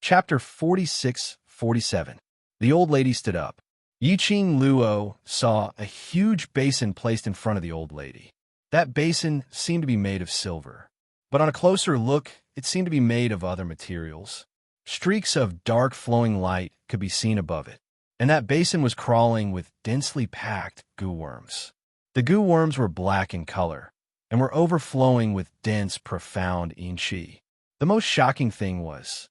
Chapter 46-47. The old lady stood up. Yiqing Luo saw a huge basin placed in front of the old lady. That basin seemed to be made of silver, but on a closer look, it seemed to be made of other materials. Streaks of dark flowing light could be seen above it, and that basin was crawling with densely packed goo worms. The goo worms were black in color, and were overflowing with dense, profound qi. The most shocking thing was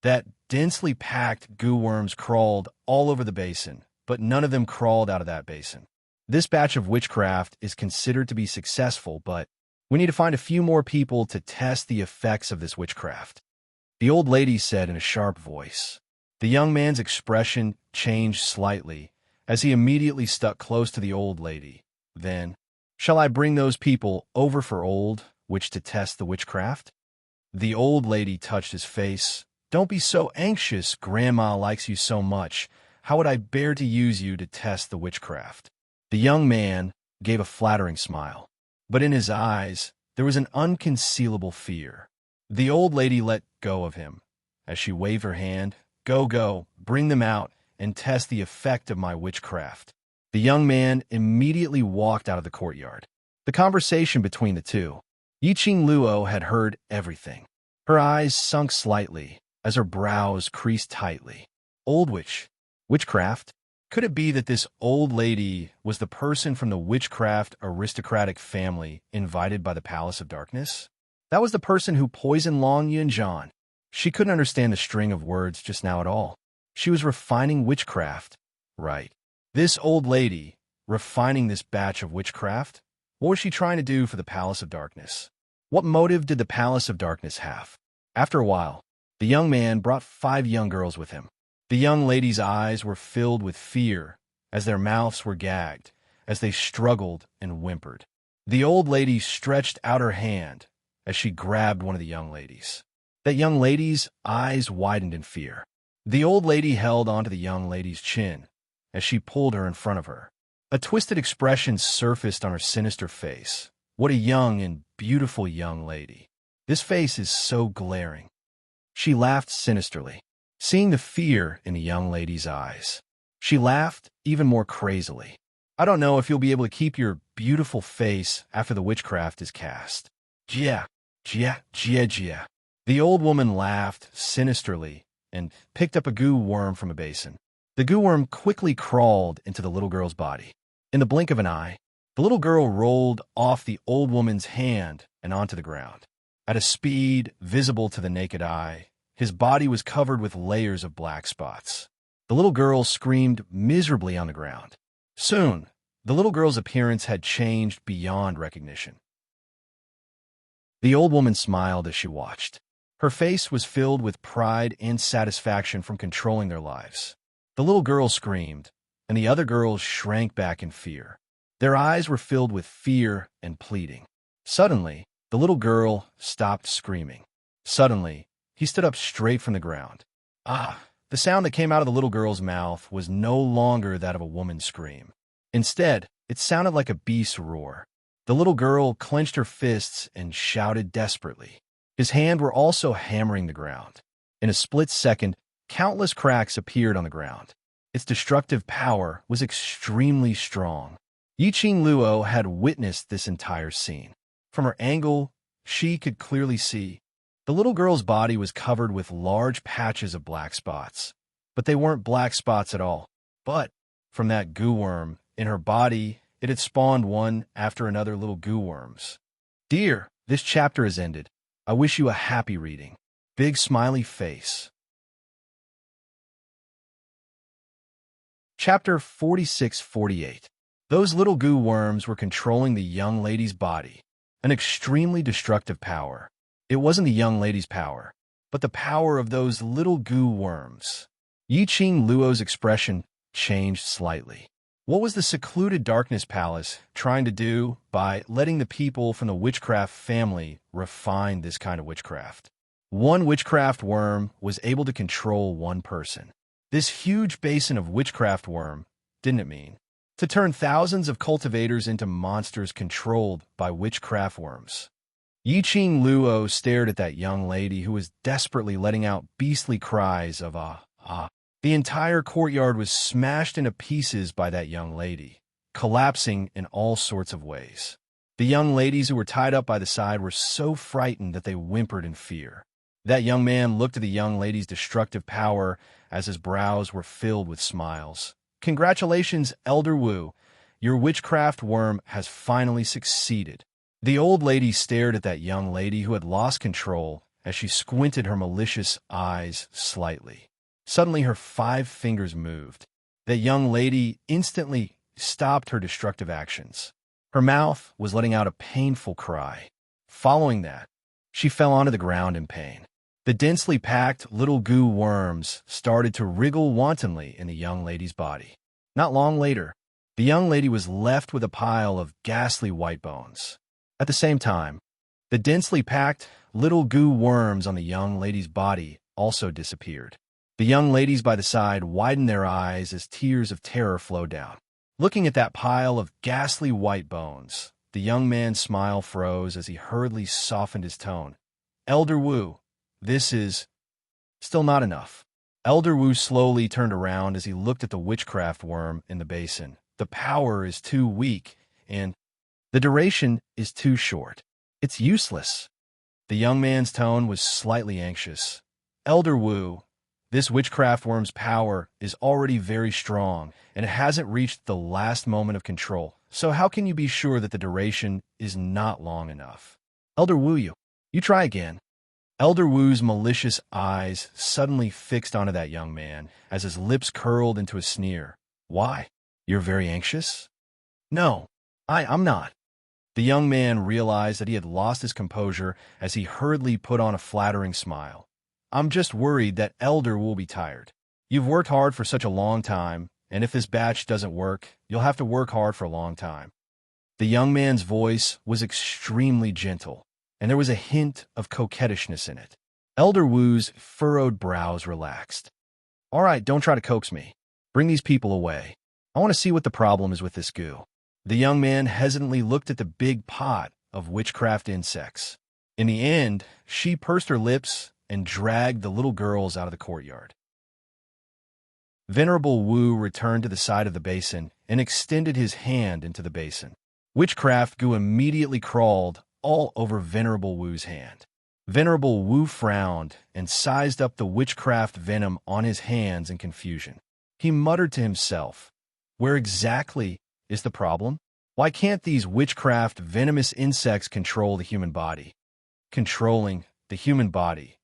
that densely packed goo worms crawled all over the basin, but none of them crawled out of that basin. This batch of witchcraft is considered to be successful, but we need to find a few more people to test the effects of this witchcraft, the old lady said in a sharp voice. The young man's expression changed slightly as he immediately stuck close to the old lady. Then, shall I bring those people over for old witch to test the witchcraft? The old lady touched his face. Don't be so anxious. Grandma likes you so much. How would I bear to use you to test the witchcraft? The young man gave a flattering smile, but in his eyes there was an unconcealable fear. The old lady let go of him as she waved her hand. Go, bring them out and test the effect of my witchcraft. The young man immediately walked out of the courtyard. The conversation between the two. Yiqing Luo had heard everything. Her eyes sunk slightly as her brows creased tightly. Old witchcraft? Could it be that this old lady was the person from the witchcraft aristocratic family invited by the Palace of Darkness? That was the person who poisoned Long Yunjian. She couldn't understand the string of words just now at all. She was refining witchcraft, right? This old lady, refining this batch of witchcraft? What was she trying to do for the Palace of Darkness? What motive did the Palace of Darkness have? After a while, the young man brought 5 young girls with him. The young ladies' eyes were filled with fear as their mouths were gagged, as they struggled and whimpered. The old lady stretched out her hand as she grabbed one of the young ladies. That young lady's eyes widened in fear. The old lady held onto the young lady's chin as she pulled her in front of her. A twisted expression surfaced on her sinister face. What a young and beautiful young lady. This face is so glaring. She laughed sinisterly, seeing the fear in the young lady's eyes. She laughed even more crazily. I don't know if you'll be able to keep your beautiful face after the witchcraft is cast. Jia. The old woman laughed sinisterly and picked up a goo worm from a basin. The goo worm quickly crawled into the little girl's body. In the blink of an eye, the little girl rolled off the old woman's hand and onto the ground. At a speed visible to the naked eye, his body was covered with layers of black spots. The little girl screamed miserably on the ground. Soon, the little girl's appearance had changed beyond recognition. The old woman smiled as she watched. Her face was filled with pride and satisfaction from controlling their lives. The little girl screamed, and the other girls shrank back in fear. Their eyes were filled with fear and pleading. Suddenly, the little girl stopped screaming. Suddenly, he stood up straight from the ground. The sound that came out of the little girl's mouth was no longer that of a woman's scream. Instead, it sounded like a beast's roar. The little girl clenched her fists and shouted desperately. His hands were also hammering the ground. In a split second, countless cracks appeared on the ground. Its destructive power was extremely strong. Yiqing Luo had witnessed this entire scene. From her angle, she could clearly see the little girl's body was covered with large patches of black spots. But they weren't black spots at all. But from that goo worm in her body, it had spawned one after another little goo worms. Dear, this chapter has ended. I wish you a happy reading. Big smiley face. Chapter 46-48. Those little goo worms were controlling the young lady's body. An extremely destructive power. It wasn't the young lady's power, but the power of those little goo worms. Yiqing Luo's expression changed slightly. What was the secluded darkness palace trying to do by letting the people from the witchcraft family refine this kind of witchcraft? One witchcraft worm was able to control one person. This huge basin of witchcraft worm, didn't it mean, to turn thousands of cultivators into monsters controlled by witchcraft worms? Yiqing Luo stared at that young lady who was desperately letting out beastly cries of ah. The entire courtyard was smashed into pieces by that young lady, collapsing in all sorts of ways. The young ladies who were tied up by the side were so frightened that they whimpered in fear. That young man looked at the young lady's destructive power as his brows were filled with smiles. "Congratulations, Elder Wu. Your witchcraft worm has finally succeeded." The old lady stared at that young lady who had lost control as she squinted her malicious eyes slightly. Suddenly, her 5 fingers moved. That young lady instantly stopped her destructive actions. Her mouth was letting out a painful cry. Following that, she fell onto the ground in pain. The densely packed little goo worms started to wriggle wantonly in the young lady's body. Not long later, the young lady was left with a pile of ghastly white bones. At the same time, the densely packed little goo worms on the young lady's body also disappeared. The young ladies by the side widened their eyes as tears of terror flowed down. Looking at that pile of ghastly white bones, the young man's smile froze as he hurriedly softened his tone. "Elder Wu, this is still not enough." Elder Wu slowly turned around as he looked at the witchcraft worm in the basin. "The power is too weak, and the duration is too short. It's useless." The young man's tone was slightly anxious. "Elder Wu, this witchcraft worm's power is already very strong, and it hasn't reached the last moment of control. So how can you be sure that the duration is not long enough?" "Elder Wu, you try again." Elder Wu's malicious eyes suddenly fixed onto that young man as his lips curled into a sneer. "Why? You're very anxious?" "No, I'm not." The young man realized that he had lost his composure as he hurriedly put on a flattering smile. "I'm just worried that Elder will be tired. You've worked hard for such a long time, and if this batch doesn't work, you'll have to work hard for a long time." The young man's voice was extremely gentle, and there was a hint of coquettishness in it. Elder Wu's furrowed brows relaxed. "All right, don't try to coax me. Bring these people away. I want to see what the problem is with this goo." The young man hesitantly looked at the big pot of witchcraft insects. In the end, she pursed her lips and dragged the little girls out of the courtyard. Venerable Wu returned to the side of the basin and extended his hand into the basin. Witchcraft goo immediately crawled all over Venerable Wu's hand. Venerable Wu frowned and sized up the witchcraft venom on his hands in confusion. He muttered to himself, "Where exactly is the problem? Why can't these witchcraft venomous insects control the human body?" Controlling the human body.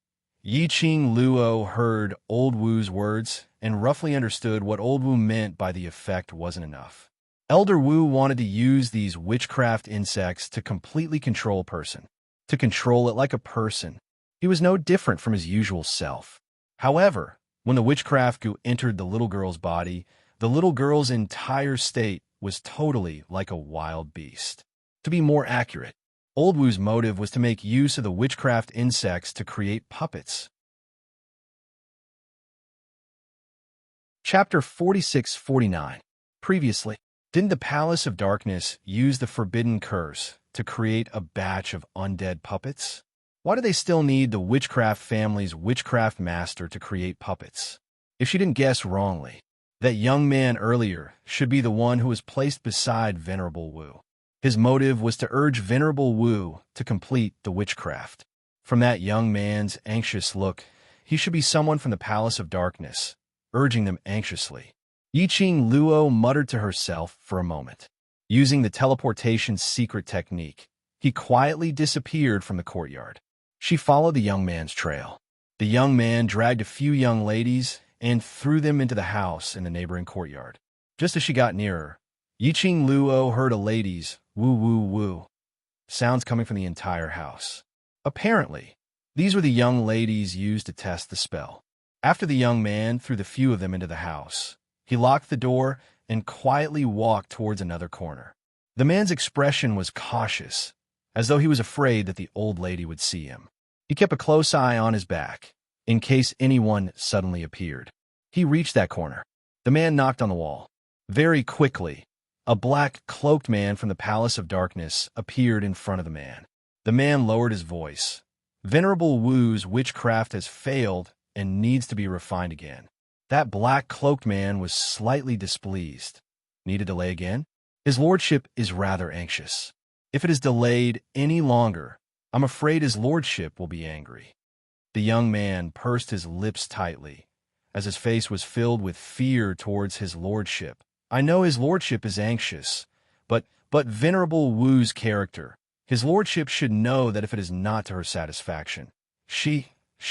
Yiqing Luo heard Old Wu's words and roughly understood what Old Wu meant by the effect wasn't enough. Elder Wu wanted to use these witchcraft insects to completely control a person, to control it like a person. He was no different from his usual self. However, when the witchcraft goo entered the little girl's body, the little girl's entire state was totally like a wild beast. To be more accurate, Old Wu's motive was to make use of the witchcraft insects to create puppets. Chapter 46-49. Previously, didn't the Palace of Darkness use the forbidden curse to create a batch of undead puppets? Why do they still need the witchcraft family's witchcraft master to create puppets? If she didn't guess wrongly, that young man earlier should be the one who was placed beside Venerable Wu. His motive was to urge Venerable Wu to complete the witchcraft. From that young man's anxious look, he should be someone from the Palace of Darkness, urging them anxiously. Yiqing Luo muttered to herself for a moment. Using the teleportation's secret technique, he quietly disappeared from the courtyard. She followed the young man's trail. The young man dragged a few young ladies and threw them into the house in the neighboring courtyard. Just as she got nearer, Yiqing Luo heard a lady's woo woo woo sounds coming from the entire house. Apparently, these were the young ladies used to test the spell. After the young man threw the few of them into the house, he locked the door and quietly walked towards another corner. The man's expression was cautious, as though he was afraid that the old lady would see him. He kept a close eye on his back, in case anyone suddenly appeared. He reached that corner. The man knocked on the wall. Very quickly, a black, cloaked man from the Palace of Darkness appeared in front of the man. The man lowered his voice. Venerable Wu's witchcraft has failed and needs to be refined again. That black-cloaked man was slightly displeased. Need a delay again? His lordship is rather anxious. If it is delayed any longer, I'm afraid his lordship will be angry. The young man pursed his lips tightly, as his face was filled with fear towards his lordship. I know his lordship is anxious, but Venerable Wu's character, his lordship should know that if it is not to her satisfaction, she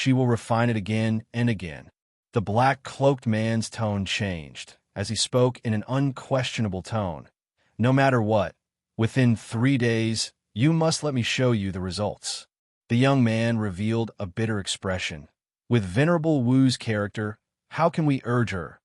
will refine it again and again. The black-cloaked man's tone changed, as he spoke in an unquestionable tone. No matter what, within 3 days, you must let me show you the results. The young man revealed a bitter expression. With Venerable Wu's character, how can we urge her?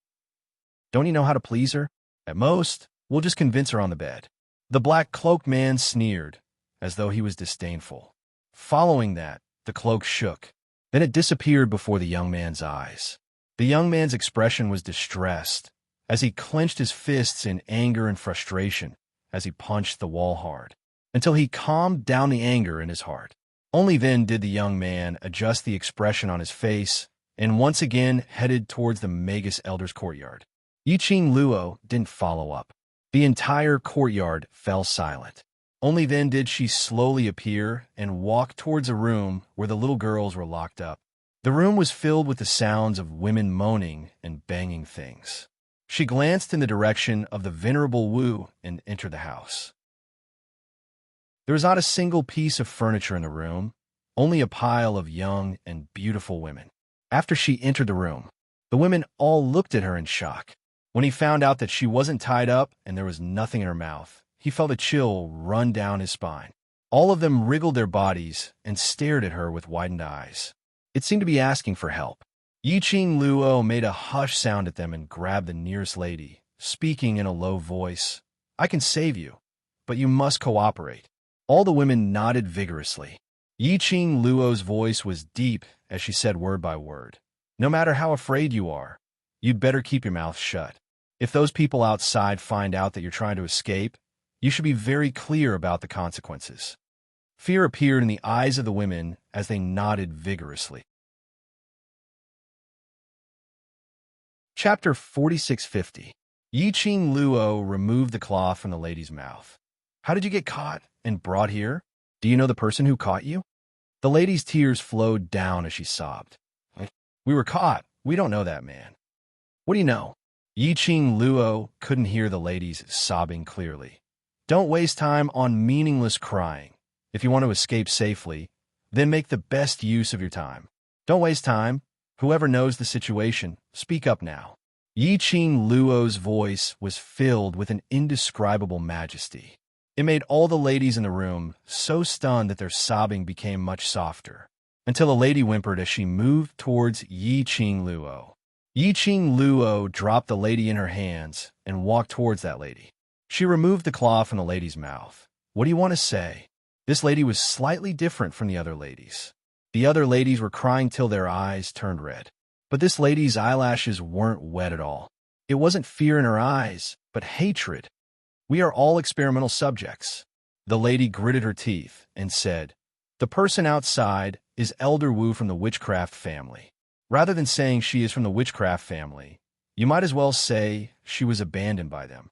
Don't you know how to please her? At most, we'll just convince her on the bed. The black-cloaked man sneered, as though he was disdainful. Following that, the cloak shook. Then it disappeared before the young man's eyes. The young man's expression was distressed, as he clenched his fists in anger and frustration as he punched the wall hard, until he calmed down the anger in his heart. Only then did the young man adjust the expression on his face and once again headed towards the Magus Elder's courtyard. Yiqing Luo didn't follow up. The entire courtyard fell silent. Only then did she slowly appear and walk towards a room where the little girls were locked up. The room was filled with the sounds of women moaning and banging things. She glanced in the direction of the Venerable Wu and entered the house. There was not a single piece of furniture in the room, only a pile of young and beautiful women. After she entered the room, the women all looked at her in shock. When he found out that she wasn't tied up and there was nothing in her mouth, he felt a chill run down his spine. All of them wriggled their bodies and stared at her with widened eyes. It seemed to be asking for help. Yiqing Luo made a hush sound at them and grabbed the nearest lady, speaking in a low voice. I can save you, but you must cooperate. All the women nodded vigorously. Yiqing Luo's voice was deep as she said word by word. No matter how afraid you are, you'd better keep your mouth shut. If those people outside find out that you're trying to escape, you should be very clear about the consequences. Fear appeared in the eyes of the women as they nodded vigorously. Chapter 4650. Yiqing Luo removed the cloth from the lady's mouth. How did you get caught and brought here? Do you know the person who caught you? The lady's tears flowed down as she sobbed. We were caught. We don't know that man. What do you know? Yiqing Luo couldn't hear the lady's sobbing clearly. Don't waste time on meaningless crying. If you want to escape safely, then make the best use of your time. Don't waste time. Whoever knows the situation, speak up now. Yiqing Luo's voice was filled with an indescribable majesty. It made all the ladies in the room so stunned that their sobbing became much softer, until a lady whimpered as she moved towards Yiqing Luo. Yiqing Luo dropped the lady in her hands and walked towards that lady. She removed the claw from the lady's mouth. What do you want to say? This lady was slightly different from the other ladies. The other ladies were crying till their eyes turned red. But this lady's eyelashes weren't wet at all. It wasn't fear in her eyes, but hatred. We are all experimental subjects. The lady gritted her teeth and said, The person outside is Elder Wu from the witchcraft family. Rather than saying she is from the witchcraft family, you might as well say she was abandoned by them.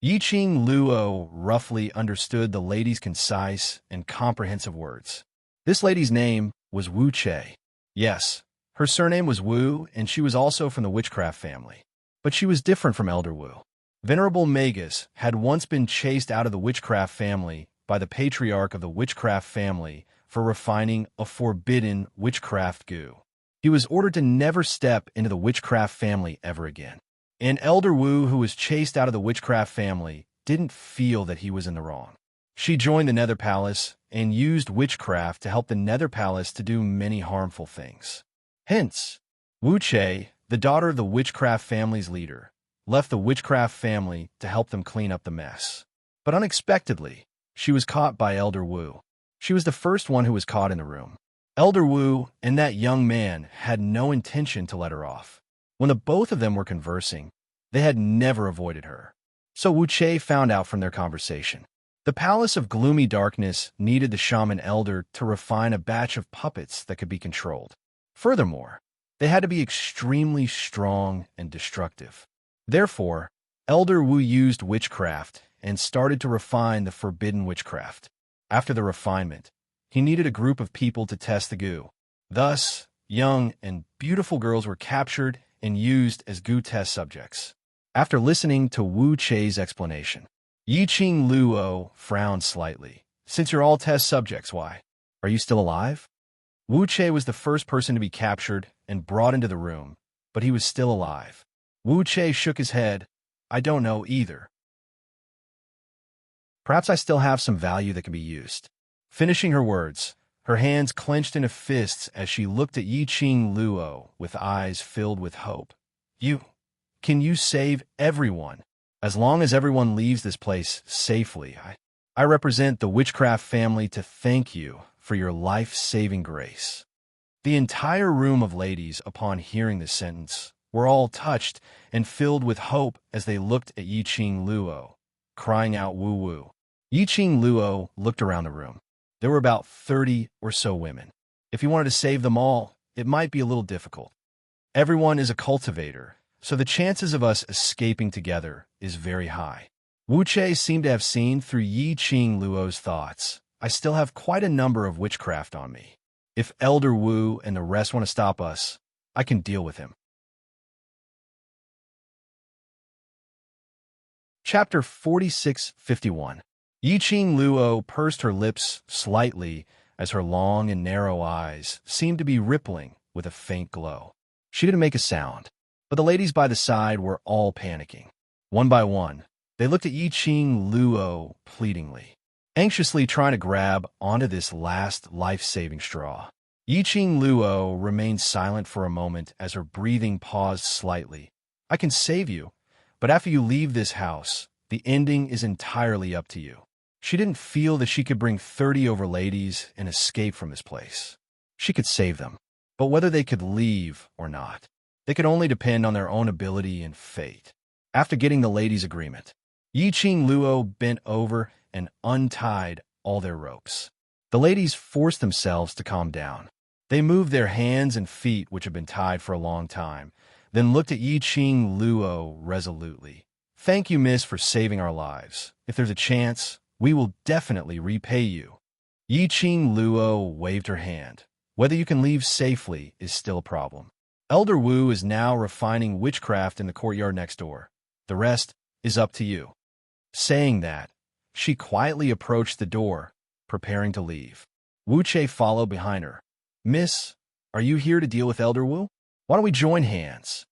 Yiqing Luo roughly understood the lady's concise and comprehensive words. This lady's name was Wu Che. Yes, her surname was Wu, and she was also from the witchcraft family. But she was different from Elder Wu. Venerable Magus had once been chased out of the witchcraft family by the patriarch of the witchcraft family for refining a forbidden witchcraft goo. He was ordered to never step into the witchcraft family ever again. And Elder Wu, who was chased out of the witchcraft family, didn't feel that he was in the wrong. She joined the Nether Palace and used witchcraft to help the Nether Palace to do many harmful things. Hence, Wu Che, the daughter of the witchcraft family's leader, left the witchcraft family to help them clean up the mess. But unexpectedly, she was caught by Elder Wu. She was the first one who was caught in the room. Elder Wu and that young man had no intention to let her off. When the both of them were conversing, they had never avoided her. So Wu Che found out from their conversation. The Palace of Gloomy Darkness needed the shaman elder to refine a batch of puppets that could be controlled. Furthermore, they had to be extremely strong and destructive. Therefore, Elder Wu used witchcraft and started to refine the forbidden witchcraft. After the refinement, he needed a group of people to test the goo. Thus, young and beautiful girls were captured and used as goo test subjects. After listening to Wu Chei's explanation, Yiqing Luo frowned slightly. Since you're all test subjects, why? Are you still alive? Wu Chei was the first person to be captured and brought into the room, but he was still alive. Wu Chei shook his head. I don't know either. Perhaps I still have some value that can be used. Finishing her words, her hands clenched into fists as she looked at Yiqing Luo with eyes filled with hope. Can you save everyone? As long as everyone leaves this place safely, I represent the witchcraft family to thank you for your life-saving grace. The entire room of ladies, upon hearing this sentence, were all touched and filled with hope as they looked at Yiqing Luo, crying out woo-woo. Yiqing Luo looked around the room. There were about 30 or so women. If he wanted to save them all, it might be a little difficult. Everyone is a cultivator, so the chances of us escaping together is very high. Wu Chei seemed to have seen through Yiqing Luo's thoughts. I still have quite a number of witchcraft on me. If Elder Wu and the rest want to stop us, I can deal with him. Chapter 46-51. Yiqing Luo pursed her lips slightly as her long and narrow eyes seemed to be rippling with a faint glow. She didn't make a sound, but the ladies by the side were all panicking. One by one, they looked at Yiqing Luo pleadingly, anxiously trying to grab onto this last life-saving straw. Yiqing Luo remained silent for a moment as her breathing paused slightly. I can save you, but after you leave this house, the ending is entirely up to you. She didn't feel that she could bring 30 over ladies and escape from this place. She could save them, but whether they could leave or not, they could only depend on their own ability and fate. After getting the ladies' agreement, Yiqing Luo bent over and untied all their ropes. The ladies forced themselves to calm down. They moved their hands and feet, which had been tied for a long time, then looked at Yiqing Luo resolutely. Thank you, miss, for saving our lives. If there's a chance, we will definitely repay you. Yiqing Luo waved her hand. Whether you can leave safely is still a problem. Elder Wu is now refining witchcraft in the courtyard next door. The rest is up to you. Saying that, she quietly approached the door, preparing to leave. Wu Chei followed behind her. Miss, are you here to deal with Elder Wu? Why don't we join hands?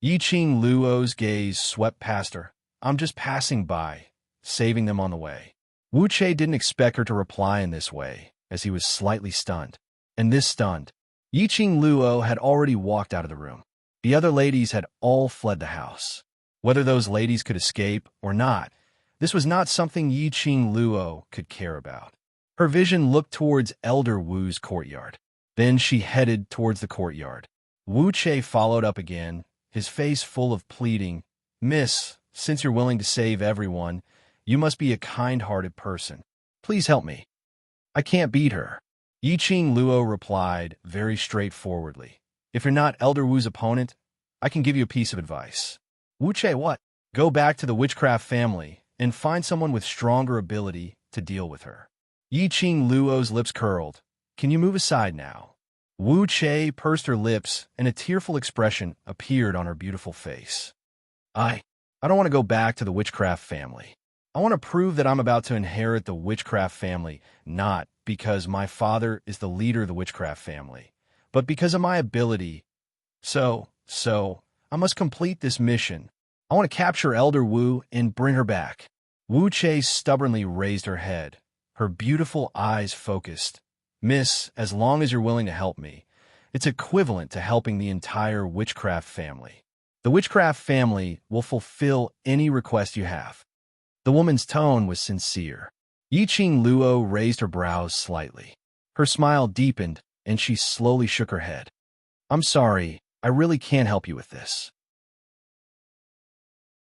Yiqing Luo's gaze swept past her. I'm just passing by, saving them on the way. Wu Chei didn't expect her to reply in this way, as he was slightly stunned. And this stunned, Yiqing Luo had already walked out of the room. The other ladies had all fled the house. Whether those ladies could escape or not, this was not something Yiqing Luo could care about. Her vision looked towards Elder Wu's courtyard. Then she headed towards the courtyard. Wu Chei followed up again, his face full of pleading. Miss, since you're willing to save everyone, you must be a kind-hearted person. Please help me. I can't beat her. Yiqing Luo replied very straightforwardly. If you're not Elder Wu's opponent, I can give you a piece of advice. Wu Chei, what? Go back to the witchcraft family and find someone with stronger ability to deal with her. Yiqing Luo's lips curled. Can you move aside now? Wu Chei pursed her lips and a tearful expression appeared on her beautiful face. I don't want to go back to the witchcraft family. I want to prove that I'm about to inherit the witchcraft family, not because my father is the leader of the witchcraft family, but because of my ability. So, I must complete this mission. I want to capture Elder Wu and bring her back. Wu Chei stubbornly raised her head, her beautiful eyes focused. Miss, as long as you're willing to help me, it's equivalent to helping the entire witchcraft family. The witchcraft family will fulfill any request you have. The woman's tone was sincere. Yiqing Luo raised her brows slightly. Her smile deepened, and she slowly shook her head. I'm sorry, I really can't help you with this.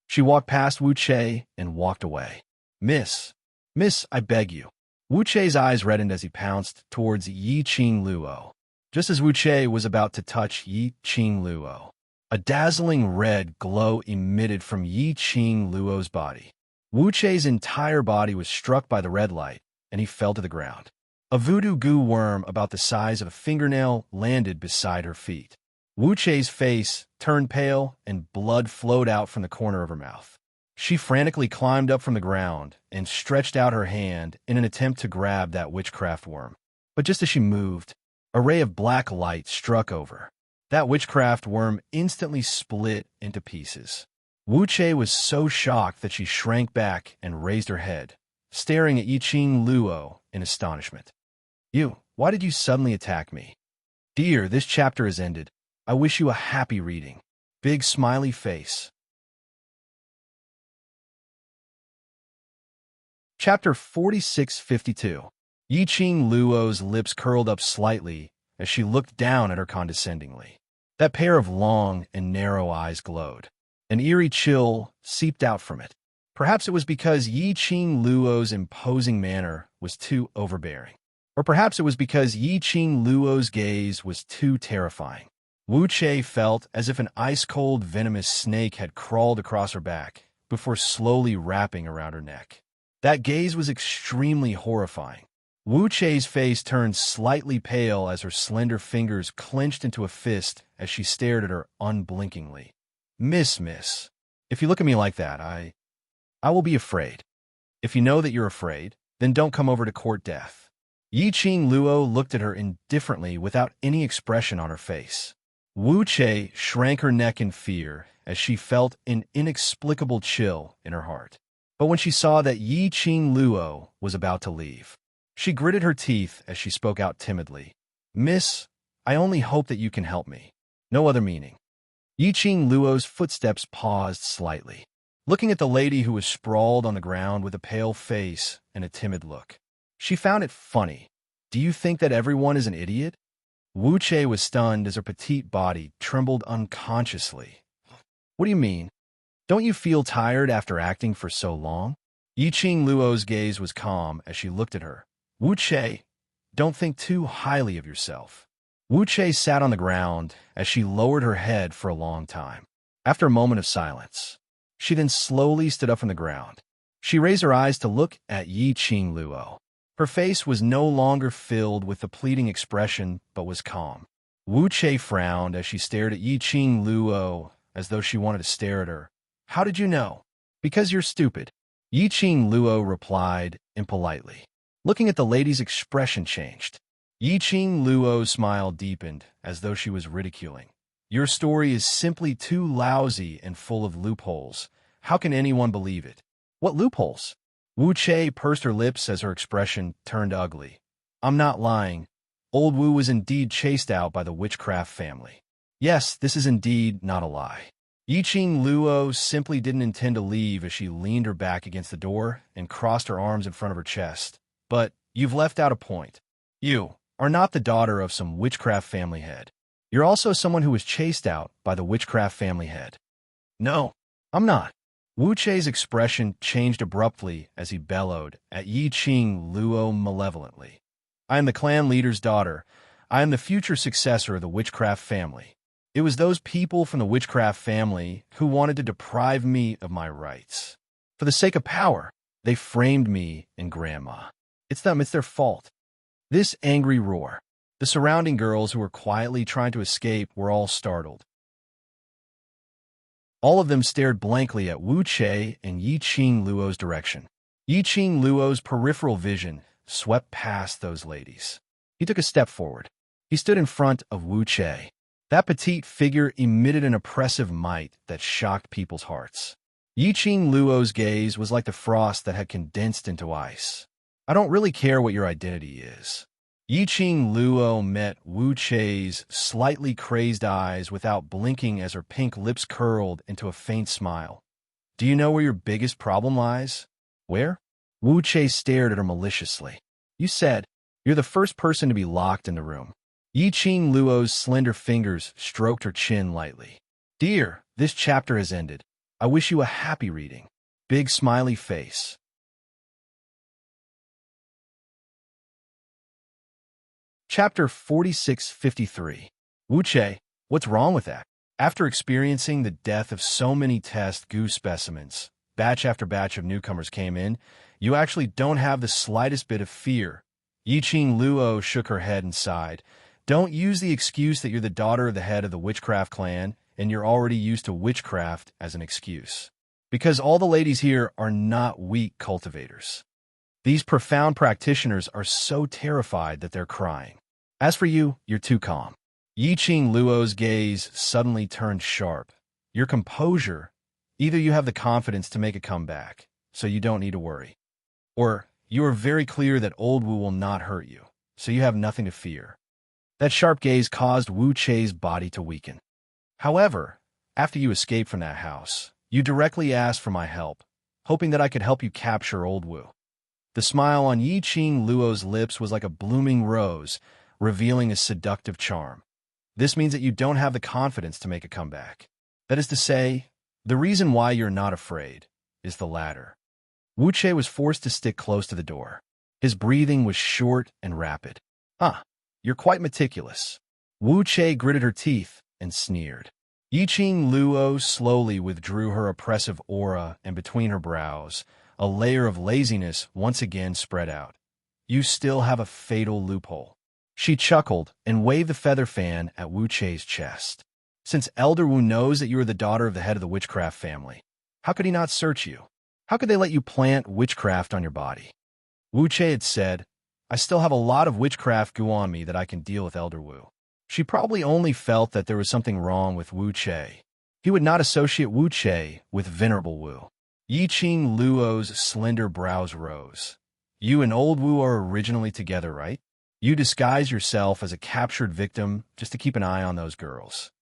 She walked past Wu Chei and walked away. Miss, Miss, I beg you. Wu Chei's eyes reddened as he pounced towards Yi Qing Luo. Just as Wu Chei was about to touch Yi Qing Luo, a dazzling red glow emitted from Yi Qing Luo's body. Wu Chei's entire body was struck by the red light, and he fell to the ground. A voodoo goo worm about the size of a fingernail landed beside her feet. Wu Chei's face turned pale, and blood flowed out from the corner of her mouth. She frantically climbed up from the ground and stretched out her hand in an attempt to grab that witchcraft worm. But just as she moved, a ray of black light struck over. That witchcraft worm instantly split into pieces. Wu Chei was so shocked that she shrank back and raised her head, staring at Yi Qing Luo in astonishment. Why did you suddenly attack me? Dear, this chapter has ended. I wish you a happy reading. Big smiley face. Chapter 4652. Yi Qing Luo's lips curled up slightly as she looked down at her condescendingly. That pair of long and narrow eyes glowed. An eerie chill seeped out from it. Perhaps it was because Yi Qing Luo's imposing manner was too overbearing. Or perhaps it was because Yi Qing Luo's gaze was too terrifying. Wu Chei felt as if an ice-cold venomous snake had crawled across her back before slowly wrapping around her neck. That gaze was extremely horrifying. Wu Chei's face turned slightly pale as her slender fingers clenched into a fist as she stared at her unblinkingly. Miss, if you look at me like that, I will be afraid. If you know that you're afraid, then don't come over to court death. Yi Qing Luo looked at her indifferently without any expression on her face. Wu Chei shrank her neck in fear as she felt an inexplicable chill in her heart. But when she saw that Yi Qing Luo was about to leave, she gritted her teeth as she spoke out timidly. Miss, I only hope that you can help me. No other meaning. Yi Qing Luo's footsteps paused slightly, looking at the lady who was sprawled on the ground with a pale face and a timid look. She found it funny. Do you think that everyone is an idiot? Wu Chei was stunned as her petite body trembled unconsciously. What do you mean? Don't you feel tired after acting for so long? Yi Qing Luo's gaze was calm as she looked at her. Wu Chei, don't think too highly of yourself. Wu Chei sat on the ground as she lowered her head for a long time. After a moment of silence, she then slowly stood up from the ground. She raised her eyes to look at Yi Qing Luo. Her face was no longer filled with the pleading expression, but was calm. Wu Chei frowned as she stared at Yi Qing Luo as though she wanted to stare at her. How did you know? Because you're stupid. Yi Qing Luo replied impolitely. Looking at the lady's expression changed. Yi Qing Luo's smile deepened as though she was ridiculing. Your story is simply too lousy and full of loopholes. How can anyone believe it? What loopholes? Wu Chei pursed her lips as her expression turned ugly. I'm not lying. Old Wu was indeed chased out by the witchcraft family. Yes, this is indeed not a lie. Yi Qing Luo simply didn't intend to leave as she leaned her back against the door and crossed her arms in front of her chest. But you've left out a point. You are not the daughter of some witchcraft family head. You're also someone who was chased out by the witchcraft family head. No, I'm not. Wu Chei's expression changed abruptly as he bellowed at Yi Qing Luo malevolently. I am the clan leader's daughter. I am the future successor of the witchcraft family. It was those people from the witchcraft family who wanted to deprive me of my rights. For the sake of power, they framed me and Grandma. It's them, it's their fault. This angry roar. The surrounding girls who were quietly trying to escape were all startled. All of them stared blankly at Wu Chei and Yi Qing Luo's direction. Yi Qing Luo's peripheral vision swept past those ladies. He took a step forward. He stood in front of Wu Chei. That petite figure emitted an oppressive might that shocked people's hearts. Yi Qing Luo's gaze was like the frost that had condensed into ice. I don't really care what your identity is. Yi Qing Luo met Wu Chei's slightly crazed eyes without blinking as her pink lips curled into a faint smile. Do you know where your biggest problem lies? Where? Wu Chei stared at her maliciously. You said, you're the first person to be locked in the room. Yi Qing Luo's slender fingers stroked her chin lightly. Dear, this chapter has ended. I wish you a happy reading. Big smiley face. Chapter 4653. Wuche, what's wrong with that? After experiencing the death of so many test goose specimens, batch after batch of newcomers came in, you actually don't have the slightest bit of fear. Yiqing Luo shook her head and sighed. Don't use the excuse that you're the daughter of the head of the witchcraft clan and you're already used to witchcraft as an excuse. Because all the ladies here are not weak cultivators. These profound practitioners are so terrified that they're crying. As for you, you're too calm. Yiqing Luo's gaze suddenly turned sharp. Your composure, either you have the confidence to make a comeback, so you don't need to worry. Or you are very clear that Old Wu will not hurt you, so you have nothing to fear. That sharp gaze caused Wu Che's body to weaken. However, after you escaped from that house, you directly asked for my help, hoping that I could help you capture Old Wu. The smile on Yiqing Luo's lips was like a blooming rose, revealing a seductive charm. This means that you don't have the confidence to make a comeback. That is to say, the reason why you're not afraid is the latter. Wu Che was forced to stick close to the door. His breathing was short and rapid. You're quite meticulous. Wu Che gritted her teeth and sneered. Yiqing Luo slowly withdrew her oppressive aura, and between her brows, a layer of laziness once again spread out. You still have a fatal loophole. She chuckled and waved the feather fan at Wu Che's chest. Since Elder Wu knows that you are the daughter of the head of the witchcraft family, how could he not search you? How could they let you plant witchcraft on your body? Wu Che had said, I still have a lot of witchcraft goo on me that I can deal with Elder Wu. She probably only felt that there was something wrong with Wu Che. He would not associate Wu Che with Venerable Wu. Yiqing Luo's slender brows rose. You and Old Wu are originally together, right? You disguise yourself as a captured victim just to keep an eye on those girls,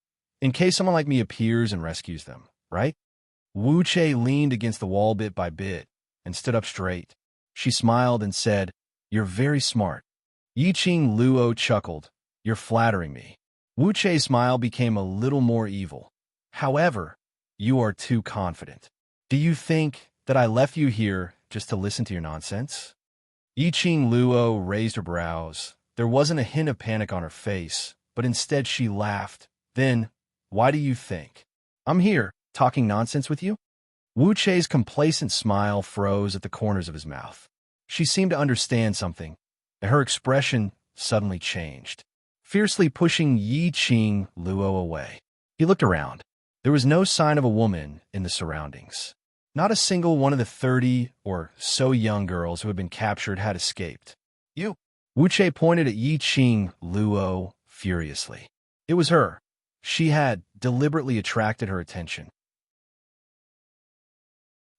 in case someone like me appears and rescues them, right? Wu Che leaned against the wall bit by bit and stood up straight. She smiled and said, You're very smart. Yiqing Luo chuckled. You're flattering me. Wu Che's smile became a little more evil. However, you are too confident. Do you think that I left you here just to listen to your nonsense? Yiqing Luo raised her brows. There wasn't a hint of panic on her face, but instead she laughed. Then, why do you think I'm here talking nonsense with you? Wu Che's complacent smile froze at the corners of his mouth. She seemed to understand something, and her expression suddenly changed, fiercely pushing Yiqing Luo away. He looked around. There was no sign of a woman in the surroundings. Not a single one of the 30 or so young girls who had been captured had escaped. You? Wu Che pointed at Yiqing Luo furiously. It was her. She had deliberately attracted her attention.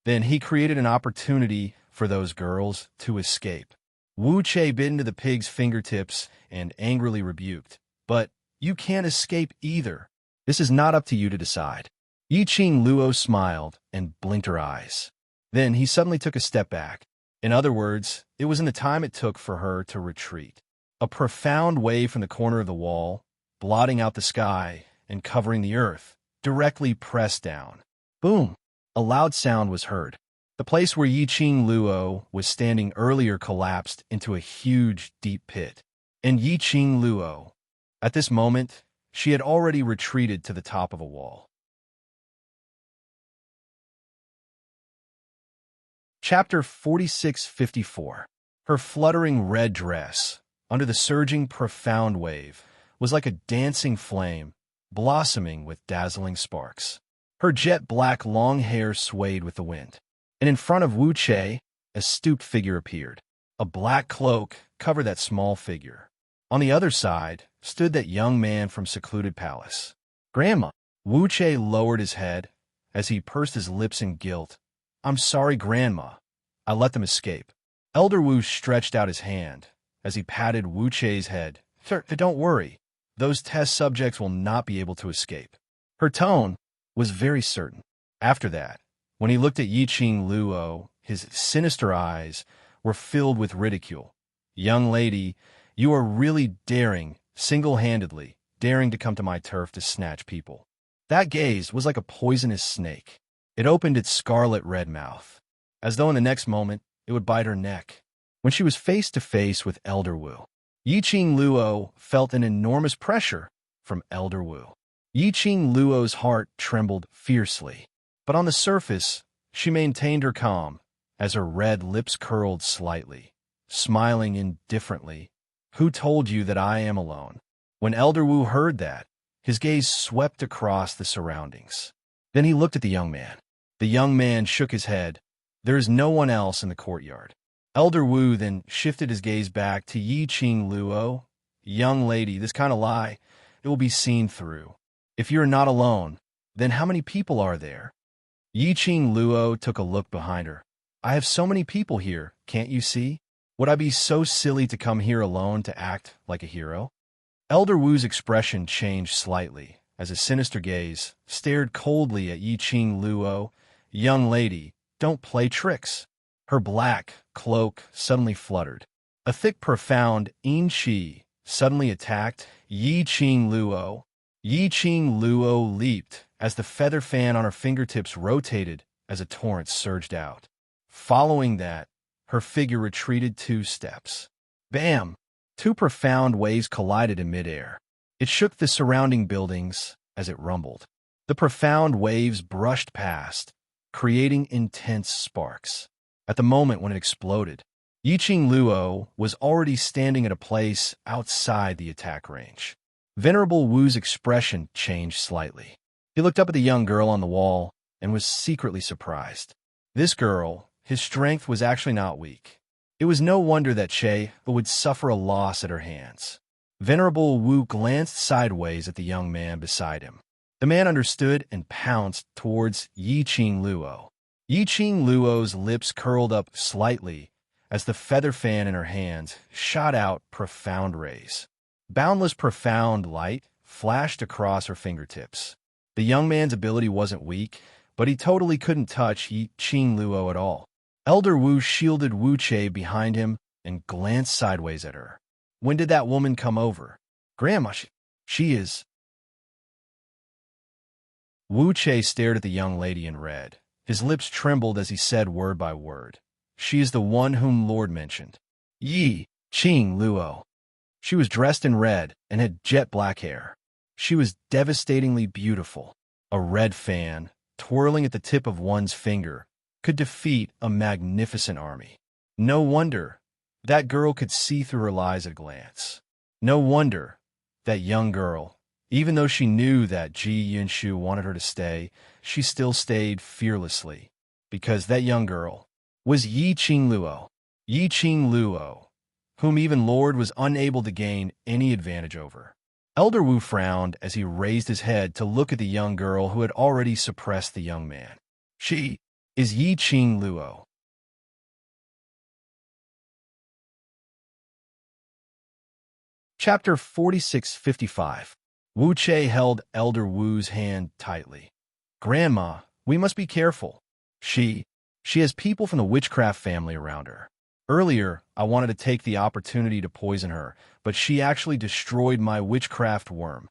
Then he created an opportunity for those girls to escape. Wu Che bit into the pig's fingertips and angrily rebuked. But you can't escape either. This is not up to you to decide. Yiqing Luo smiled and blinked her eyes. Then he suddenly took a step back. In other words, it was in the time it took for her to retreat. A profound wave from the corner of the wall, blotting out the sky and covering the earth, directly pressed down. Boom! A loud sound was heard. The place where Yiqing Luo was standing earlier collapsed into a huge, deep pit. And Yiqing Luo, at this moment, she had already retreated to the top of a wall. Chapter 4654. Her fluttering red dress, under the surging profound wave, was like a dancing flame, blossoming with dazzling sparks. Her jet-black long hair swayed with the wind. And in front of Wu Che, a stooped figure appeared. A black cloak covered that small figure. On the other side stood that young man from secluded palace. Grandma. Wu Che lowered his head as he pursed his lips in guilt. I'm sorry, Grandma. I let them escape. Elder Wu stretched out his hand as he patted Wu Che's head. Sir, don't worry. Those test subjects will not be able to escape. Her tone was very certain. After that, when he looked at Yiqing Luo, his sinister eyes were filled with ridicule. Young lady, you are really daring, single-handedly, daring to come to my turf to snatch people. That gaze was like a poisonous snake. It opened its scarlet-red mouth, as though in the next moment it would bite her neck. When she was face to face with Elder Wu, Yiqing Luo felt an enormous pressure from Elder Wu. Yiqing Luo's heart trembled fiercely, but on the surface, she maintained her calm as her red lips curled slightly, smiling indifferently. "Who told you that I am alone?" When Elder Wu heard that, his gaze swept across the surroundings. Then he looked at the young man. The young man shook his head. "There is no one else in the courtyard." Elder Wu then shifted his gaze back to Yiqing Luo. "Young lady, this kind of lie, it will be seen through. If you are not alone, then how many people are there?" Yiqing Luo took a look behind her. "I have so many people here, can't you see? Would I be so silly to come here alone to act like a hero?" Elder Wu's expression changed slightly as his sinister gaze stared coldly at Yiqing Luo. "Young lady, don't play tricks." Her black cloak suddenly fluttered. A thick, profound enchi suddenly attacked Yiqing Luo. Yiqing Luo leaped as the feather fan on her fingertips rotated as a torrent surged out. Following that, her figure retreated 2 steps. Bam! 2 profound waves collided in midair. It shook the surrounding buildings as it rumbled. The profound waves brushed past, creating intense sparks. At the moment when it exploded, Yiqing Luo was already standing at a place outside the attack range. Venerable Wu's expression changed slightly. He looked up at the young girl on the wall and was secretly surprised. This girl, his strength was actually not weak. It was no wonder that Che would suffer a loss at her hands. Venerable Wu glanced sideways at the young man beside him. The man understood and pounced towards Yiqing Luo. Yiqing Luo's lips curled up slightly as the feather fan in her hands shot out profound rays. Boundless profound light flashed across her fingertips. The young man's ability wasn't weak, but he totally couldn't touch Yiqing Luo at all. Elder Wu shielded Wu Che behind him and glanced sideways at her. "When did that woman come over?" "Grandma, she is..." Wu Che stared at the young lady in red. His lips trembled as he said word by word. "She is the one whom Lord mentioned. Yiqing Luo." She was dressed in red and had jet black hair. She was devastatingly beautiful. A red fan, twirling at the tip of one's finger, could defeat a magnificent army. No wonder that girl could see through her lies at a glance. No wonder that young girl, even though she knew that Ji Yunshu wanted her to stay, she still stayed fearlessly, because that young girl was Yiqing Luo. Yiqing Luo, whom even Lord was unable to gain any advantage over. Elder Wu frowned as he raised his head to look at the young girl who had already suppressed the young man. "She is Yiqing Luo." Chapter 4655. Wu Che held Elder Wu's hand tightly. "Grandma, we must be careful. She has people from the witchcraft family around her. Earlier, I wanted to take the opportunity to poison her, but she actually destroyed my witchcraft worm.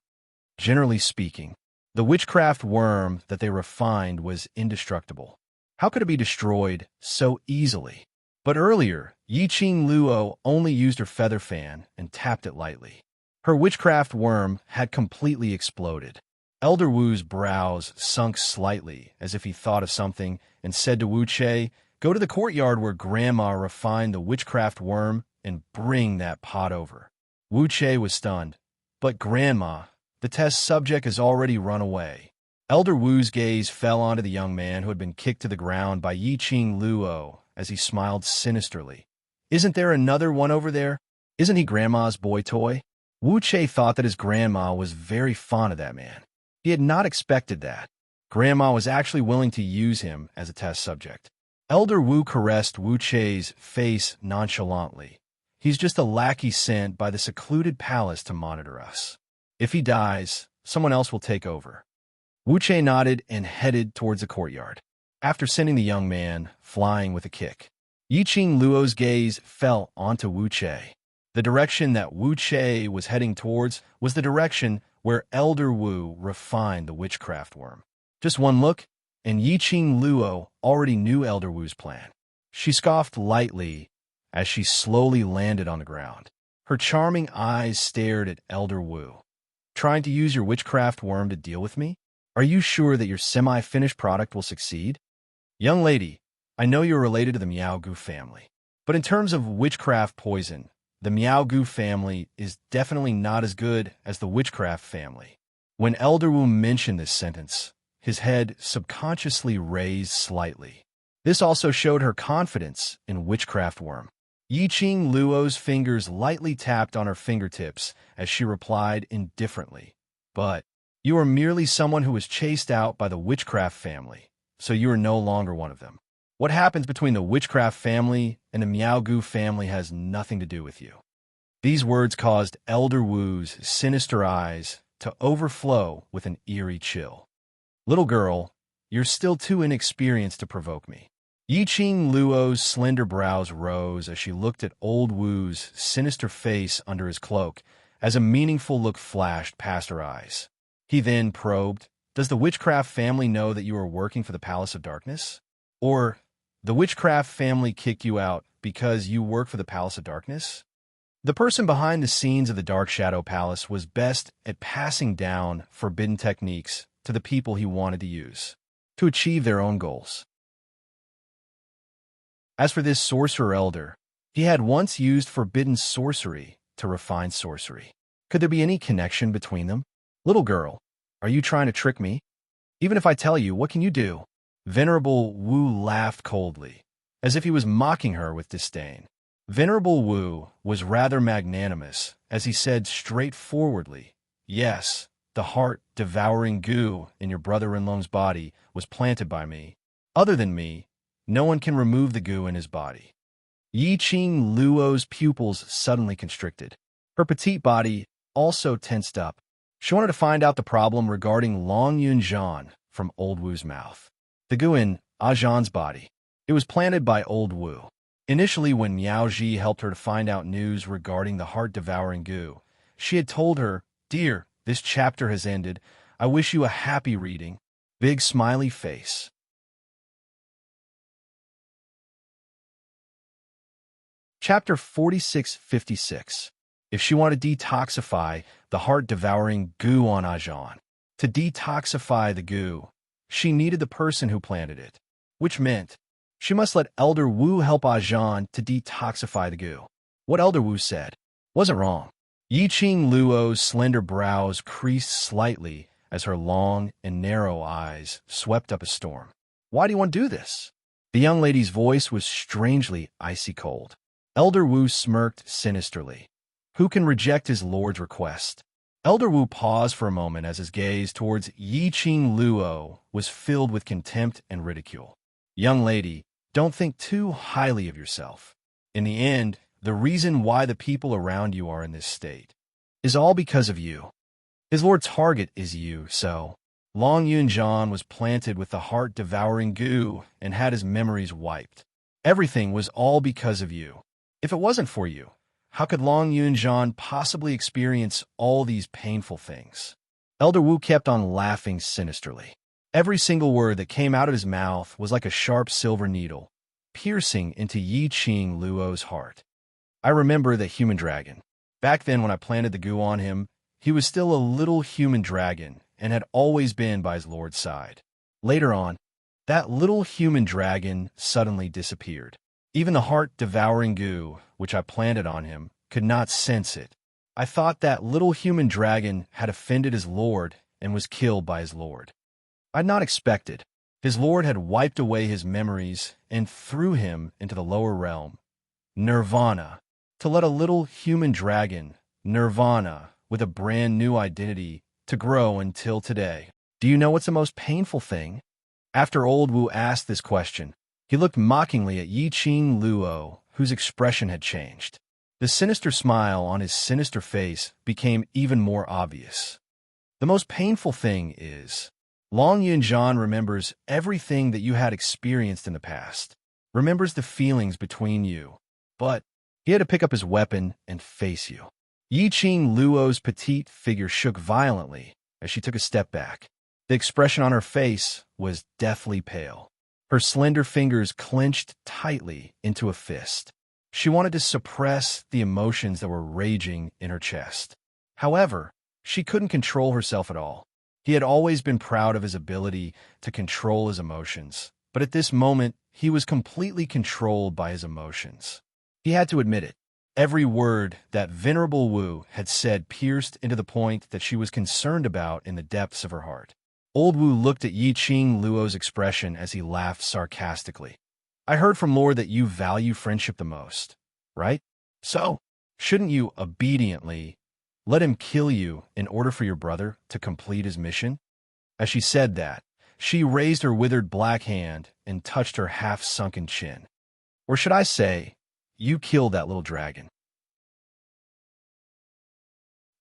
Generally speaking, the witchcraft worm that they refined was indestructible. How could it be destroyed so easily? But earlier, Yiqing Luo only used her feather fan and tapped it lightly. Her witchcraft worm had completely exploded." Elder Wu's brows sunk slightly as if he thought of something and said to Wu Che, "Go to the courtyard where Grandma refined the witchcraft worm and bring that pot over." Wu Che was stunned. "But Grandma, the test subject has already run away." Elder Wu's gaze fell onto the young man who had been kicked to the ground by Yiqing Luo as he smiled sinisterly. "Isn't there another one over there? Isn't he Grandma's boy toy?" Wu Che thought that his grandma was very fond of that man. He had not expected that. Grandma was actually willing to use him as a test subject. Elder Wu caressed Wu Che's face nonchalantly. "He's just a lackey sent by the secluded palace to monitor us. If he dies, someone else will take over." Wu Che nodded and headed towards the courtyard, after sending the young man flying with a kick. Yiqing Luo's gaze fell onto Wu Che. The direction that Wu Che was heading towards was the direction where Elder Wu refined the witchcraft worm. Just one look, and Yiqing Luo already knew Elder Wu's plan. She scoffed lightly as she slowly landed on the ground. Her charming eyes stared at Elder Wu. Trying to use your witchcraft worm to deal with me? Are you sure that your semi-finished product will succeed? Young lady, I know you're related to the Miao Gu family, but in terms of witchcraft poison, the Miao Gu family is definitely not as good as the witchcraft family. When Elder Wu mentioned this sentence, his head subconsciously raised slightly. This also showed her confidence in witchcraft worm. Yiqing Luo's fingers lightly tapped on her fingertips as she replied indifferently. But you are merely someone who was chased out by the witchcraft family, so you are no longer one of them. What happens between the witchcraft family and the Miao Gu family has nothing to do with you. These words caused Elder Wu's sinister eyes to overflow with an eerie chill. Little girl, you're still too inexperienced to provoke me. Yiqing Luo's slender brows rose as she looked at Old Wu's sinister face under his cloak as a meaningful look flashed past her eyes. He then probed, does the witchcraft family know that you are working for the Palace of Darkness? Or the witchcraft family kicked you out because you work for the Palace of Darkness? The person behind the scenes of the Dark Shadow Palace was best at passing down forbidden techniques to the people he wanted to use to achieve their own goals. As for this sorcerer elder, he had once used forbidden sorcery to refine sorcery. Could there be any connection between them? Little girl, are you trying to trick me? Even if I tell you, what can you do? Venerable Wu laughed coldly, as if he was mocking her with disdain. Venerable Wu was rather magnanimous, as he said straightforwardly, yes, the heart-devouring goo in your brother-in-law's body was planted by me. Other than me, no one can remove the goo in his body. Yiqing Luo's pupils suddenly constricted. Her petite body also tensed up. She wanted to find out the problem regarding Long Yunzhan from Old Wu's mouth. The goo in Zhan's body. It was planted by Old Wu. Initially, when Miao Ji helped her to find out news regarding the heart-devouring goo, she had told her, "Dear, this chapter has ended. I wish you a happy reading." Big smiley face. Chapter 4656. If she wanted to detoxify the heart-devouring goo on Zhan. To detoxify the goo, she needed the person who planted it, which meant she must let Elder Wu help Zhan to detoxify the goo. What Elder Wu said wasn't wrong. Yiqing Luo's slender brows creased slightly as her long and narrow eyes swept up a storm. Why do you want to do this? The young lady's voice was strangely icy cold. Elder Wu smirked sinisterly. Who can reject his lord's request? Elder Wu paused for a moment as his gaze towards Yiqing Luo was filled with contempt and ridicule. Young lady, don't think too highly of yourself. In the end, the reason why the people around you are in this state is all because of you. His lord's target is you, so Long Yunzhan was planted with the heart-devouring goo and had his memories wiped. Everything was all because of you. If it wasn't for you, how could Long Yunzhan possibly experience all these painful things? Elder Wu kept on laughing sinisterly. Every single word that came out of his mouth was like a sharp silver needle, piercing into Yiqing Luo's heart. I remember the human dragon. Back then when I planted the goo on him, he was still a little human dragon and had always been by his lord's side. Later on, that little human dragon suddenly disappeared. Even the heart-devouring goo, which I planted on him, could not sense it. I thought that little human dragon had offended his lord and was killed by his lord. I'd not expected. His lord had wiped away his memories and threw him into the lower realm, Nirvana, to let a little human dragon, Nirvana, with a brand new identity, to grow until today. Do you know what's the most painful thing? After Old Wu asked this question, he looked mockingly at Yiqing Luo, whose expression had changed. The sinister smile on his sinister face became even more obvious. The most painful thing is, Long Yunzhan remembers everything that you had experienced in the past, remembers the feelings between you, but he had to pick up his weapon and face you. Yiqing Luo's petite figure shook violently as she took a step back. The expression on her face was deathly pale. Her slender fingers clenched tightly into a fist. She wanted to suppress the emotions that were raging in her chest. However, she couldn't control herself at all. He had always been proud of his ability to control his emotions, but at this moment, he was completely controlled by his emotions. He had to admit it. Every word that Venerable Wu had said pierced into the point that she was concerned about in the depths of her heart. Old Wu looked at Yi Qing Luo's expression as he laughed sarcastically. I heard from Lord that you value friendship the most, right? So, shouldn't you obediently let him kill you in order for your brother to complete his mission? As she said that, she raised her withered black hand and touched her half-sunken chin. Or should I say, you killed that little dragon.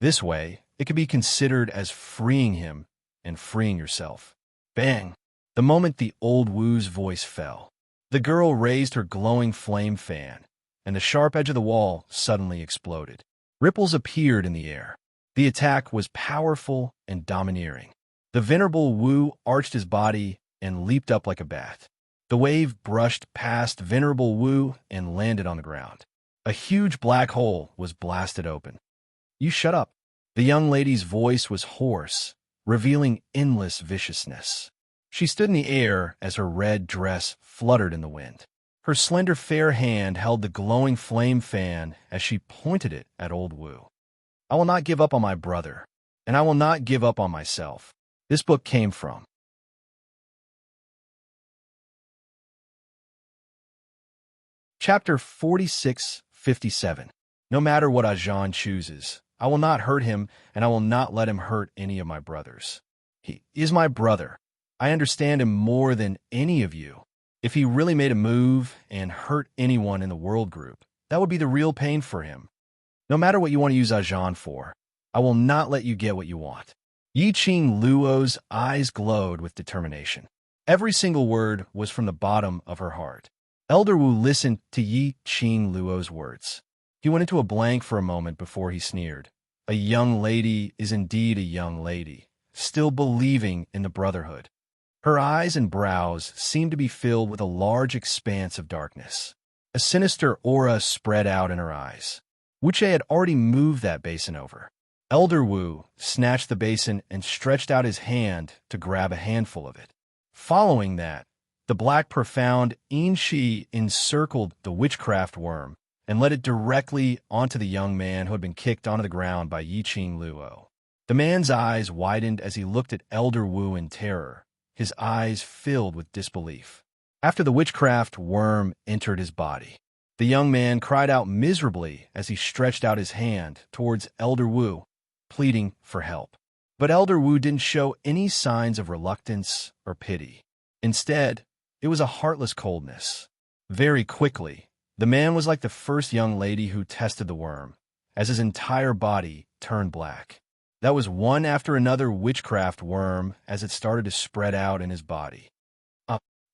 This way, it could be considered as freeing him and freeing yourself. Bang! The moment the old Wu's voice fell, the girl raised her glowing flame fan, and the sharp edge of the wall suddenly exploded. Ripples appeared in the air. The attack was powerful and domineering. The Venerable Wu arched his body and leaped up like a bat. The wave brushed past Venerable Wu and landed on the ground. A huge black hole was blasted open. You shut up. The young lady's voice was hoarse, revealing endless viciousness. She stood in the air as her red dress fluttered in the wind. Her slender fair hand held the glowing flame fan as she pointed it at old Wu. I will not give up on my brother, and I will not give up on myself. This book came from Chapter 4657. No matter what Ajahn chooses, I will not hurt him, and I will not let him hurt any of my brothers. He is my brother. I understand him more than any of you. If he really made a move and hurt anyone in the world group, that would be the real pain for him. No matter what you want to use Ajahn for, I will not let you get what you want. Yi Qing Luo's eyes glowed with determination. Every single word was from the bottom of her heart. Elder Wu listened to Yi Qing Luo's words. He went into a blank for a moment before he sneered. A young lady is indeed a young lady, still believing in the brotherhood. Her eyes and brows seemed to be filled with a large expanse of darkness. A sinister aura spread out in her eyes. Wu Che had already moved that basin over. Elder Wu snatched the basin and stretched out his hand to grab a handful of it. Following that, the black profound Enshi encircled the witchcraft worm and led it directly onto the young man who had been kicked onto the ground by Yi Qing Luo. The man's eyes widened as he looked at Elder Wu in terror, his eyes filled with disbelief. After the witchcraft worm entered his body, the young man cried out miserably as he stretched out his hand towards Elder Wu, pleading for help. But Elder Wu didn't show any signs of reluctance or pity. Instead, it was a heartless coldness. Very quickly, the man was like the first young lady who tested the worm, as his entire body turned black. That was one after another witchcraft worm as it started to spread out in his body.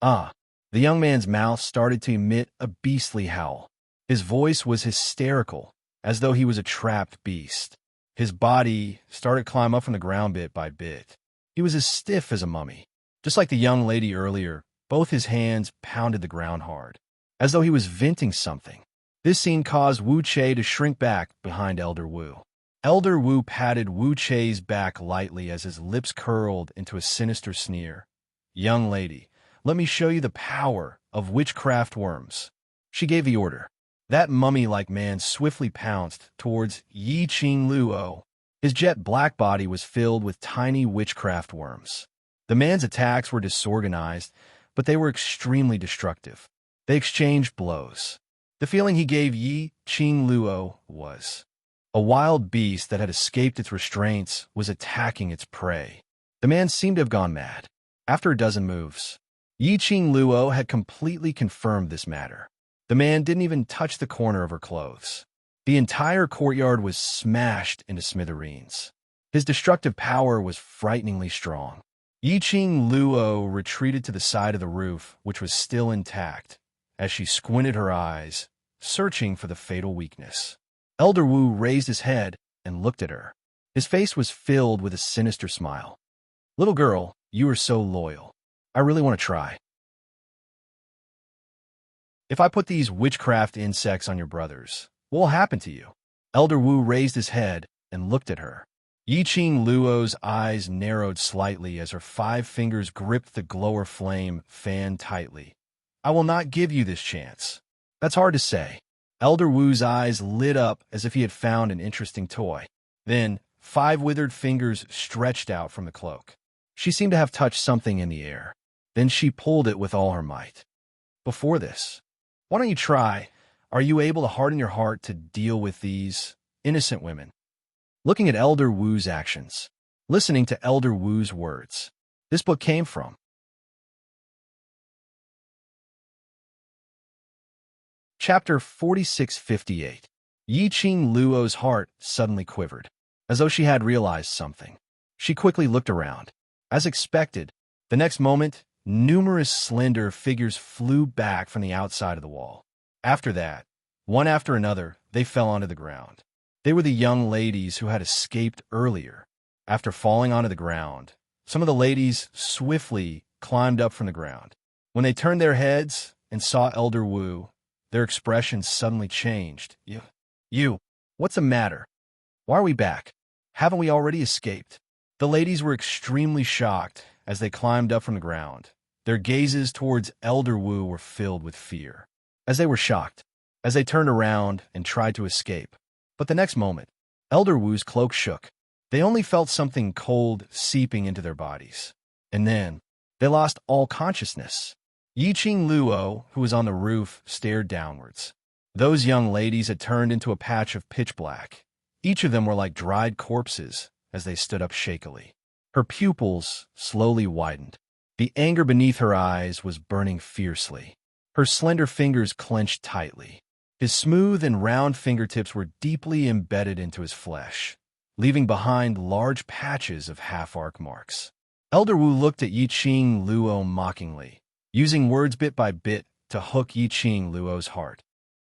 The young man's mouth started to emit a beastly howl. His voice was hysterical, as though he was a trapped beast. His body started to climb up from the ground bit by bit. He was as stiff as a mummy. Just like the young lady earlier, both his hands pounded the ground hard, as though he was venting something. This scene caused Wu Che to shrink back behind Elder Wu. Elder Wu patted Wu Che's back lightly as his lips curled into a sinister sneer. Young lady, let me show you the power of witchcraft worms. She gave the order. That mummy-like man swiftly pounced towards Yi Qing Luo. His jet black body was filled with tiny witchcraft worms. The man's attacks were disorganized, but they were extremely destructive. They exchanged blows. The feeling he gave Yi Qing Luo was a wild beast that had escaped its restraints was attacking its prey. The man seemed to have gone mad. After a dozen moves, Yi Qing Luo had completely confirmed this matter. The man didn't even touch the corner of her clothes. The entire courtyard was smashed into smithereens. His destructive power was frighteningly strong. Yi Qing Luo retreated to the side of the roof, which was still intact, as she squinted her eyes, searching for the fatal weakness. Elder Wu raised his head and looked at her. His face was filled with a sinister smile. Little girl, you are so loyal. I really want to try. If I put these witchcraft insects on your brothers, what will happen to you? Elder Wu raised his head and looked at her. Yiqing Luo's eyes narrowed slightly as her 5 fingers gripped the glower flame fan tightly. I will not give you this chance. That's hard to say. Elder Wu's eyes lit up as if he had found an interesting toy. Then, 5 withered fingers stretched out from the cloak. She seemed to have touched something in the air. Then she pulled it with all her might. Before this, why don't you try? Are you able to harden your heart to deal with these innocent women? Looking at Elder Wu's actions, listening to Elder Wu's words, this book came from. Chapter 4658. Yiqing Luo's heart suddenly quivered, as though she had realized something. She quickly looked around. As expected, the next moment, numerous slender figures flew back from the outside of the wall. After that, one after another, they fell onto the ground. They were the young ladies who had escaped earlier. After falling onto the ground, some of the ladies swiftly climbed up from the ground. When they turned their heads and saw Elder Wu, their expressions suddenly changed. You, what's the matter? Why are we back? Haven't we already escaped? The ladies were extremely shocked as they climbed up from the ground. Their gazes towards Elder Wu were filled with fear, as they were shocked, as they turned around and tried to escape. But the next moment, Elder Wu's cloak shook. They only felt something cold seeping into their bodies. And then, they lost all consciousness. Yiqing Luo, who was on the roof, stared downwards. Those young ladies had turned into a patch of pitch black. Each of them were like dried corpses as they stood up shakily. Her pupils slowly widened. The anger beneath her eyes was burning fiercely. Her slender fingers clenched tightly. His smooth and round fingertips were deeply embedded into his flesh, leaving behind large patches of half-arc marks. Elder Wu looked at Yiqing Luo mockingly, using words bit by bit to hook Yiqing Luo's heart.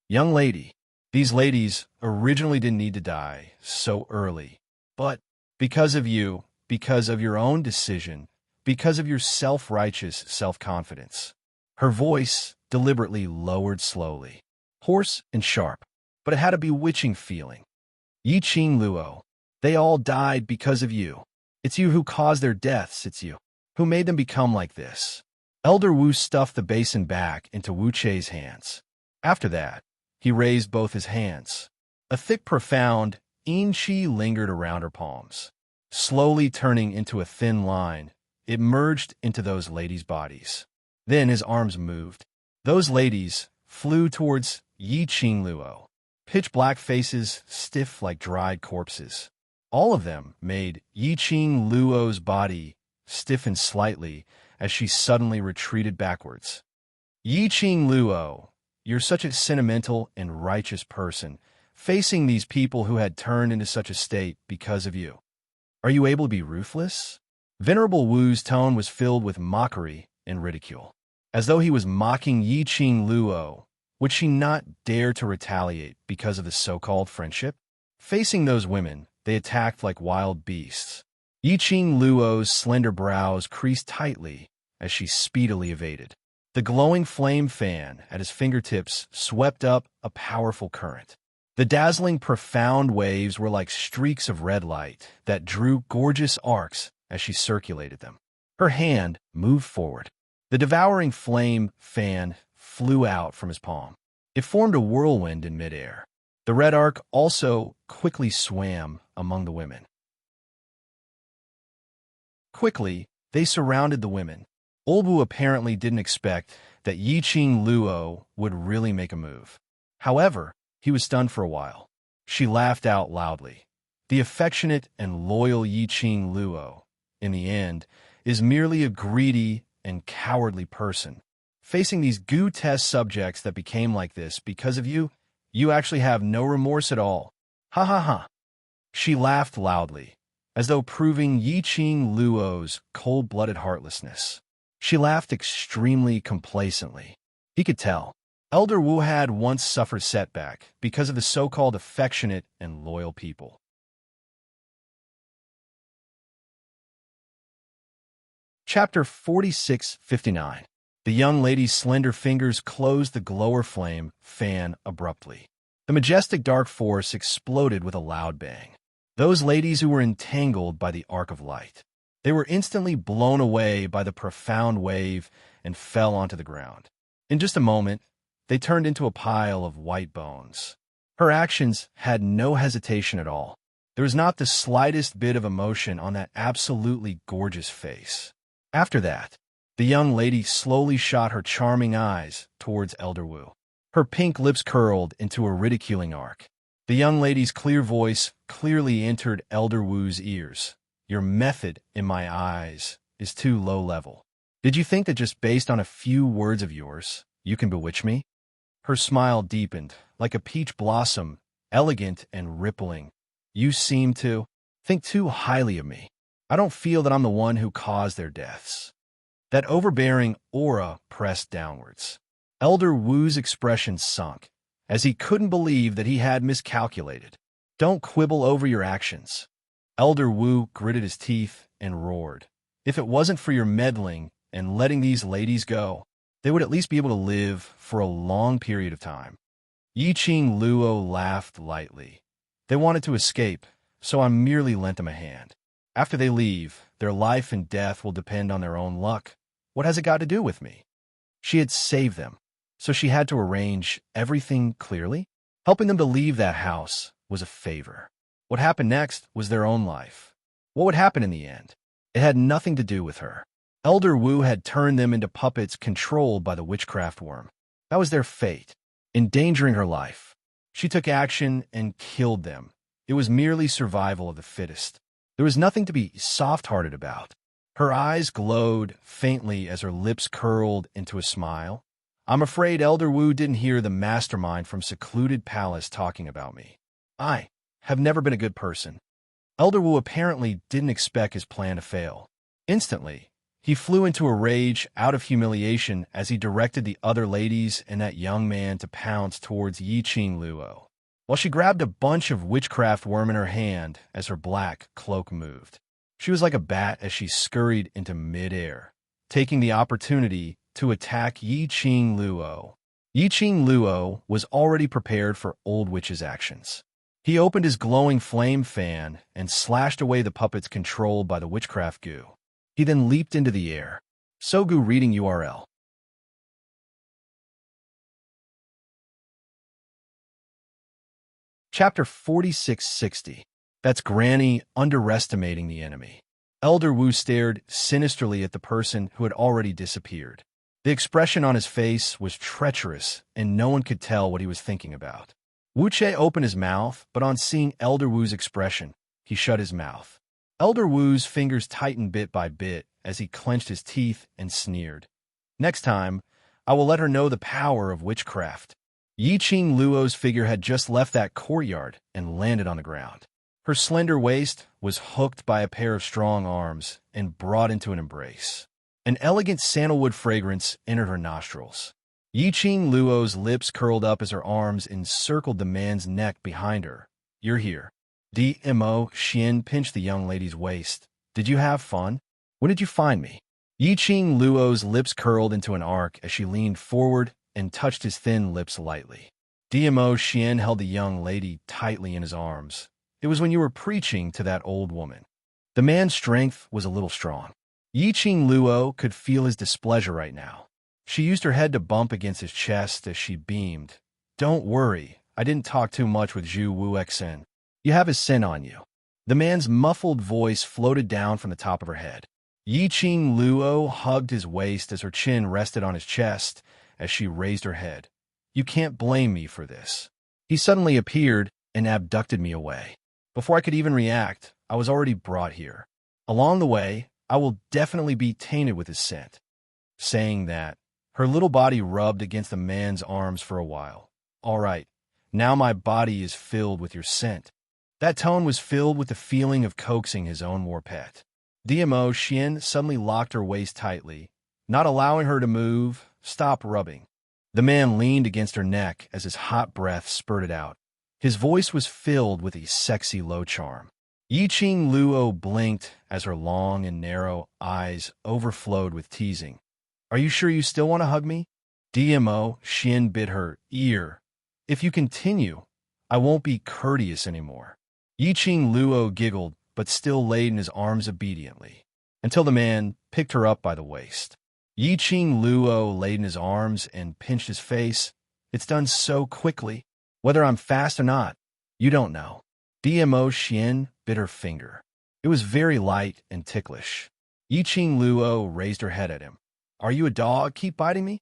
Young lady, these ladies originally didn't need to die so early, but because of you, because of your own decision, because of your self-righteous self-confidence. Her voice deliberately lowered slowly, hoarse and sharp, but it had a bewitching feeling. Yiqing Luo, they all died because of you. It's you who caused their deaths, it's you who made them become like this. Elder Wu stuffed the basin back into Wu Chei's hands. After that, he raised both his hands. A thick, profound yin qi lingered around her palms. Slowly turning into a thin line, it merged into those ladies' bodies. Then his arms moved. Those ladies flew towards Yiqing Luo, pitch-black faces stiff like dried corpses. All of them made Yiqing Luo's body stiffen slightly as she suddenly retreated backwards. Yiqing Luo, you're such a sentimental and righteous person, facing these people who had turned into such a state because of you. Are you able to be ruthless? Venerable Wu's tone was filled with mockery and ridicule. As though he was mocking Yiqing Luo, would she not dare to retaliate because of the so-called friendship? Facing those women, they attacked like wild beasts. Yiqing Luo's slender brows creased tightly as she speedily evaded. The glowing flame fan at his fingertips swept up a powerful current. The dazzling, profound waves were like streaks of red light that drew gorgeous arcs as she circulated them. Her hand moved forward. The devouring flame fan flew out from his palm. It formed a whirlwind in midair. The red arc also quickly swam among the women. Quickly, they surrounded the women. Old Wu apparently didn't expect that Yiqing Luo would really make a move. However, he was stunned for a while. She laughed out loudly. The affectionate and loyal Yiqing Luo, in the end, is merely a greedy and cowardly person. Facing these goo-test subjects that became like this because of you, you actually have no remorse at all. Ha ha ha. She laughed loudly, as though proving Yiqing Luo's cold-blooded heartlessness. She laughed extremely complacently. He could tell. Elder Wu had once suffered setback because of the so-called affectionate and loyal people. Chapter 4659. The young lady's slender fingers closed the glower flame fan abruptly. The majestic dark force exploded with a loud bang. Those ladies who were entangled by the arc of light. They were instantly blown away by the profound wave and fell onto the ground. In just a moment, they turned into a pile of white bones. Her actions had no hesitation at all. There was not the slightest bit of emotion on that absolutely gorgeous face. After that, the young lady slowly shot her charming eyes towards Elder Wu. Her pink lips curled into a ridiculing arc. The young lady's clear voice clearly entered Elder Wu's ears. Your method, in my eyes, is too low level. Did you think that just based on a few words of yours, you can bewitch me? Her smile deepened, like a peach blossom, elegant and rippling. You seem to think too highly of me. I don't feel that I'm the one who caused their deaths. That overbearing aura pressed downwards. Elder Wu's expression sunk, as he couldn't believe that he had miscalculated. Don't quibble over your actions. Elder Wu gritted his teeth and roared. If it wasn't for your meddling and letting these ladies go, they would at least be able to live for a long period of time. Yiqing Luo laughed lightly. They wanted to escape, so I merely lent them a hand. After they leave, their life and death will depend on their own luck. What has it got to do with me? She had saved them, so she had to arrange everything clearly? Helping them to leave that house was a favor. What happened next was their own life. What would happen in the end? It had nothing to do with her. Elder Wu had turned them into puppets controlled by the witchcraft worm. That was their fate, endangering her life. She took action and killed them. It was merely survival of the fittest. There was nothing to be soft-hearted about. Her eyes glowed faintly as her lips curled into a smile. I'm afraid Elder Wu didn't hear the mastermind from secluded palace talking about me. I have never been a good person. Elder Wu apparently didn't expect his plan to fail. Instantly, he flew into a rage out of humiliation as he directed the other ladies and that young man to pounce towards Yiqing Luo, while she grabbed a bunch of witchcraft worm in her hand as her black cloak moved. She was like a bat as she scurried into midair, taking the opportunity to attack Yiqing Luo. Yiqing Luo was already prepared for Old Witch's actions. He opened his glowing flame fan and slashed away the puppets controlled by the witchcraft goo. He then leaped into the air. Sogu reading URL. Chapter 4660. That's Granny underestimating the enemy. Elder Wu stared sinisterly at the person who had already disappeared. The expression on his face was treacherous, and no one could tell what he was thinking about. Wu Che opened his mouth, but on seeing Elder Wu's expression, he shut his mouth. Elder Wu's fingers tightened bit by bit as he clenched his teeth and sneered. Next time, I will let her know the power of witchcraft. Yiqing Luo's figure had just left that courtyard and landed on the ground. Her slender waist was hooked by a pair of strong arms and brought into an embrace. An elegant sandalwood fragrance entered her nostrils. Yiqing Luo's lips curled up as her arms encircled the man's neck behind her. You're here. DMO Xian pinched the young lady's waist. Did you have fun? When did you find me? Yiqing Luo's lips curled into an arc as she leaned forward and touched his thin lips lightly. DMO Xian held the young lady tightly in his arms. It was when you were preaching to that old woman. The man's strength was a little strong. Yiqing Luo could feel his displeasure right now. She used her head to bump against his chest as she beamed. Don't worry, I didn't talk too much with Zhu Wuxen. You have his scent on you. The man's muffled voice floated down from the top of her head. Yiqing Luo hugged his waist as her chin rested on his chest as she raised her head. You can't blame me for this. He suddenly appeared and abducted me away. Before I could even react, I was already brought here. Along the way, I will definitely be tainted with his scent. Saying that, her little body rubbed against the man's arms for a while. All right, now my body is filled with your scent. That tone was filled with the feeling of coaxing his own war pet. DMO Xian suddenly locked her waist tightly, not allowing her to move. Stop rubbing. The man leaned against her neck as his hot breath spurted out. His voice was filled with a sexy low charm. Yiqing Luo blinked as her long and narrow eyes overflowed with teasing. Are you sure you still want to hug me? DMO Xian bit her ear. If you continue, I won't be courteous anymore. Yiqing Luo giggled, but still laid in his arms obediently, until the man picked her up by the waist. Yiqing Luo laid in his arms and pinched his face. It's done so quickly. Whether I'm fast or not, you don't know. DMO Xian bit her finger. It was very light and ticklish. Yiqing Luo raised her head at him. Are you a dog? Keep biting me?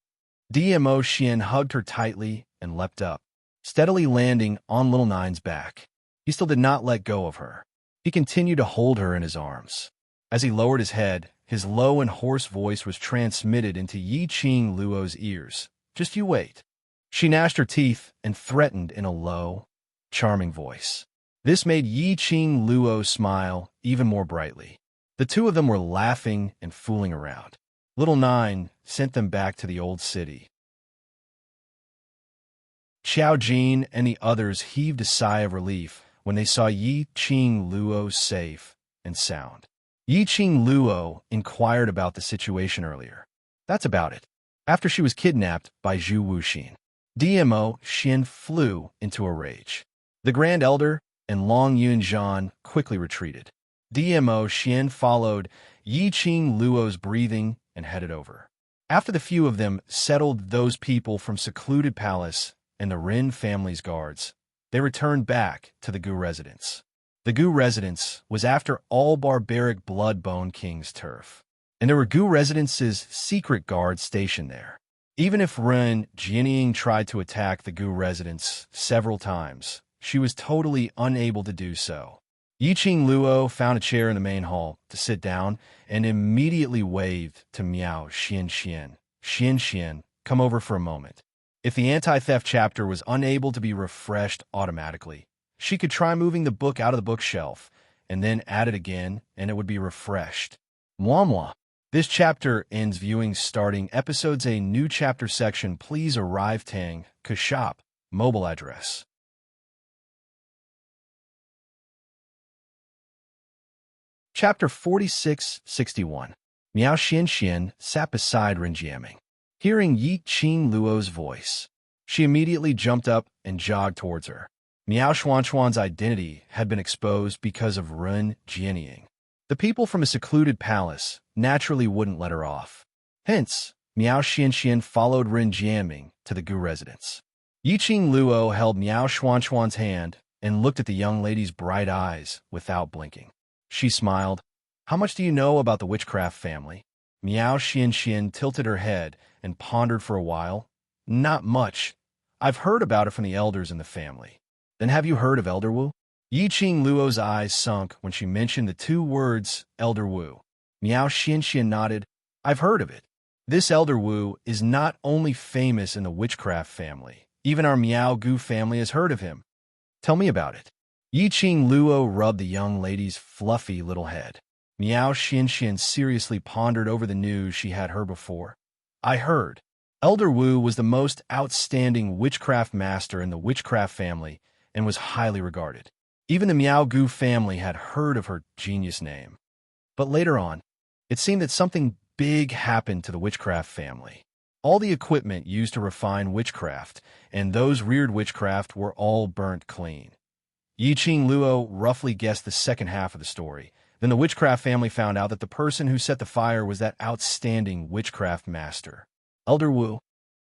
DMO Xian hugged her tightly and leapt up, steadily landing on Little Nine's back. He still did not let go of her. He continued to hold her in his arms. As he lowered his head, his low and hoarse voice was transmitted into Yiqing Luo's ears. Just you wait. She gnashed her teeth and threatened in a low, charming voice. This made Yiqing Luo smile even more brightly. The two of them were laughing and fooling around. Little Nine sent them back to the old city. Xiao Jin and the others heaved a sigh of relief when they saw Yiqing Luo safe and sound. Yiqing Luo inquired about the situation earlier. That's about it. After she was kidnapped by Zhu Wuxin, DMO Xian flew into a rage. The Grand Elder and Long Yunzhan quickly retreated. DMO Xian followed Yiqing Luo's breathing and headed over. After the few of them settled those people from secluded palace and the Rin family's guards, they returned back to the Gu residence. The Gu residence was, after all, barbaric Bloodbone King's turf, and there were Gu residence's secret guards stationed there. Even if Ren Jianying tried to attack the Gu residence several times, she was totally unable to do so. Yiqing Luo found a chair in the main hall to sit down and immediately waved to Miao Xian Xian. Xian Xian, come over for a moment. If the anti-theft chapter was unable to be refreshed automatically, she could try moving the book out of the bookshelf and then add it again, and it would be refreshed. Mwah mwah. This chapter ends viewing starting episodes. A new chapter section. Please arrive Tang, Kashop, mobile address. Chapter 46-61. Miao Xianxian sat beside Ren Jiaming. Hearing Yiqing Luo's voice, she immediately jumped up and jogged towards her. Miao Xuanchuan's identity had been exposed because of Ren Jianying. The people from a secluded palace naturally wouldn't let her off. Hence, Miao Xianxian followed Ren Jiaming to the Gu residence. Yiqing Luo held Miao Xuanchuan's hand and looked at the young lady's bright eyes without blinking. She smiled. How much do you know about the witchcraft family? Miao Xianxian tilted her head and pondered for a while. Not much. I've heard about it from the elders in the family. Then have you heard of Elder Wu? Yiqing Luo's eyes sunk when she mentioned the two words, Elder Wu. Miao Xianxian nodded. I've heard of it. This Elder Wu is not only famous in the witchcraft family, even our Miao Gu family has heard of him. Tell me about it. Yiqing Luo rubbed the young lady's fluffy little head. Miao Xianxian seriously pondered over the news she had heard before. I heard. Elder Wu was the most outstanding witchcraft master in the witchcraft family and was highly regarded. Even the Miao Gu family had heard of her genius name. But later on, it seemed that something big happened to the witchcraft family. All the equipment used to refine witchcraft and those reared witchcraft were all burnt clean. Yiqing Luo roughly guessed the second half of the story. Then the witchcraft family found out that the person who set the fire was that outstanding witchcraft master. Elder Wu?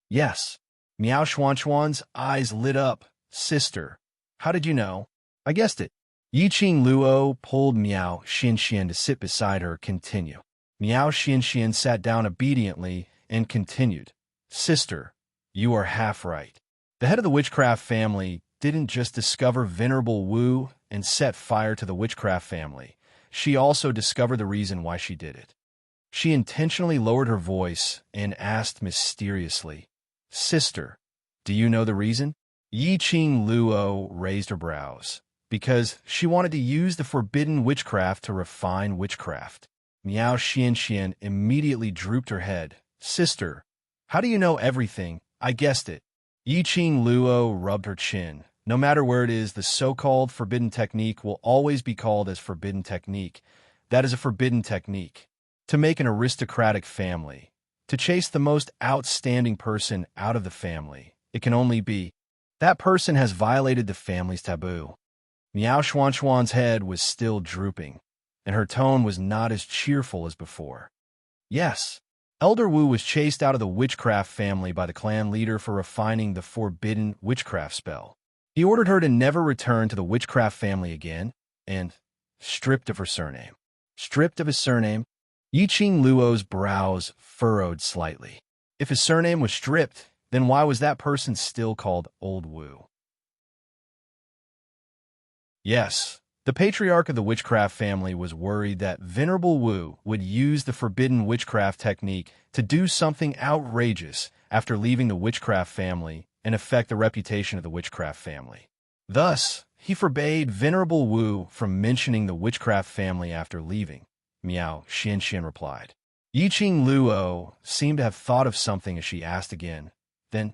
Yes. Miao Xuanchuan's eyes lit up. Sister, how did you know? I guessed it. Yiqing Luo pulled Miao Xianxian to sit beside her. Continue. Miao Xianxian sat down obediently and continued. Sister, you are half right. The head of the witchcraft family didn't just discover Venerable Wu and set fire to the witchcraft family. She also discovered the reason why she did it. She intentionally lowered her voice and asked mysteriously, Sister, do you know the reason? Yiqing Luo raised her brows. Because she wanted to use the forbidden witchcraft to refine witchcraft. Miao Xianxian immediately drooped her head. Sister, how do you know everything? I guessed it. Yiqing Luo rubbed her chin. No matter where it is, the so-called forbidden technique will always be called as forbidden technique. That is a forbidden technique. To make an aristocratic family, To chase the most outstanding person out of the family, it can only be that person has violated the family's taboo. Miao Xuanxuan's head was still drooping, and her tone was not as cheerful as before. Yes, Elder Wu was chased out of the witchcraft family by the clan leader for refining the forbidden witchcraft spell. He ordered her to never return to the witchcraft family again, and stripped of her surname. Stripped of his surname, Yiqing Luo's brows furrowed slightly. If his surname was stripped, then why was that person still called Old Wu? Yes, the patriarch of the witchcraft family was worried that Venerable Wu would use the forbidden witchcraft technique to do something outrageous after leaving the witchcraft family and affect the reputation of the witchcraft family. Thus, he forbade Venerable Wu from mentioning the witchcraft family after leaving. Miao Xianxian replied. Yiqing Luo seemed to have thought of something as she asked again. Then,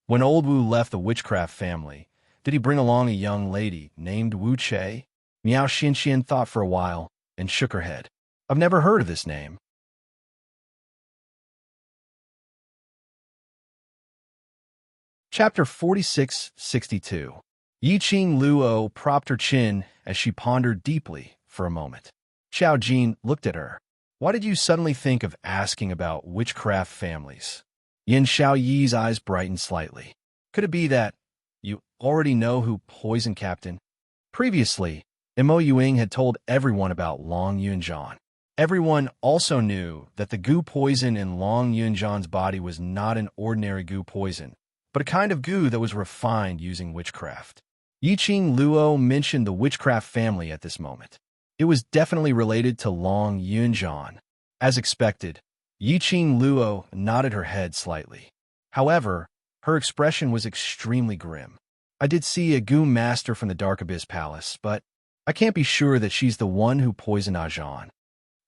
when Old Wu left the witchcraft family, did he bring along a young lady named Wu Che? Miao Xianxian thought for a while and shook her head. I've never heard of this name. Chapter 46-62. Yiqing Luo propped her chin as she pondered deeply for a moment. Xiao Jin looked at her. Why did you suddenly think of asking about witchcraft families? Yin Xiaoyi's eyes brightened slightly. Could it be that you already know who poisoned Captain? Previously, Mo Yuing had told everyone about Long Yunjian. Everyone also knew that the goo poison in Long Yunjian's body was not an ordinary goo poison, but a kind of goo that was refined using witchcraft. Yiqing Luo mentioned the witchcraft family at this moment. It was definitely related to Long Yunjian. As expected, Yiqing Luo nodded her head slightly. However, her expression was extremely grim. I did see a goo master from the Dark Abyss Palace, but I can't be sure that she's the one who poisoned Ajan.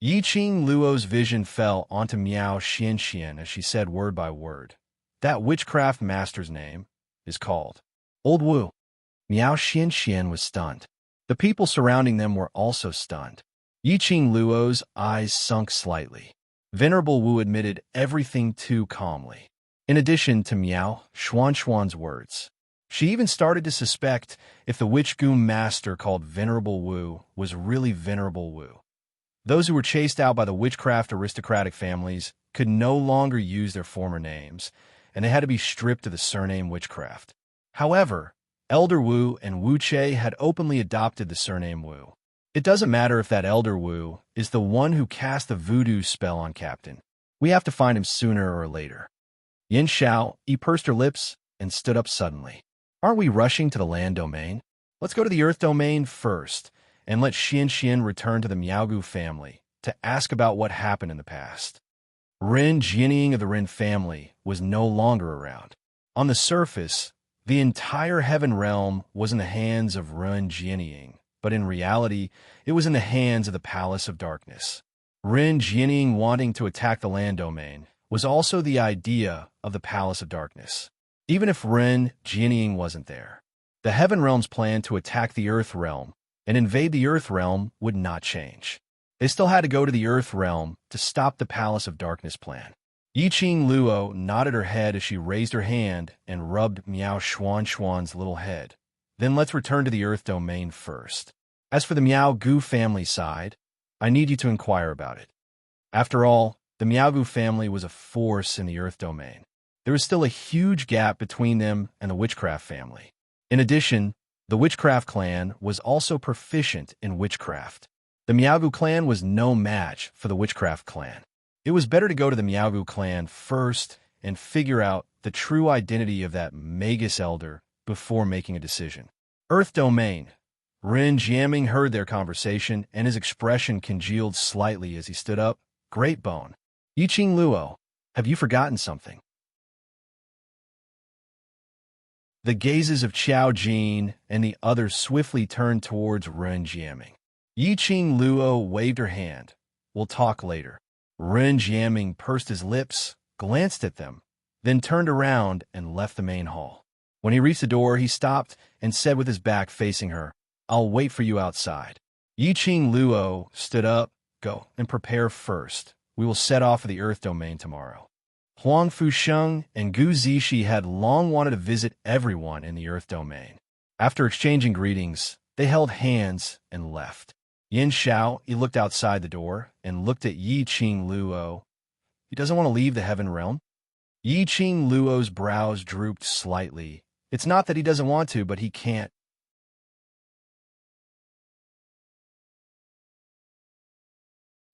Yiqing Luo's vision fell onto Miao Xianxian as she said word by word. That witchcraft master's name is called Old Wu. Miao Xianxian was stunned. The people surrounding them were also stunned. Yiqing Luo's eyes sunk slightly. Venerable Wu admitted everything too calmly. In addition to Miao Xuanxuan's words, she even started to suspect if the witch goo master called Venerable Wu was really Venerable Wu. Those who were chased out by the witchcraft aristocratic families could no longer use their former names, and they had to be stripped of the surname witchcraft. However, Elder Wu and Wu Che had openly adopted the surname Wu. It doesn't matter if that Elder Wu is the one who cast the voodoo spell on Captain. We have to find him sooner or later. Yin Xiao pursed her lips and stood up suddenly. Aren't we rushing to the land domain? Let's go to the earth domain first, and let Xianxian return to the Miaogu family to ask about what happened in the past. Ren Jianying of the Ren family was no longer around. On the surface, the entire heaven realm was in the hands of Ren Jianying, but in reality, it was in the hands of the Palace of Darkness. Ren Jianying wanting to attack the land domain was also the idea of the Palace of Darkness. Even if Ren Jianying wasn't there, the heaven realm's plan to attack the earth realm and invade the earth realm would not change. They still had to go to the earth realm to stop the Palace of Darkness plan. Yiqing Luo nodded her head as she raised her hand and rubbed Miao Xuanxuan's little head. Then let's return to the earth domain first. As for the Miao Gu family side, I need you to inquire about it. After all, the Miao Gu family was a force in the earth domain. There was still a huge gap between them and the witchcraft family. In addition, the witchcraft clan was also proficient in witchcraft. The Miaogu clan was no match for the witchcraft clan. It was better to go to the Miaogu clan first and figure out the true identity of that Magus elder before making a decision. Earth domain. Ren Jiaming heard their conversation, and his expression congealed slightly as he stood up. Great bone. Yiqing Luo, have you forgotten something? The gazes of Xiao Jin and the others swiftly turned towards Ren Jiaming. Yiqing Luo waved her hand. We'll talk later. Ren Jiaming pursed his lips, glanced at them, then turned around and left the main hall. When he reached the door, he stopped and said with his back facing her, I'll wait for you outside. Yiqing Luo stood up. Go and prepare first. We will set off for the earth domain tomorrow. Huang Fusheng and Gu Zishi had long wanted to visit everyone in the Earth domain. After exchanging greetings, they held hands and left. Yin Xiao, he looked outside the door and looked at Yi Qing Luo. He doesn't want to leave the Heaven Realm? Yi Qing Luo's brows drooped slightly. It's not that he doesn't want to, but he can't.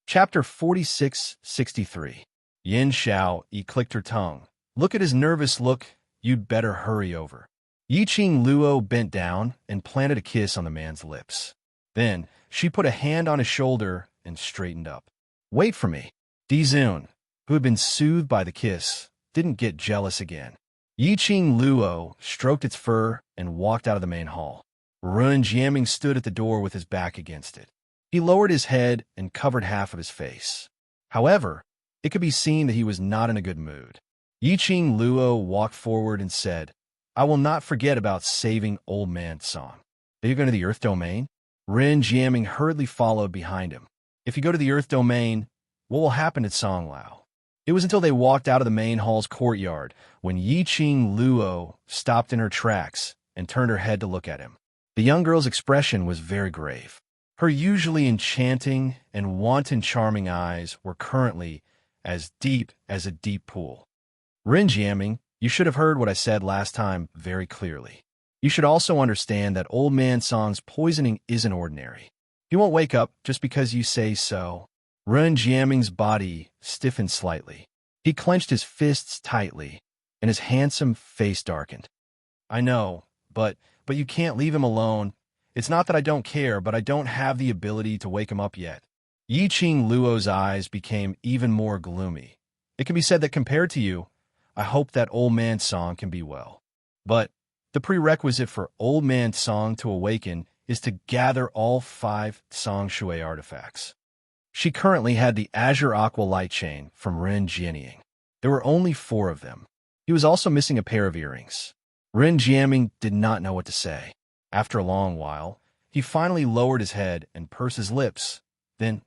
Chapter 46-63. Yin Xiao, he clicked her tongue. Look at his nervous look. You'd better hurry over. Yi Qing Luo bent down and planted a kiss on the man's lips. Then, she put a hand on his shoulder and straightened up. Wait for me. Di Zun, who had been soothed by the kiss, didn't get jealous again. Yi Qing Luo stroked its fur and walked out of the main hall. Ren Jiaming stood at the door with his back against it. He lowered his head and covered half of his face. However, it could be seen that he was not in a good mood. Yi Qing Luo walked forward and said, I will not forget about saving Old Man Song. Are you going to the Earth Domain? Ren Jiaming hurriedly followed behind him. If you go to the Earth Domain, what will happen at Song Lao? It was until they walked out of the main hall's courtyard when Yi Qing Luo stopped in her tracks and turned her head to look at him. The young girl's expression was very grave. Her usually enchanting and wanton charming eyes were currently as deep as a deep pool. Ren Jiaming, you should have heard what I said last time very clearly. You should also understand that Old Man Song's poisoning isn't ordinary. He won't wake up just because you say so. Ren Jiaming's body stiffened slightly. He clenched his fists tightly, and his handsome face darkened. I know, but you can't leave him alone. It's not that I don't care, but I don't have the ability to wake him up yet. Yi Qing Luo's eyes became even more gloomy. It can be said that compared to you, I hope that Old Man Song can be well. But the prerequisite for Old Man Song to awaken is to gather all 5 Song Shui artifacts. She currently had the Azure Aqua Light Chain from Ren Jiaming. There were only 4 of them. He was also missing a pair of earrings. Ren Jiaming did not know what to say. After a long while, he finally lowered his head and pursed his lips. Then,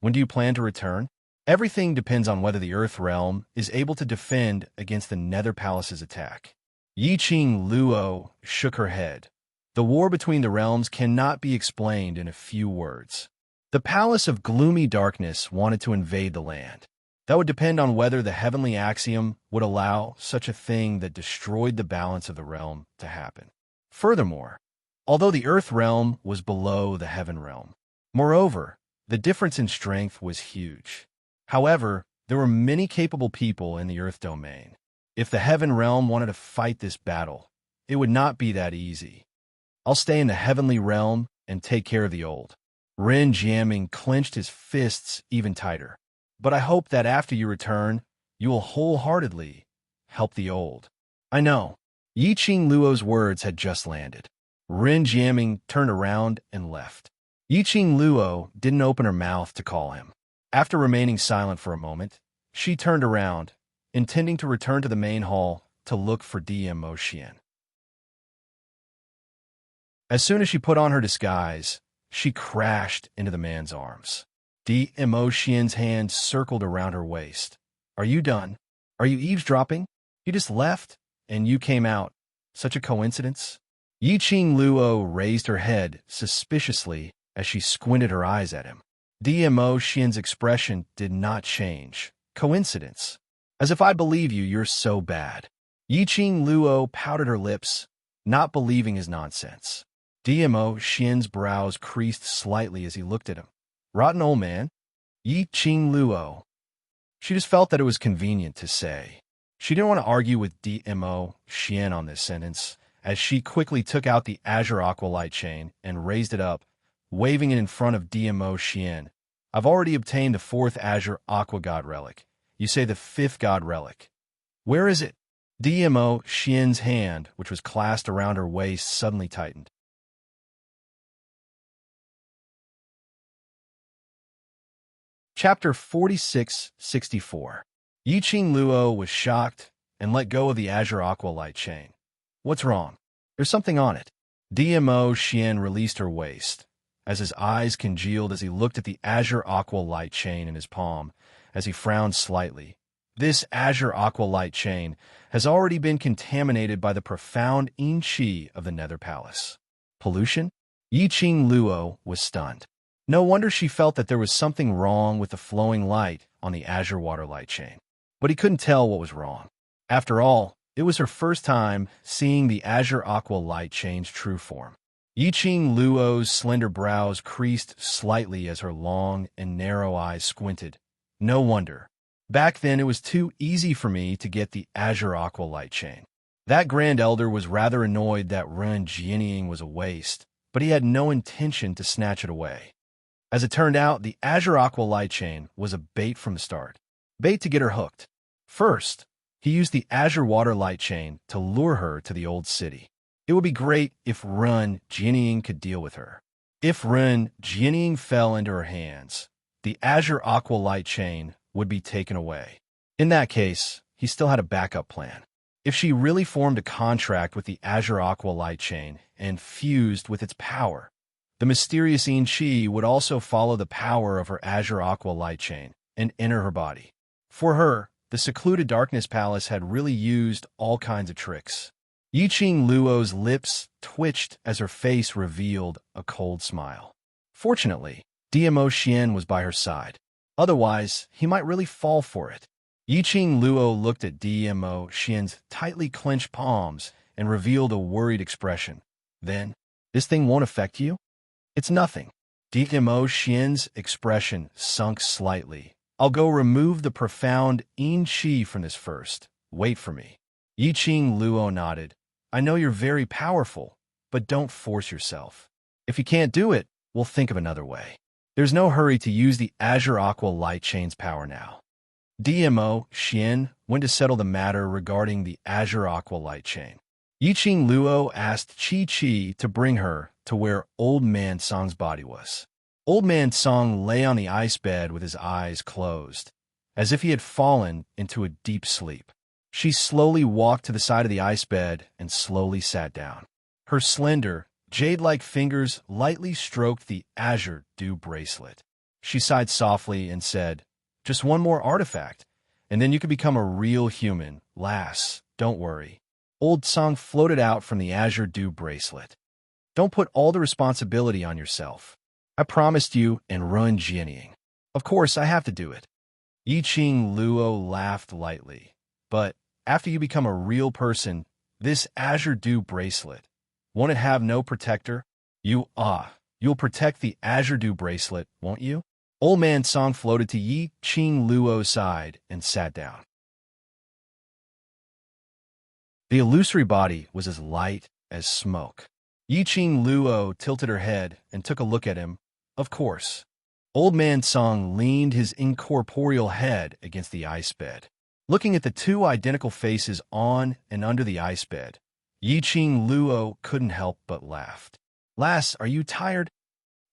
when do you plan to return? Everything depends on whether the Earth Realm is able to defend against the Nether Palace's attack. Yi Qing Luo shook her head. The war between the realms cannot be explained in a few words. The Palace of Gloomy Darkness wanted to invade the land. That would depend on whether the heavenly axiom would allow such a thing that destroyed the balance of the realm to happen. Furthermore, although the Earth Realm was below the Heaven Realm, moreover, the difference in strength was huge. However, there were many capable people in the Earth Domain. If the Heaven Realm wanted to fight this battle, it would not be that easy. I'll stay in the Heavenly Realm and take care of the old. Ren Jiaming clenched his fists even tighter. But I hope that after you return, you will wholeheartedly help the old. I know. Yi Qing Luo's words had just landed. Ren Jiaming turned around and left. Yi Qing Luo didn't open her mouth to call him. After remaining silent for a moment, she turned around, intending to return to the main hall to look for Dmo Xian. As soon as she put on her disguise, she crashed into the man's arms. Dmo Xian's hand circled around her waist. Are you done? Are you eavesdropping? You just left, and you came out. Such a coincidence? Yi Qing Luo raised her head suspiciously as she squinted her eyes at him. Dmo Xian's expression did not change. Coincidence? As if I believe you, you're so bad. Yi Qing Luo pouted her lips, not believing his nonsense. Dmo Xian's brows creased slightly as he looked at him. Rotten old man? Yi Qing Luo. She just felt that it was convenient to say. She didn't want to argue with Dmo Xian on this sentence, as she quickly took out the Azure Aqua Light Chain and raised it up, waving it in front of Dmo Xian. I've already obtained the 4th Azure Aqua God Relic. You say the 5th God Relic. Where is it? Dmo Xian's hand, which was clasped around her waist, suddenly tightened. Chapter 46-64. Yi Qing Luo was shocked and let go of the Azure Aqua Light Chain. What's wrong? There's something on it. Dmo Xian released her waist, as his eyes congealed as he looked at the Azure Aqua Light Chain in his palm, as he frowned slightly. This azure aqua light chain has already been contaminated by the profound yin qi of the Nether Palace. Pollution? Yi Qing Luo was stunned. No wonder she felt that there was something wrong with the flowing light on the azure water light chain. But he couldn't tell what was wrong. After all, it was her first time seeing the azure aqua light chain's true form. Yi Qing Luo's slender brows creased slightly as her long and narrow eyes squinted. No wonder. Back then it was too easy for me to get the azure aqua light chain. That Grand Elder was rather annoyed that Ren Jianying was a waste, but he had no intention to snatch it away. As it turned out, the azure aqua light chain was a bait from the start. Bait to get her hooked. First, he used the azure water light chain to lure her to the old city. It would be great if Ren Jianying could deal with her. If Ren Jianying fell into her hands, the azure aqua light chain would be taken away. In that case, he still had a backup plan. If she really formed a contract with the azure aqua light chain and fused with its power, the mysterious yin qi would also follow the power of her azure aqua light chain and enter her body. For her, the secluded darkness palace had really used all kinds of tricks. Yi Qing Luo's lips twitched as her face revealed a cold smile. Fortunately, DMO Xian was by her side. Otherwise, he might really fall for it. Yi Qing Luo looked at DMO Xian's tightly clenched palms and revealed a worried expression. Then, this thing won't affect you? It's nothing. DMO Xian's expression sunk slightly. I'll go remove the profound yin qi from this first. Wait for me. Yi Qing Luo nodded. I know you're very powerful, but don't force yourself. If you can't do it, we'll think of another way. There's no hurry to use the azure aqua light chain's power now. DMO Xian went to settle the matter regarding the azure aqua light chain. Yi Qing Luo asked Qi Qi to bring her to where Old Man Song's body was. Old Man Song lay on the ice bed with his eyes closed, as if he had fallen into a deep sleep. She slowly walked to the side of the ice bed and slowly sat down. Her slender, jade-like fingers lightly stroked the azure dew bracelet. She sighed softly and said, "Just one more artifact, and then you can become a real human. Lass, don't worry." Old Song floated out from the azure dew bracelet. "Don't put all the responsibility on yourself. I promised you and Ren Jianying. Of course, I have to do it." Yi Qing Luo laughed lightly. "But after you become a real person, this azure dew bracelet, won't it have no protector? You'll protect the azure dew bracelet, won't you?" Old Man Song floated to Yi Qing Luo's side and sat down. The illusory body was as light as smoke. Yi Qing Luo tilted her head and took a look at him. Of course. Old Man Song leaned his incorporeal head against the ice bed. Looking at the two identical faces on and under the ice bed, Yi Qing Luo couldn't help but laugh. "Lass, are you tired?"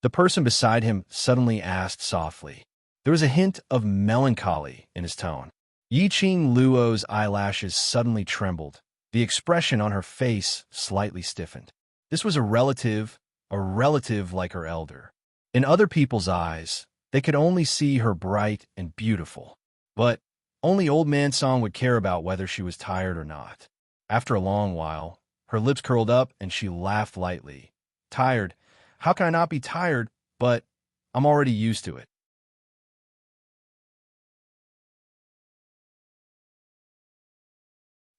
The person beside him suddenly asked softly. There was a hint of melancholy in his tone. Yi Qing Luo's eyelashes suddenly trembled. The expression on her face slightly stiffened. This was a relative like her elder. In other people's eyes, they could only see her bright and beautiful. But only Old Man Song would care about whether she was tired or not. After a long while, her lips curled up and she laughed lightly. "Tired? How can I not be tired? But I'm already used to it."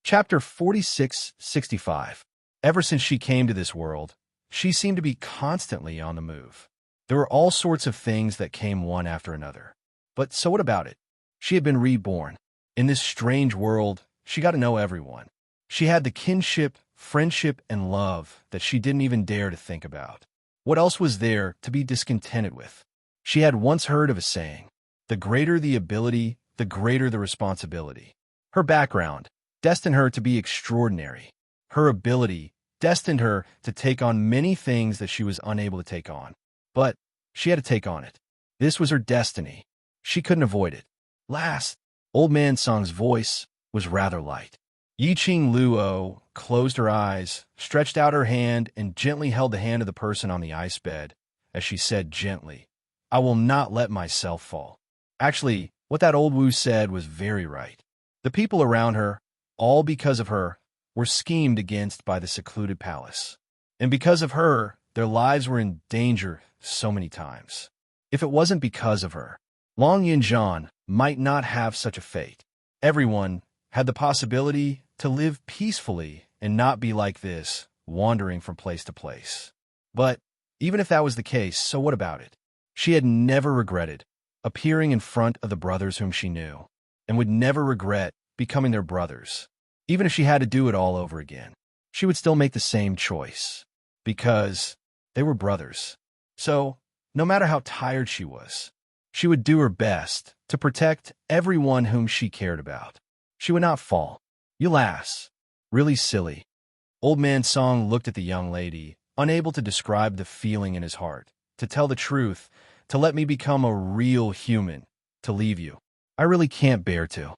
Chapter 4665. Ever since she came to this world, she seemed to be constantly on the move. There were all sorts of things that came one after another. But so what about it? She had been reborn. In this strange world, she got to know everyone. She had the kinship, friendship, and love that she didn't even dare to think about. What else was there to be discontented with? She had once heard of a saying, "The greater the ability, the greater the responsibility." Her background destined her to be extraordinary. Her ability destined her to take on many things that she was unable to take on. But she had to take on it. This was her destiny. She couldn't avoid it. Last, Old Man Song's voice was rather light. Yi Qing Luo closed her eyes, stretched out her hand, and gently held the hand of the person on the ice bed as she said gently, "I will not let myself fall." Actually, what that old Wu said was very right. The people around her, all because of her, were schemed against by the secluded palace. And because of her, their lives were in danger so many times. If it wasn't because of her, Long Yinzhan might not have such a fate. Everyone had the possibility to live peacefully and not be like this, wandering from place to place. But even if that was the case, so what about it? She had never regretted appearing in front of the brothers whom she knew, and would never regret becoming their brothers. Even if she had to do it all over again, she would still make the same choice, because they were brothers. So, no matter how tired she was, she would do her best to protect everyone whom she cared about. She would not fall. You lass. Really silly. Old Man Song looked at the young lady, unable to describe the feeling in his heart. To tell the truth, to let me become a real human, to leave you. I really can't bear to.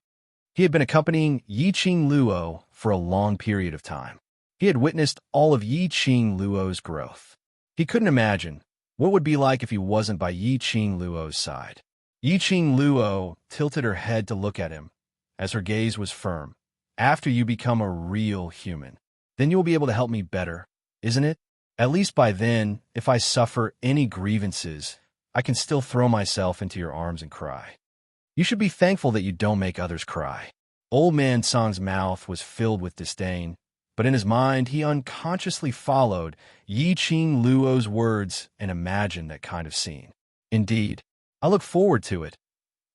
He had been accompanying Yiqing Luo for a long period of time. He had witnessed all of Yiqing Luo's growth. He couldn't imagine what it would be like if he wasn't by Yiqing Luo's side. Yiqing Luo tilted her head to look at him, as her gaze was firm. After you become a real human, then you'll be able to help me better, isn't it? At least by then, if I suffer any grievances, I can still throw myself into your arms and cry. You should be thankful that you don't make others cry. Old Man Song's mouth was filled with disdain, but in his mind he unconsciously followed Yiqing Luo's words and imagined that kind of scene. Indeed, I look forward to it.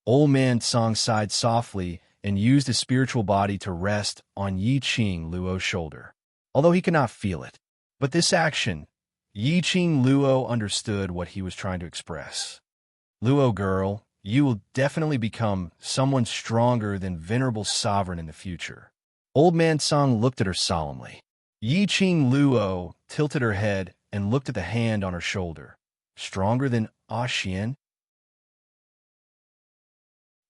Old Man Song sighed softly and used his spiritual body to rest on Yiqing Luo's shoulder, although he could not feel it. But this action, Yiqing Luo understood what he was trying to express. Luo girl, you will definitely become someone stronger than Venerable Sovereign in the future. Old Man Song looked at her solemnly. Yiqing Luo tilted her head and looked at the hand on her shoulder. Stronger than Xian?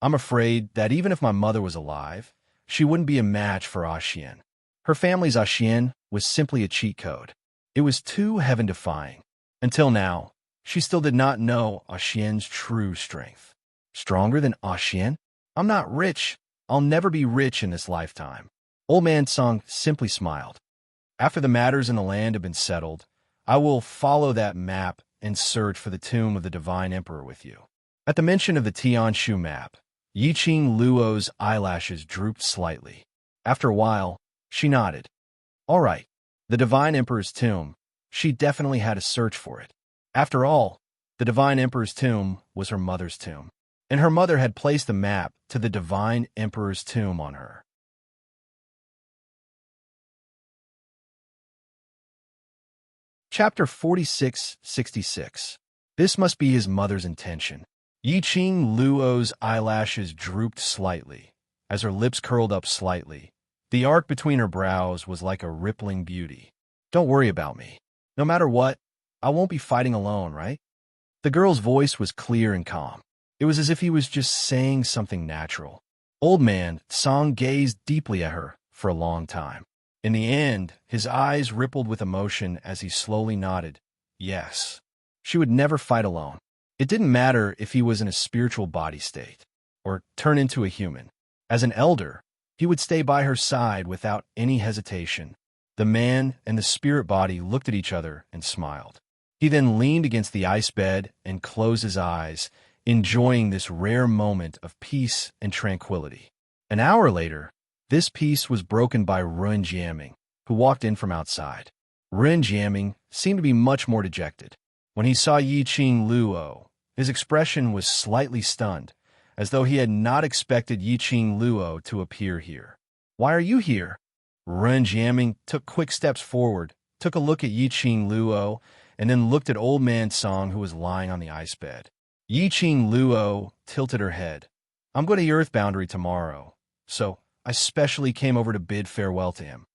I'm afraid that even if my mother was alive, she wouldn't be a match for Xian. Her family's Xian was simply a cheat code. It was too heaven-defying. Until now, she still did not know Xian's true strength. Stronger than Xian? I'm not rich. I'll never be rich in this lifetime. Old Man Song simply smiled. After the matters in the land have been settled, I will follow that map and search for the tomb of the Divine Emperor with you. At the mention of the Tianshu map, Yiqing Luo's eyelashes drooped slightly. After a while, she nodded. All right, the Divine Emperor's tomb. She definitely had to search for it. After all, the Divine Emperor's tomb was her mother's tomb, and her mother had placed the map to the Divine Emperor's tomb on her. Chapter 4666. This must be his mother's intention. Yiqing Luo's eyelashes drooped slightly, as her lips curled up slightly. The arc between her brows was like a rippling beauty. Don't worry about me. No matter what, I won't be fighting alone, right? The girl's voice was clear and calm. It was as if he was just saying something natural. Old Man Song gazed deeply at her for a long time. In the end, his eyes rippled with emotion as he slowly nodded. Yes, she would never fight alone. It didn't matter if he was in a spiritual body state, or turn into a human. As an elder, he would stay by her side without any hesitation. The man and the spirit body looked at each other and smiled. He then leaned against the ice bed and closed his eyes, enjoying this rare moment of peace and tranquility. An hour later, this peace was broken by Ren Jiaming, who walked in from outside. Ren Jiaming seemed to be much more dejected. When he saw Yiqing Luo, his expression was slightly stunned, as though he had not expected Yiqing Luo to appear here. Why are you here? Ren Jiaming took quick steps forward, took a look at Yiqing Luo, and then looked at Old Man Song, who was lying on the ice bed. Yiqing Luo tilted her head. I'm going to the Earth Boundary tomorrow, so I specially came over to bid farewell to him.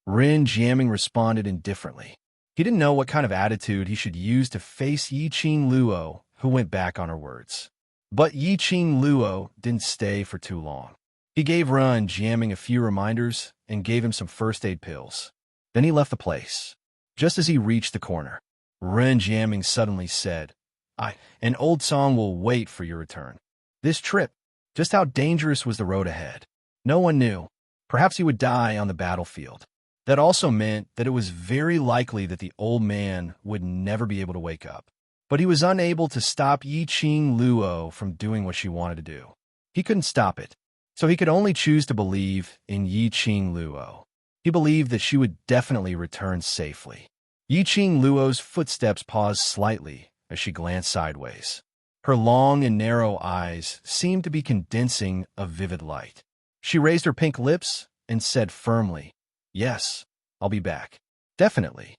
Ren Jiaming responded indifferently. He didn't know what kind of attitude he should use to face Yiqing Luo, who went back on her words. But Yiqing Luo didn't stay for too long. He gave Ren Jiaming a few reminders and gave him some first aid pills. Then he left the place. Just as he reached the corner, Ren Jiaming suddenly said, An old song will wait for your return. This trip, just how dangerous was the road ahead? No one knew. Perhaps he would die on the battlefield. That also meant that it was very likely that the old man would never be able to wake up. But he was unable to stop Yi-Ching Luo from doing what she wanted to do. He couldn't stop it, so he could only choose to believe in Yi-Ching Luo. He believed that she would definitely return safely. Yi-Ching Luo's footsteps paused slightly as she glanced sideways. Her long and narrow eyes seemed to be condensing a vivid light. She raised her pink lips and said firmly, "Yes, I'll be back. Definitely."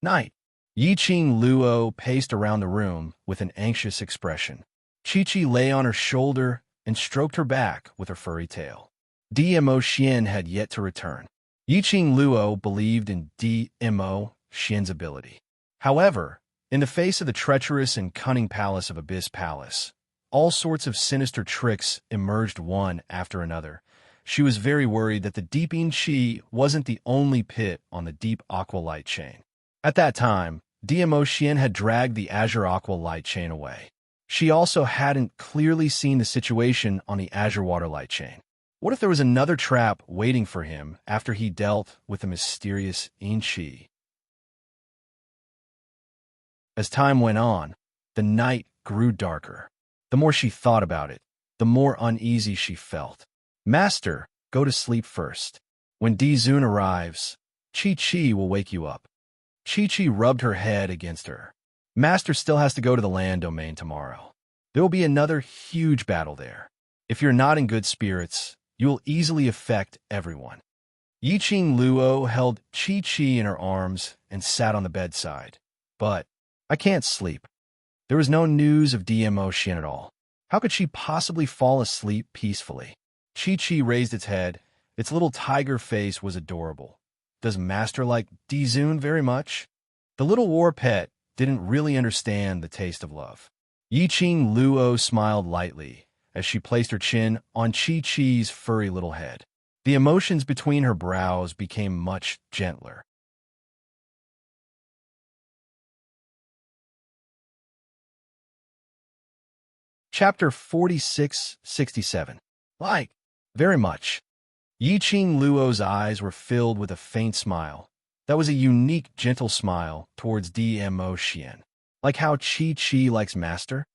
Night. Yi-Ching Luo paced around the room with an anxious expression. Chi-Chi lay on her shoulder and stroked her back with her furry tail. DMO Xian had yet to return. Yi-Ching Luo believed in DMO Xian's ability. However, in the face of the treacherous and cunning palace of Abyss Palace, all sorts of sinister tricks emerged one after another. She was very worried that the Deeping Chi wasn't the only pit on the deep aqua light chain. At that time, DMO Xian had dragged the Azure Aqua Light chain away. She also hadn't clearly seen the situation on the Azure Water Light chain. What if there was another trap waiting for him after he dealt with the mysterious In Chi? As time went on, the night grew darker. The more she thought about it, the more uneasy she felt. "Master, go to sleep first. When Di-Zun arrives, Chi-Chi will wake you up." Chi-Chi rubbed her head against her. "Master still has to go to the land domain tomorrow. There will be another huge battle there. If you're not in good spirits, you will easily affect everyone." Yi-Ching Luo held Chi-Chi in her arms and sat on the bedside. "But I can't sleep." There was no news of DMO Xian at all. How could she possibly fall asleep peacefully? Chi-Chi raised its head. Its little tiger face was adorable. Does Master like Di-Zun very much? The little war pet didn't really understand the taste of love. Yi-Ching Luo smiled lightly as she placed her chin on Chi-Chi's furry little head. The emotions between her brows became much gentler. Chapter 46-67. Like, very much. Yi-Ching Luo's eyes were filled with a faint smile. That was a unique, gentle smile towards DMO Xian. Like how Chi-Chi likes Master?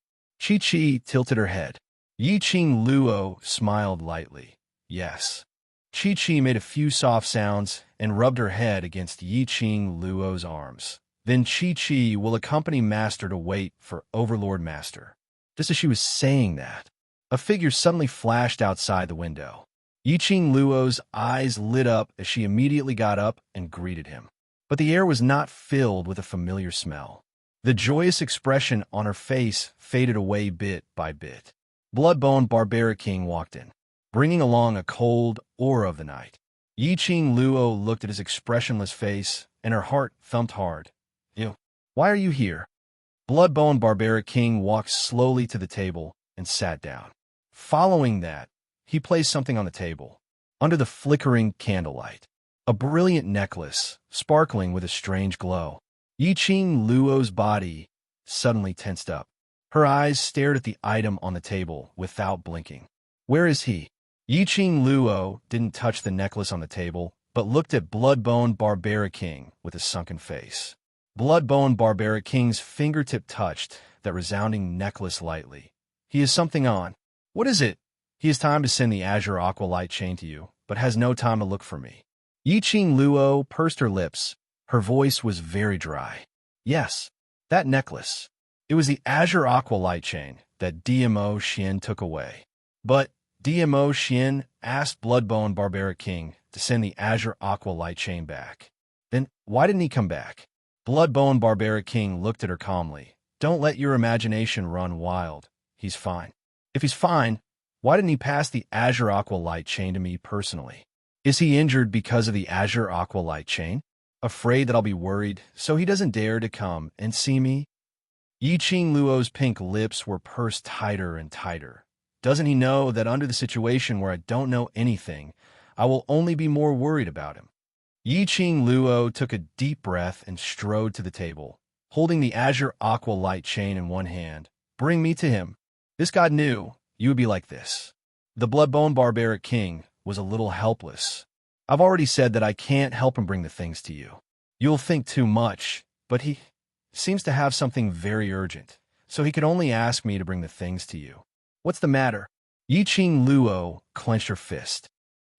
Chi-Chi tilted her head. Yi-Ching Luo smiled lightly. Yes. Chi-Chi made a few soft sounds and rubbed her head against Yi-Ching Luo's arms. Then Chi-Chi will accompany Master to wait for Overlord Master. Just as she was saying that, a figure suddenly flashed outside the window. Yi-Ching Luo's eyes lit up as she immediately got up and greeted him. But the air was not filled with a familiar smell. The joyous expression on her face faded away bit by bit. Bloodbone Barbaric King walked in, bringing along a cold aura of the night. Yi-Ching Luo looked at his expressionless face, and her heart thumped hard. "You, why are you here?" Bloodbone Barbaric King walked slowly to the table and sat down. Following that, he placed something on the table, under the flickering candlelight. A brilliant necklace, sparkling with a strange glow. Yi-Ching Luo's body suddenly tensed up. Her eyes stared at the item on the table without blinking. "Where is he?" Yi-Ching Luo didn't touch the necklace on the table, but looked at Bloodbone Barbaric King with a sunken face. Bloodbone Barbaric King's fingertip touched that resounding necklace lightly. "He has something on." "What is it?" "He has time to send the Azure Aqua Light chain to you, but has no time to look for me." Yi-Ching Luo pursed her lips. Her voice was very dry. "Yes, that necklace. It was the Azure Aqua Light chain that DMO Xian took away." But DMO Xian asked Bloodbone Barbaric King to send the Azure Aqua Light chain back. Then why didn't he come back? Bloodbone Barbaric King looked at her calmly. "Don't let your imagination run wild. He's fine." "If he's fine, why didn't he pass the Azure Aqua Light chain to me personally?" "Is he injured because of the Azure Aqua Light chain? Afraid that I'll be worried, so he doesn't dare to come and see me?" Yi-Ching Luo's pink lips were pursed tighter and tighter. "Doesn't he know that under the situation where I don't know anything, I will only be more worried about him?" Yi-Ching Luo took a deep breath and strode to the table, holding the Azure Aqua Light chain in one hand. "Bring me to him. This god knew you would be like this." The Bloodbone Barbaric King was a little helpless. I've already said that I can't help him bring the things to you. You'll think too much, but he seems to have something very urgent, so he could only ask me to bring the things to you. What's the matter? Yiqing Luo clenched her fist.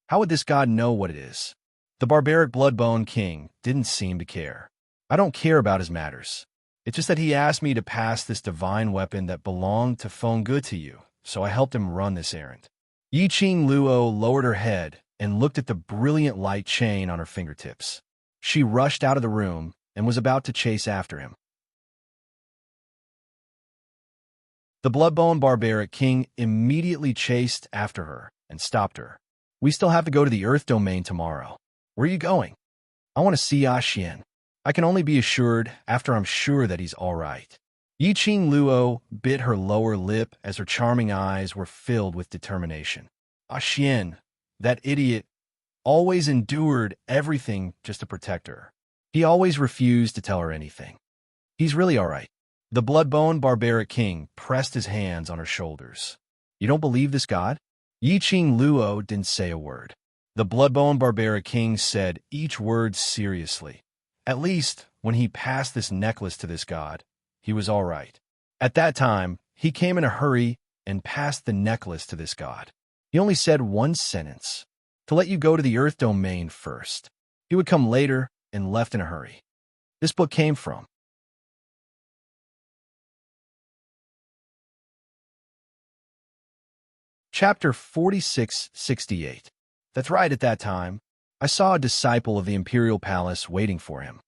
How would this god know what it is? The barbaric Bloodbone King didn't seem to care. I don't care about his matters. It's just that he asked me to pass this divine weapon that belonged to Feng Gu to you, so I helped him run this errand. Yiqing Luo lowered her head and looked at the brilliant light chain on her fingertips. She rushed out of the room and was about to chase after him. The Bloodbone Barbaric King immediately chased after her and stopped her. We still have to go to the Earth Domain tomorrow. Where are you going? I want to see Xian. I can only be assured after I'm sure that he's all right. Yiqing Luo bit her lower lip as her charming eyes were filled with determination. Xian, that idiot, always endured everything just to protect her. He always refused to tell her anything. He's really all right. The Bloodbone Barbaric King pressed his hands on her shoulders. You don't believe this god? Yiqing Luo didn't say a word. The Bloodbone Barbaric King said each word seriously. At least, when he passed this necklace to this god, he was all right. At that time, he came in a hurry and passed the necklace to this god. He only said one sentence, to let you go to the Earth Domain first. He would come later and left in a hurry. This book came from Chapter 4668. That's right, at that time, I saw a disciple of the Imperial Palace waiting for him.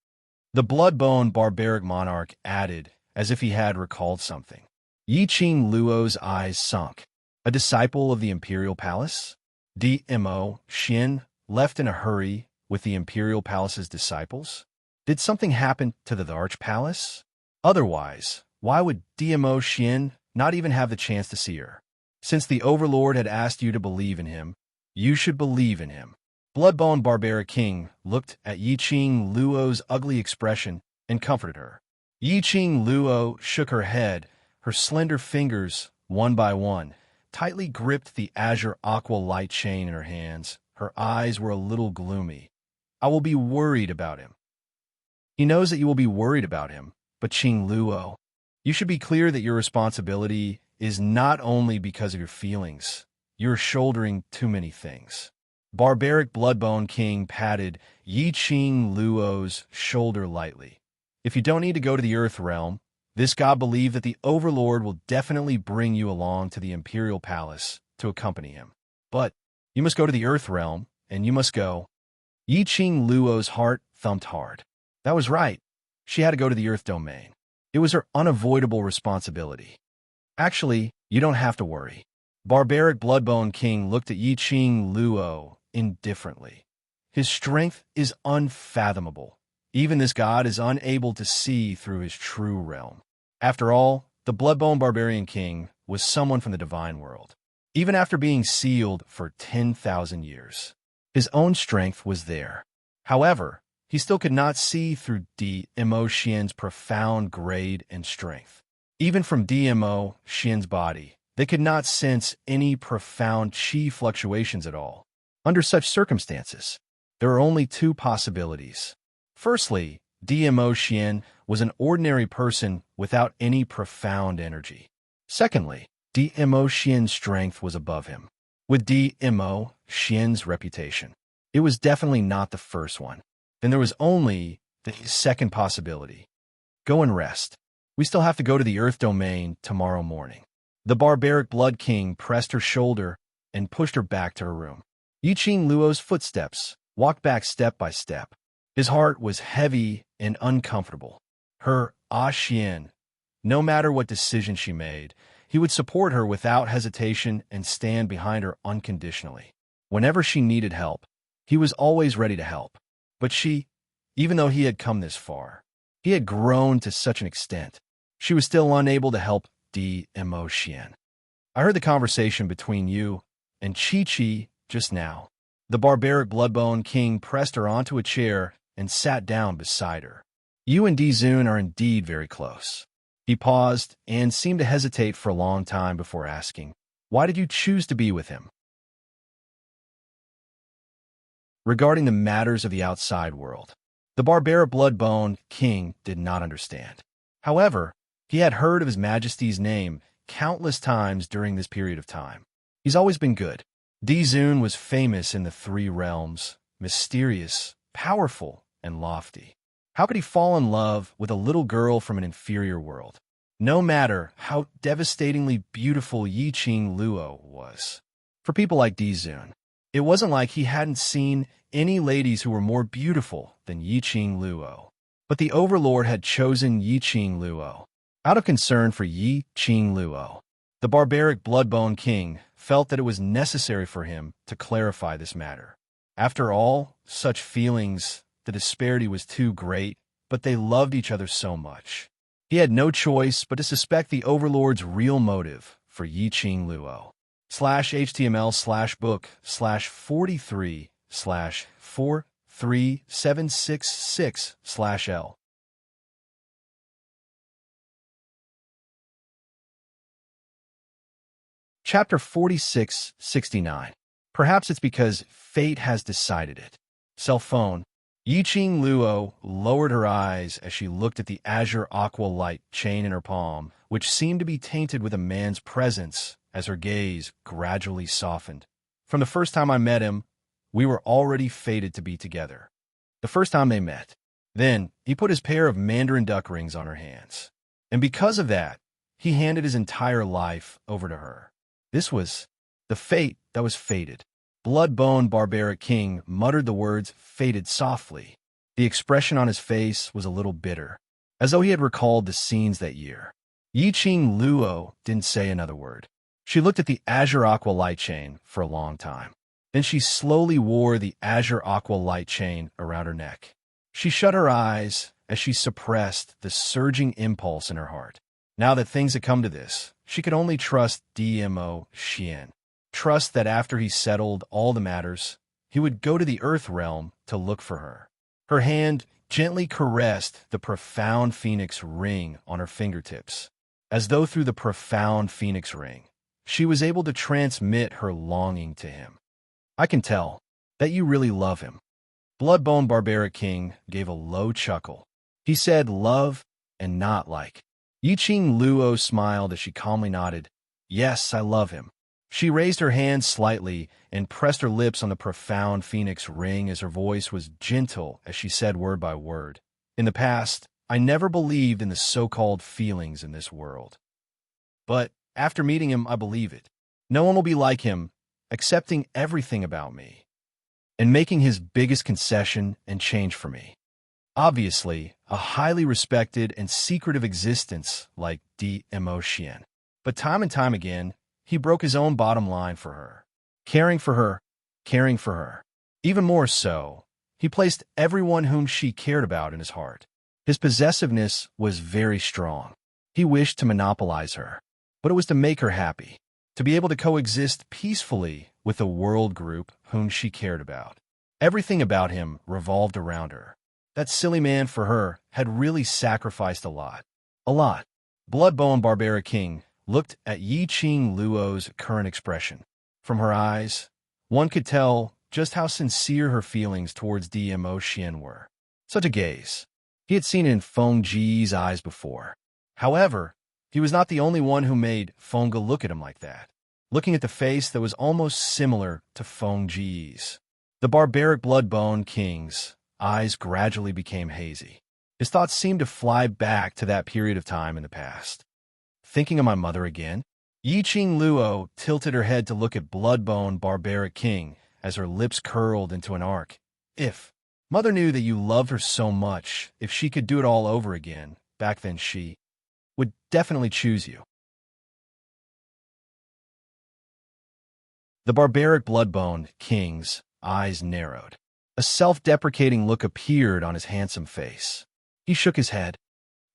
The Bloodbone Barbaric Monarch added, as if he had recalled something. Yiqing Luo's eyes sunk. A disciple of the Imperial Palace? DMO Xin left in a hurry with the Imperial Palace's disciples? Did something happen to the Arch Palace? Otherwise, why would DMO Xin not even have the chance to see her? Since the Overlord had asked you to believe in him, you should believe in him. Bloodbone Barbaric King looked at Yiqing Luo's ugly expression and comforted her. Yiqing Luo shook her head. Her slender fingers, one by one, tightly gripped the azure aqua light chain in her hands. Her eyes were a little gloomy. I will be worried about him. He knows that you will be worried about him, but Qing Luo, you should be clear that your responsibility is not only because of your feelings. You're shouldering too many things. Barbaric Bloodbone King patted Yiqing Luo's shoulder lightly. If you don't need to go to the Earth Realm, this god believed that the Overlord will definitely bring you along to the Imperial Palace to accompany him. But you must go to the Earth Realm, and you must go. Yiqing Luo's heart thumped hard. That was right. She had to go to the Earth Domain. It was her unavoidable responsibility. Actually, you don't have to worry. Barbaric Bloodbone King looked at Yiqing Luo indifferently. His strength is unfathomable. Even this god is unable to see through his true realm. After all, the Bloodbone Barbarian King was someone from the divine world. Even after being sealed for 10,000 years, his own strength was there. However, he still could not see through DMO Xian's profound grade and strength. Even from DMO Xian's body, they could not sense any profound qi fluctuations at all. Under such circumstances, there are only two possibilities. Firstly, DMO Xian was an ordinary person without any profound energy. Secondly, DMO Xian's strength was above him. With DMO Xian's reputation, it was definitely not the first one. Then there was only the second possibility. Go and rest. We still have to go to the Earth Domain tomorrow morning. The Barbaric Blood King pressed her shoulder and pushed her back to her room. Yiqing Luo's footsteps walked back step by step. His heart was heavy and uncomfortable. Her Xian, no matter what decision she made, he would support her without hesitation and stand behind her unconditionally. Whenever she needed help, he was always ready to help. But she, even though he had come this far, he had grown to such an extent, she was still unable to help DMO Xian. I heard the conversation between you and Chi just now. The Barbaric Bloodbone King pressed her onto a chair and sat down beside her. You and Dizun are indeed very close. He paused and seemed to hesitate for a long time before asking, why did you choose to be with him? regarding the matters of the outside world. The barbaric Bloodbone King did not understand. However, he had heard of His Majesty's name countless times during this period of time. He's always been good. Dizun was famous in the three realms, mysterious, powerful, and lofty. How could he fall in love with a little girl from an inferior world? No matter how devastatingly beautiful Yiqing Luo was. For people like Dizun, it wasn't like he hadn't seen any ladies who were more beautiful than Yiqing Luo. But the Overlord had chosen Yiqing Luo. Out of concern for Yiqing Luo, the barbaric Bloodbone King felt that it was necessary for him to clarify this matter. After all, such feelings, the disparity was too great, but they loved each other so much. He had no choice but to suspect the Overlord's real motive for Yiqing Luo. /HTML/book/43/43766/L. Chapter 4669. Perhaps it's because fate has decided it. Cell phone. Yiqing Luo lowered her eyes as she looked at the azure aqua light chain in her palm, which seemed to be tainted with a man's presence as her gaze gradually softened. From the first time I met him, we were already fated to be together. The first time they met. Then, he put his pair of mandarin duck rings on her hands. And because of that, he handed his entire life over to her. This was the fate that was fated. Bloodbone Barbaric King muttered the words fated softly. The expression on his face was a little bitter, as though he had recalled the scenes that year. Yiqing Luo didn't say another word. She looked at the azure aqua light chain for a long time. Then she slowly wore the azure aqua light chain around her neck. She shut her eyes as she suppressed the surging impulse in her heart. Now that things had come to this, she could only trust Dmo Xian. Trust that after he settled all the matters, he would go to the Earth realm to look for her. Her hand gently caressed the profound phoenix ring on her fingertips, as though through the profound phoenix ring, she was able to transmit her longing to him. I can tell that you really love him. Bloodbone Barbaric King gave a low chuckle. He said love and not like. Yiqing Luo smiled as she calmly nodded. Yes, I love him. She raised her hand slightly and pressed her lips on the profound phoenix ring as her voice was gentle as she said word by word. In the past, I never believed in the so-called feelings in this world. But after meeting him, I believe it. No one will be like him, accepting everything about me, and making his biggest concession and change for me. Obviously, a highly respected and secretive existence like Dmo Xian. But time and time again, he broke his own bottom line for her. Caring for her, caring for her. Even more so, he placed everyone whom she cared about in his heart. His possessiveness was very strong. He wished to monopolize her, but it was to make her happy, to be able to coexist peacefully with the world group whom she cared about. Everything about him revolved around her. That silly man for her had really sacrificed a lot. A lot. Bloodbone Barbaric King looked at Yiqing Luo's current expression. From her eyes, one could tell just how sincere her feelings towards Dmo Xian were. Such a gaze. He had seen it in Feng Ji's eyes before. However, he was not the only one who made Feng Ge look at him like that, looking at the face that was almost similar to Feng Ji's. The barbaric Bloodbone King's eyes gradually became hazy. His thoughts seemed to fly back to that period of time in the past. Thinking of my mother again? Yiqing Luo tilted her head to look at Bloodbone Barbaric King as her lips curled into an arc. If Mother knew that you loved her so much, if she could do it all over again, back then she would definitely choose you. The barbaric Bloodbone King's eyes narrowed. A self-deprecating look appeared on his handsome face. He shook his head.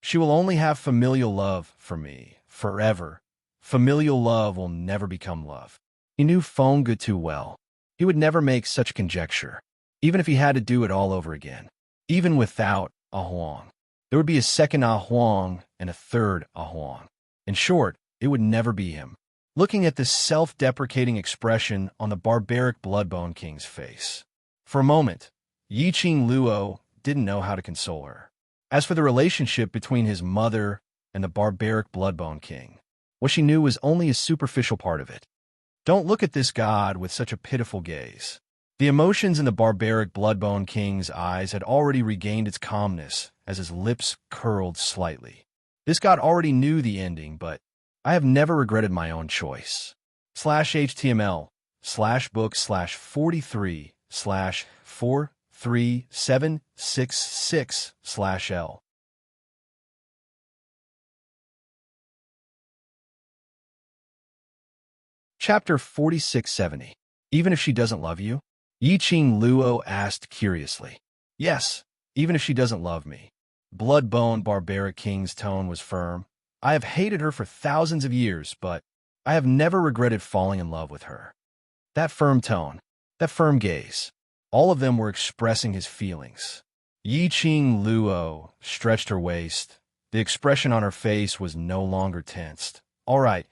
She will only have familial love for me, forever. Familial love will never become love. He knew Feng Ge too well. He would never make such conjecture, even if he had to do it all over again. Even without a Huang. There would be a second Ah Huang and a third Ah Huang. In short, it would never be him. Looking at this self-deprecating expression on the barbaric Bloodbone King's face, For a moment, Yi Qing Luo didn't know how to console her. As for the relationship between his mother and the barbaric Bloodbone King, what she knew was only a superficial part of it. Don't look at this god with such a pitiful gaze. The emotions in the barbaric Bloodbone King's eyes had already regained its calmness as his lips curled slightly. This god already knew the ending, but I have never regretted my own choice. /HTML/book/43/43766/L. Chapter 4670. Even if she doesn't love you? Yi Qing Luo asked curiously. Yes, even if she doesn't love me. Bloodbone Barbaric King's tone was firm. I have hated her for thousands of years, but I have never regretted falling in love with her. That firm tone, that firm gaze, all of them were expressing his feelings. Yi Qing Luo stretched her waist. The expression on her face was no longer tensed. All right,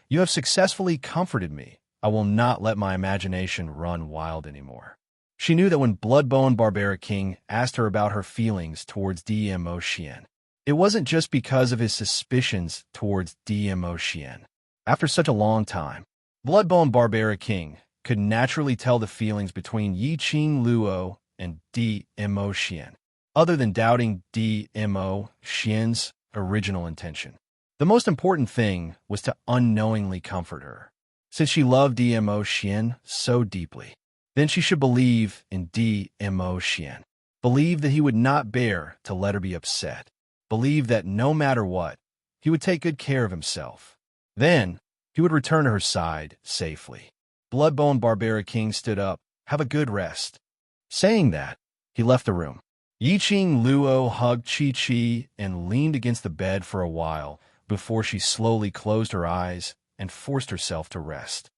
you have successfully comforted me. I will not let my imagination run wild anymore. She knew that when Bloodbone Barbaric King asked her about her feelings towards Dmo Xian, it wasn't just because of his suspicions towards Dmo Xian. After such a long time, Bloodbone Barbaric King could naturally tell the feelings between Yi Qing Luo and Dmo Xian, other than doubting Dmo Xian's original intention. The most important thing was to unknowingly comfort her. Since she loved Dmo Xian so deeply, then she should believe in Dmo Xian. Believe that he would not bear to let her be upset. Believe that no matter what, he would take good care of himself. Then, he would return to her side safely. Bloodbone Barbaric King stood up. Have a good rest. Saying that, he left the room. Yi Qing Luo hugged Chi-Chi and leaned against the bed for a while before she slowly closed her eyes and forced herself to rest.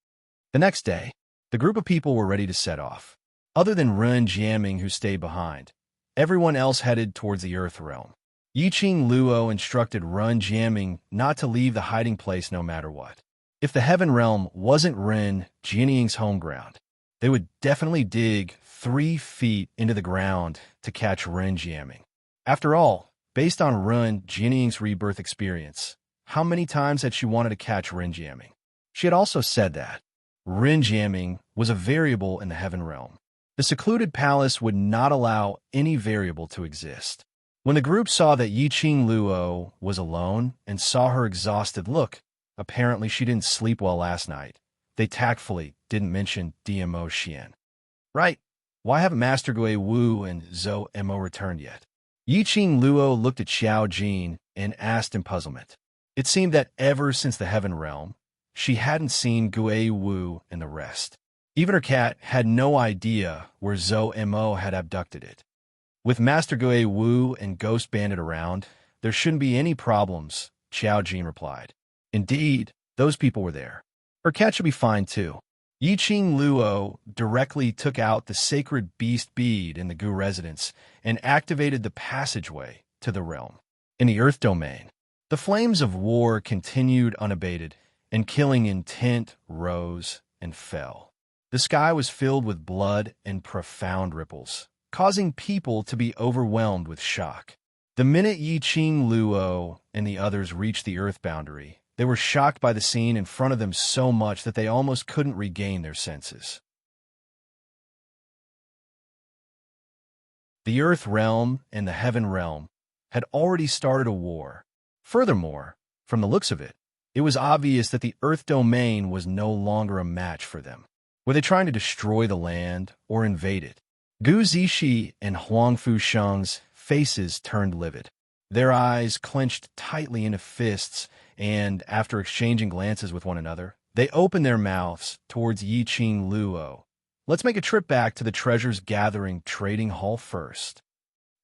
The next day, the group of people were ready to set off. Other than Ren Jiaming, who stayed behind, everyone else headed towards the Earth Realm. Yi Qing Luo instructed Ren Jiaming not to leave the hiding place no matter what. If the Heaven Realm wasn't Ren Jianing's home ground, they would definitely dig 3 feet into the ground to catch Ren Jiaming. After all, based on Ren Jianing's rebirth experience, how many times had she wanted to catch Ren Jiaming? She had also said that Ren Jiaming was a variable in the Heaven Realm. The secluded palace would not allow any variable to exist. When the group saw that Yi Qing Luo was alone and saw her exhausted look, apparently she didn't sleep well last night, they tactfully didn't mention Dmo Xian. Right, why haven't Master Gui Wu and Zhou Mo returned yet? Yi Qing Luo looked at Xiao Jin and asked in puzzlement. It seemed that ever since the Heaven Realm, she hadn't seen Gui Wu and the rest. Even her cat had no idea where Zhou Mo had abducted it. With Master Gui Wu and Ghost Bandit around, there shouldn't be any problems, Xiao Jin replied. Indeed, those people were there. Her cat should be fine too. Yi Qing Luo directly took out the sacred beast bead in the Gu residence and activated the passageway to the realm. In the Earth domain, the flames of war continued unabated, and killing intent rose and fell. The sky was filled with blood and profound ripples, causing people to be overwhelmed with shock. The minute Yi Qing Luo and the others reached the Earth boundary, they were shocked by the scene in front of them so much that they almost couldn't regain their senses. The Earth realm and the Heaven realm had already started a war. Furthermore, from the looks of it, it was obvious that the Earth domain was no longer a match for them. Were they trying to destroy the land or invade it? Gu Zixi and Huang Fusheng's faces turned livid. Their eyes clenched tightly into fists, and after exchanging glances with one another, they opened their mouths towards Yi Qing Luo. Let's make a trip back to the Treasures Gathering Trading Hall first.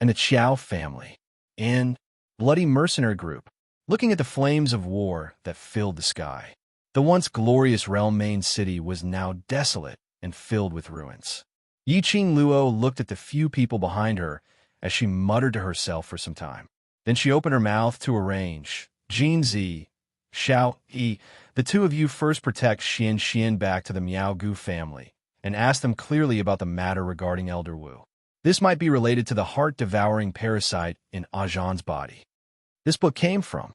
And the Qiao family. And Bloody Mercenary Group, looking at the flames of war that filled the sky. The once glorious realm main city was now desolate and filled with ruins. Yi Qing Luo looked at the few people behind her as she muttered to herself for some time. Then she opened her mouth to arrange. Jin Zi, Xiao Yi, the two of you first protect Xian back to the Miao Gu family, and asked them clearly about the matter regarding Elder Wu. This might be related to the heart-devouring parasite in Ajan's body. This book came from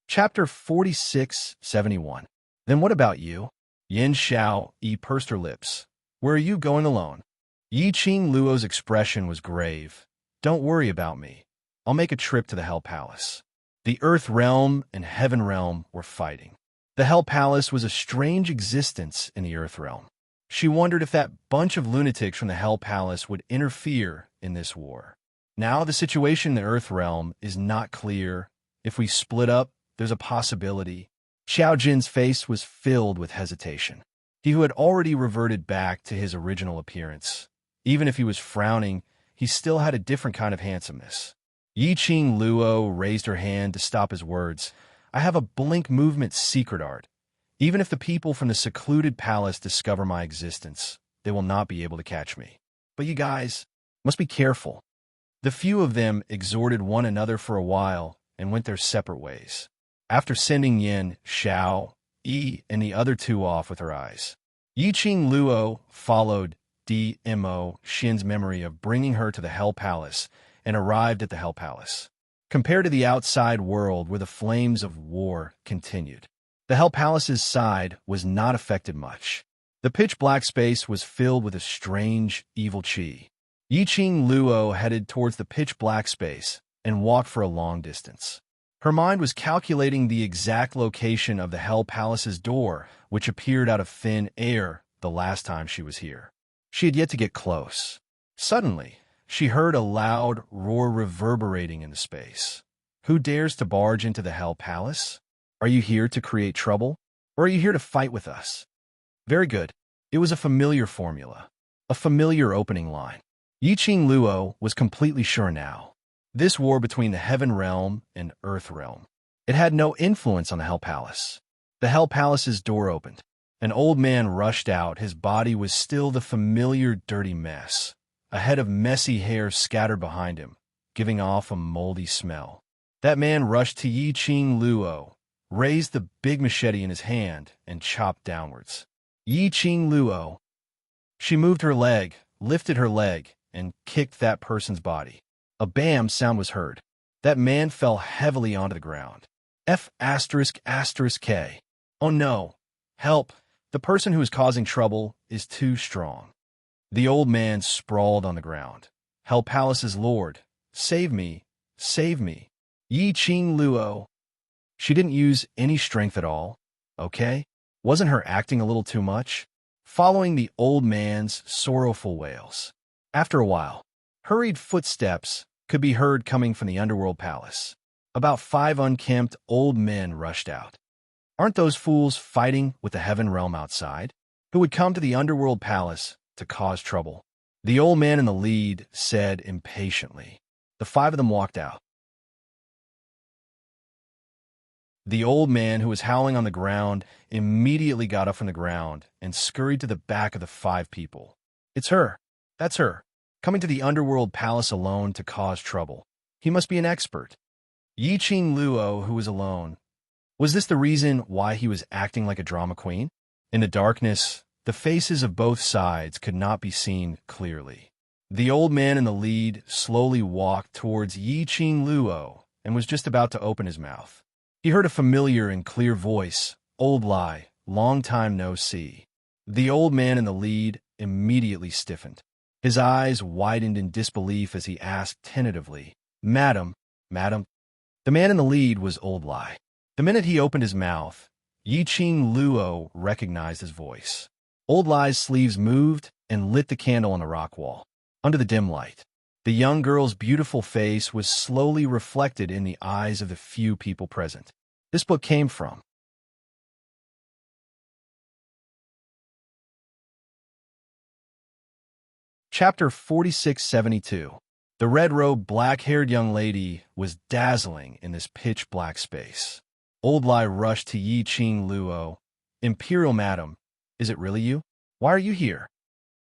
Chapter 4671. Then what about you? Yin Xiao Yi pursed her lips. Where are you going alone? Yi Qing Luo's expression was grave. Don't worry about me. I'll make a trip to the Hell Palace. The Earth Realm and Heaven Realm were fighting. The Hell Palace was a strange existence in the Earth Realm. She wondered if that bunch of lunatics from the Hell Palace would interfere in this war. Now the situation in the Earth Realm is not clear. If we split up, there's a possibility. Xiao Jin's face was filled with hesitation. He who had already reverted back to his original appearance. Even if he was frowning, he still had a different kind of handsomeness. Yi Qing Luo raised her hand to stop his words. I have a blink movement secret art. Even if the people from the secluded palace discover my existence, they will not be able to catch me. But you guys must be careful. The few of them exhorted one another for a while and went their separate ways. After sending Yin, Xiao, Yi, and the other two off with her eyes, Yi Qing Luo followed Mo Xin's memory of bringing her to the Hell Palace and arrived at the Hell Palace. Compared to the outside world where the flames of war continued, the Hell Palace's side was not affected much. The pitch-black space was filled with a strange, evil qi. Yi Qing Luo headed towards the pitch-black space and walked for a long distance. Her mind was calculating the exact location of the Hell Palace's door, which appeared out of thin air the last time she was here. She had yet to get close. Suddenly, she heard a loud roar reverberating in the space. Who dares to barge into the Hell Palace? Are you here to create trouble? Or are you here to fight with us? Very good. It was a familiar formula. A familiar opening line. Yi Qing Luo was completely sure now. This war between the Heaven Realm and Earth Realm. It had no influence on the Hell Palace. The Hell Palace's door opened. An old man rushed out. His body was still the familiar dirty mess. A head of messy hair scattered behind him, giving off a moldy smell. That man rushed to Yi Qing Luo, raised the big machete in his hand, and chopped downwards. Yi Qing Luo. She moved her leg, lifted her leg, and kicked that person's body. A bam sound was heard. That man fell heavily onto the ground. F***K. Oh no. Help. The person who is causing trouble is too strong. The old man sprawled on the ground. Hell Palace's lord. Save me. Save me. Yi Qing Luo. She didn't use any strength at all. Okay? Wasn't her acting a little too much? Following the old man's sorrowful wails. After a while, hurried footsteps could be heard coming from the underworld palace. About 5 unkempt old men rushed out. Aren't those fools fighting with the Heaven Realm outside? Who would come to the underworld palace to cause trouble? The old man in the lead said impatiently. The 5 of them walked out. The old man, who was howling on the ground, immediately got up from the ground and scurried to the back of the 5 people. It's her. That's her. Coming to the underworld palace alone to cause trouble. He must be an expert. Yi Qing Luo, who was alone. Was this the reason why he was acting like a drama queen? In the darkness, the faces of both sides could not be seen clearly. The old man in the lead slowly walked towards Yi Qing Luo and was just about to open his mouth. He heard a familiar and clear voice. Old lie, long time no see. The old man in the lead immediately stiffened. His eyes widened in disbelief as he asked tentatively, Madam, madam. The man in the lead was Old Lie. The minute he opened his mouth, Yi Qing Luo recognized his voice. Old Lie's sleeves moved and lit the candle on the rock wall. Under the dim light, the young girl's beautiful face was slowly reflected in the eyes of the few people present. This book came from Chapter 4672. The red-robed, black-haired young lady was dazzling in this pitch-black space. Old Lai rushed to Yi Qing Luo. Imperial Madam, is it really you? Why are you here?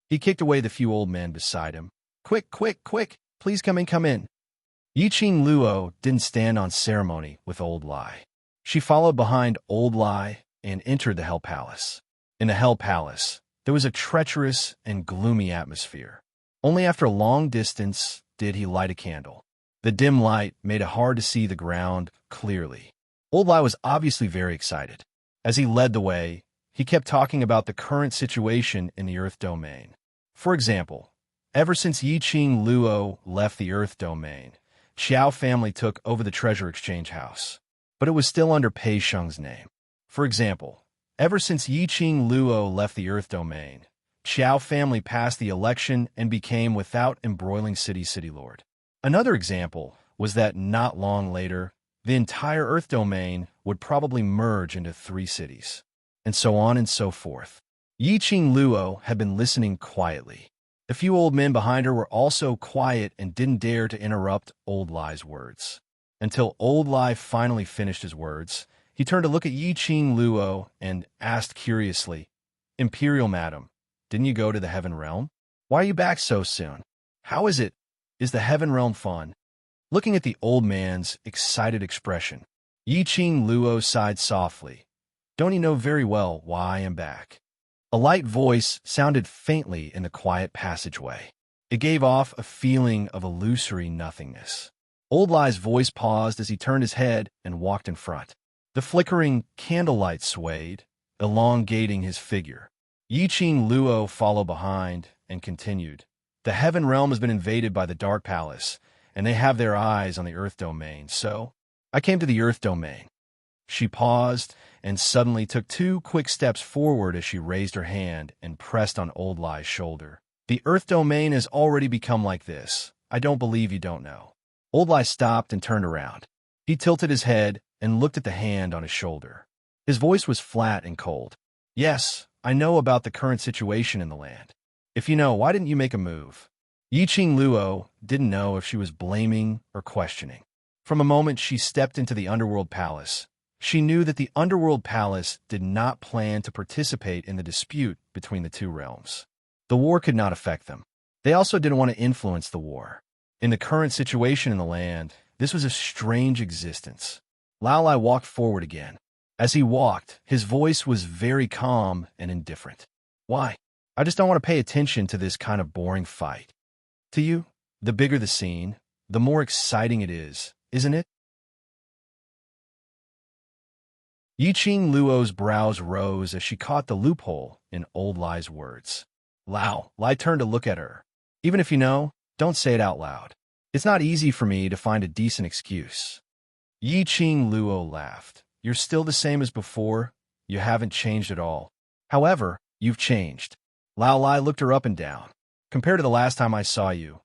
He kicked away the few old men beside him. Quick, quick, quick, please come in, come in. Yi Qing Luo didn't stand on ceremony with Old Lai. She followed behind Old Lie and entered the Hell Palace. In the Hell Palace, there was a treacherous and gloomy atmosphere. Only after a long distance did he light a candle. The dim light made it hard to see the ground clearly. Old Lie was obviously very excited. As he led the way, he kept talking about the current situation in the Earth Domain. For example, ever since Yi Qing Luo left the Earth Domain, Qiao family took over the Treasure Exchange House, but it was still under Pei Sheng's name. For example, ever since Yi Qing Luo left the Earth Domain, Qiao family passed the election and became without embroiling city lord. Another example was that not long later, the entire Earth Domain would probably merge into 3 cities, and so on and so forth. Yi Qing Luo had been listening quietly. The few old men behind her were also quiet and didn't dare to interrupt Old Lie's words. Until Old Lie finally finished his words, he turned to look at Yi Qing Luo and asked curiously, "Imperial Madam, didn't you go to the Heaven Realm? Why are you back so soon? How is it? Is the Heaven Realm fun?" Looking at the old man's excited expression, Yi Qing Luo sighed softly. "Don't you know very well why I am back?" A light voice sounded faintly in the quiet passageway. It gave off a feeling of illusory nothingness. Old Lie's voice paused as he turned his head and walked in front. The flickering candlelight swayed, elongating his figure. Yi Qing Luo followed behind and continued. "The Heaven Realm has been invaded by the Dark Palace, and they have their eyes on the Earth Domain, so I came to the Earth Domain." She paused and suddenly took 2 quick steps forward as she raised her hand and pressed on Old Lie's shoulder. "The Earth Domain has already become like this. I don't believe you don't know." Old Lie stopped and turned around. He tilted his head and looked at the hand on his shoulder. His voice was flat and cold. "Yes, I know about the current situation in the land. If you know, why didn't you make a move?" Yi Qing Luo didn't know if she was blaming or questioning. From a moment she stepped into the Underworld Palace, she knew that the Underworld Palace did not plan to participate in the dispute between the 2 realms. The war could not affect them. They also didn't want to influence the war. In the current situation in the land, this was a strange existence. Lao Lai walked forward again. As he walked, his voice was very calm and indifferent. "Why? I just don't want to pay attention to this kind of boring fight. To you, the bigger the scene, the more exciting it is, isn't it?" Yi Qing Luo's brows rose as she caught the loophole in Old Lie's words. Lao Lai turned to look at her. "Even if you know, don't say it out loud. It's not easy for me to find a decent excuse." Yi Qing Luo laughed. "You're still the same as before. You haven't changed at all. However, you've changed." Lao Lai looked her up and down. "Compared to the last time I saw you,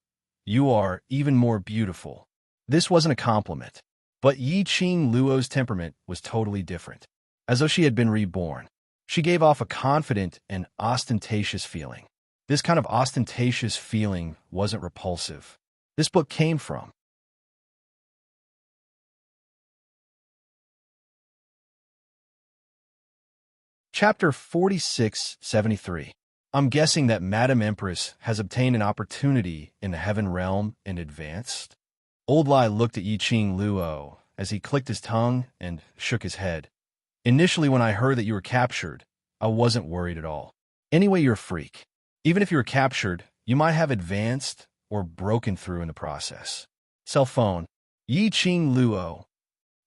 you are even more beautiful." This wasn't a compliment, but Yi Qing Luo's temperament was totally different. As though she had been reborn, she gave off a confident and ostentatious feeling. This kind of ostentatious feeling wasn't repulsive. This book came from Chapter 4673. I'm guessing that Madam Empress has obtained an opportunity in the Heaven Realm and advanced. Old Lai looked at Yi Qing Luo as he clicked his tongue and shook his head. "Initially, when I heard that you were captured, I wasn't worried at all. Anyway, you're a freak. Even if you were captured, you might have advanced or broken through in the process." Cell phone. Yi Qing Luo.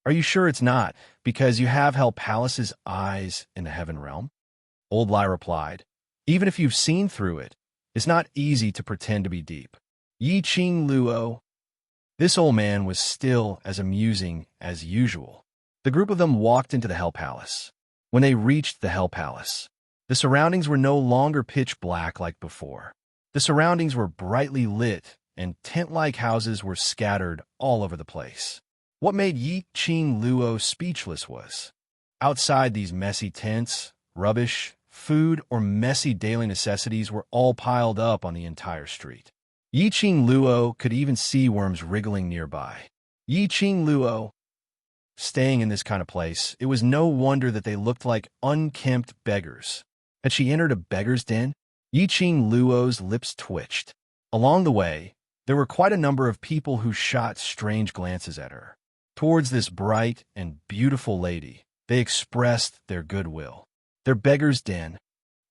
"Are you sure it's not because you have Hell Palace's eyes in the Heaven Realm?" Old Lai replied. "Even if you've seen through it, it's not easy to pretend to be deep." Yi Qing Luo. This old man was still as amusing as usual. The group of them walked into the Hell Palace. When they reached the Hell Palace, the surroundings were no longer pitch black like before. The surroundings were brightly lit, and tent-like houses were scattered all over the place. What made Yi Qing Luo speechless was, outside these messy tents, rubbish, food, or messy daily necessities were all piled up on the entire street. Yi Qing Luo could even see worms wriggling nearby. Yi Qing Luo. Staying in this kind of place, it was no wonder that they looked like unkempt beggars. Had she entered a beggar's den? Yi Qing Luo's lips twitched. Along the way, there were quite a number of people who shot strange glances at her. Towards this bright and beautiful lady, they expressed their goodwill. Their beggar's den.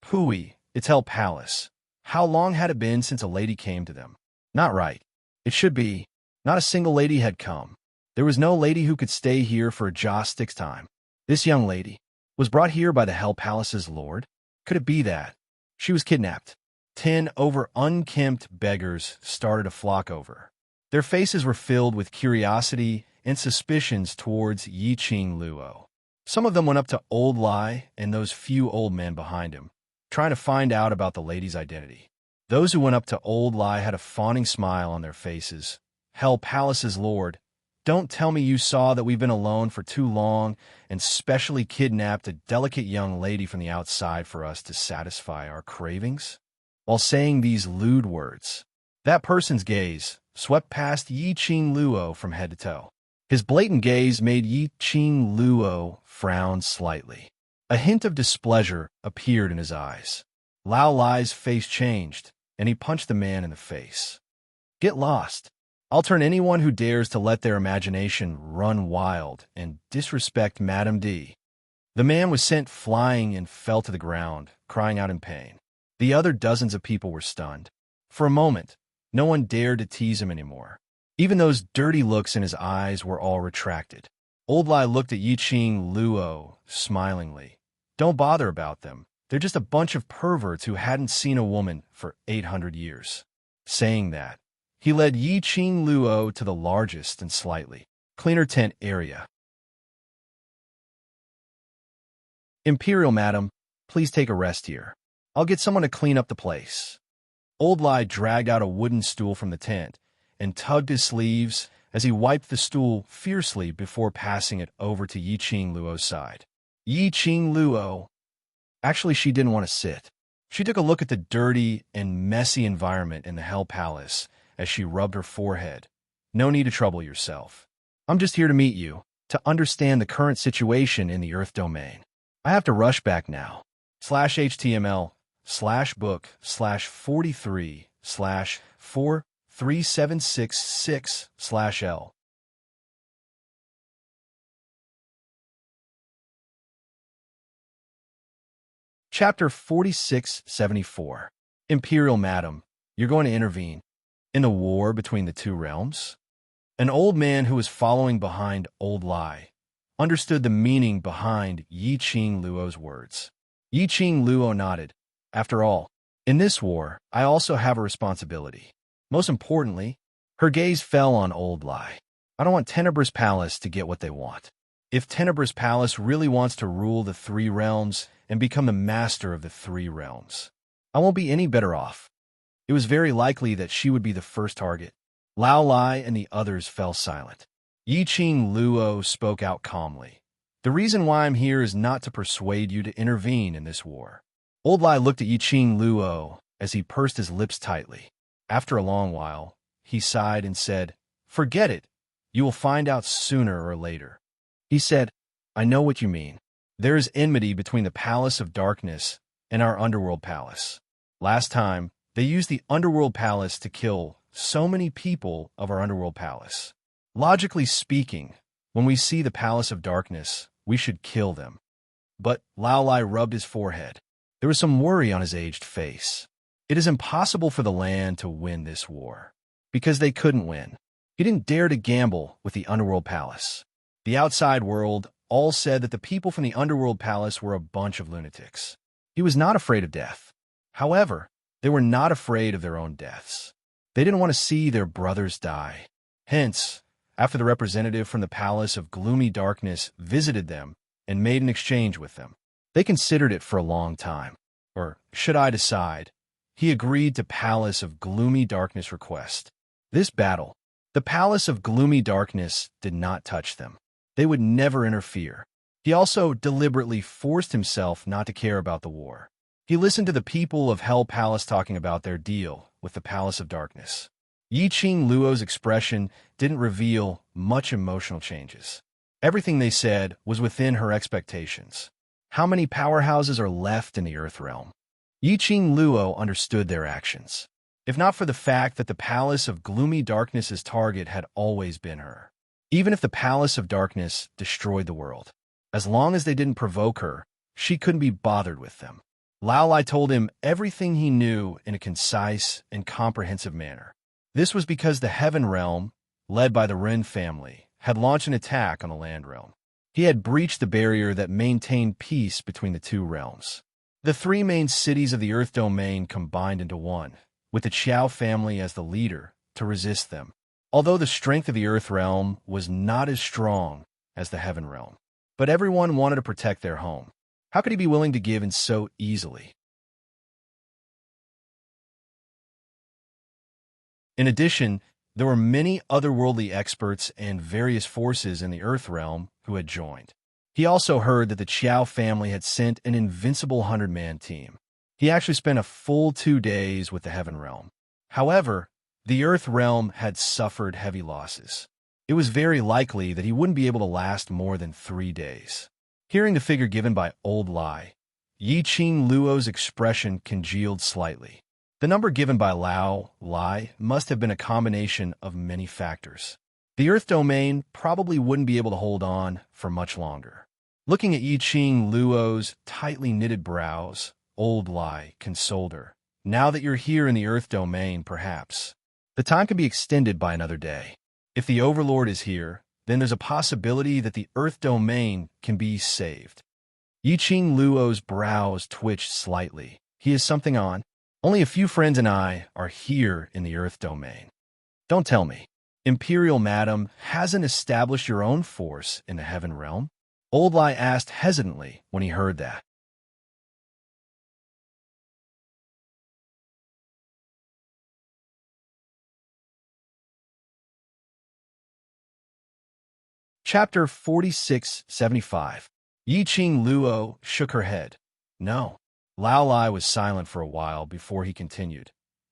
Pooey, it's Hell Palace. How long had it been since a lady came to them? Not right. It should be. Not a single lady had come. There was no lady who could stay here for a joss time. This young lady was brought here by the Hell Palace's lord. Could it be that she was kidnapped? 10 over unkempt beggars started to flock over. Their faces were filled with curiosity and suspicions towards Yi Qing Luo. Some of them went up to Old Lai and those few old men behind him, trying to find out about the lady's identity. Those who went up to Old Lai had a fawning smile on their faces. Hell Palace's lord, don't tell me you saw that we've been alone for too long and specially kidnapped a delicate young lady from the outside for us to satisfy our cravings? While saying these lewd words, that person's gaze swept past Yi Qing Luo from head to toe. His blatant gaze made Yi Qing Luo frown slightly. A hint of displeasure appeared in his eyes. Lao Lai's face changed, and he punched the man in the face. Get lost. I'll turn anyone who dares to let their imagination run wild and disrespect Madame D. The man was sent flying and fell to the ground, crying out in pain. The other dozens of people were stunned. For a moment, no one dared to tease him anymore. Even those dirty looks in his eyes were all retracted. Old Lai looked at Yi Qing Luo smilingly. Don't bother about them. They're just a bunch of perverts who hadn't seen a woman for 800 years. Saying that, he led Yi Qing Luo to the largest and slightly cleaner tent area. Imperial Madam, please take a rest here. I'll get someone to clean up the place. Old Lai dragged out a wooden stool from the tent and tugged his sleeves as he wiped the stool fiercely before passing it over to Yi Qing Luo's side. Yi Qing Luo. Actually, she didn't want to sit. She took a look at the dirty and messy environment in the Hell Palace as she rubbed her forehead. No need to trouble yourself. I'm just here to meet you, to understand the current situation in the Earth domain. I have to rush back now. /HTML/book/43/43766/L. Chapter 4674. Imperial Madam, you're going to intervene in the war between the two realms? An old man who was following behind Old Lai understood the meaning behind Yi Qing Luo's words. Yi Qing Luo nodded. After all, in this war, I also have a responsibility. Most importantly, her gaze fell on Old Lai. I don't want Tenebra's Palace to get what they want. If Tenebra's Palace really wants to rule the three realms and become the master of the three realms, I won't be any better off. It was very likely that she would be the first target. Lao Lai and the others fell silent. Yi Qing Luo spoke out calmly. The reason why I'm here is not to persuade you to intervene in this war. Old Lai looked at Yi Qing Luo as he pursed his lips tightly. After a long while, he sighed and said, Forget it. You will find out sooner or later. He said, I know what you mean. There is enmity between the Palace of Darkness and our Underworld Palace. Last time, they used the Underworld Palace to kill so many people of our Underworld Palace. Logically speaking, when we see the Palace of Darkness, we should kill them. But Lao Lai rubbed his forehead. There was some worry on his aged face. It is impossible for the land to win this war, because they couldn't win. He didn't dare to gamble with the Underworld Palace. The outside world all said that the people from the Underworld Palace were a bunch of lunatics. He was not afraid of death. However, they were not afraid of their own deaths. They didn't want to see their brothers die. Hence, after the representative from the Palace of Gloomy Darkness visited them and made an exchange with them, they considered it for a long time. Or, should I decide, he agreed to Palace of Gloomy Darkness request. This battle, the Palace of Gloomy Darkness did not touch them. They would never interfere. He also deliberately forced himself not to care about the war. He listened to the people of Hell Palace talking about their deal with the Palace of Darkness. Yi Qing Luo's expression didn't reveal much emotional changes. Everything they said was within her expectations. How many powerhouses are left in the Earth realm? Yi Qing Luo understood their actions. If not for the fact that the Palace of Gloomy Darkness's target had always been her. even if the Palace of Darkness destroyed the world. As long as they didn't provoke her, she couldn't be bothered with them. Lao Lai told him everything he knew in a concise and comprehensive manner. This was because the Heaven Realm, led by the Ren family, had launched an attack on the Land Realm. He had breached the barrier that maintained peace between the two realms. The three main cities of the Earth Domain combined into one, with the Qiao family as the leader, to resist them. Although the strength of the Earth Realm was not as strong as the Heaven Realm, but everyone wanted to protect their home. How could he be willing to give in so easily? In addition, there were many otherworldly experts and various forces in the Earth Realm who had joined. He also heard that the Qiao family had sent an invincible 100-man team. He actually spent a full 2 days with the Heaven Realm. However, the Earth Realm had suffered heavy losses. It was very likely that he wouldn't be able to last more than 3 days. Hearing the figure given by Old Lai, Yi Qing Luo's expression congealed slightly. The number given by Lao Lai must have been a combination of many factors. The Earth Domain probably wouldn't be able to hold on for much longer. Looking at Yi Qing Luo's tightly knitted brows, Old Lai consoled her. Now that you're here in the Earth Domain, perhaps the time can be extended by another day. If the Overlord is here, then there's a possibility that the Earth Domain can be saved. Yi Qing Luo's brows twitched slightly. He has something on. Only a few friends and I are here in the Earth Domain. Don't tell me. Imperial Madam hasn't established your own force in the Heaven Realm? Old Lai asked hesitantly when he heard that. Chapter 4675. Yi Qing Luo shook her head. No. Lao Lai was silent for a while before he continued.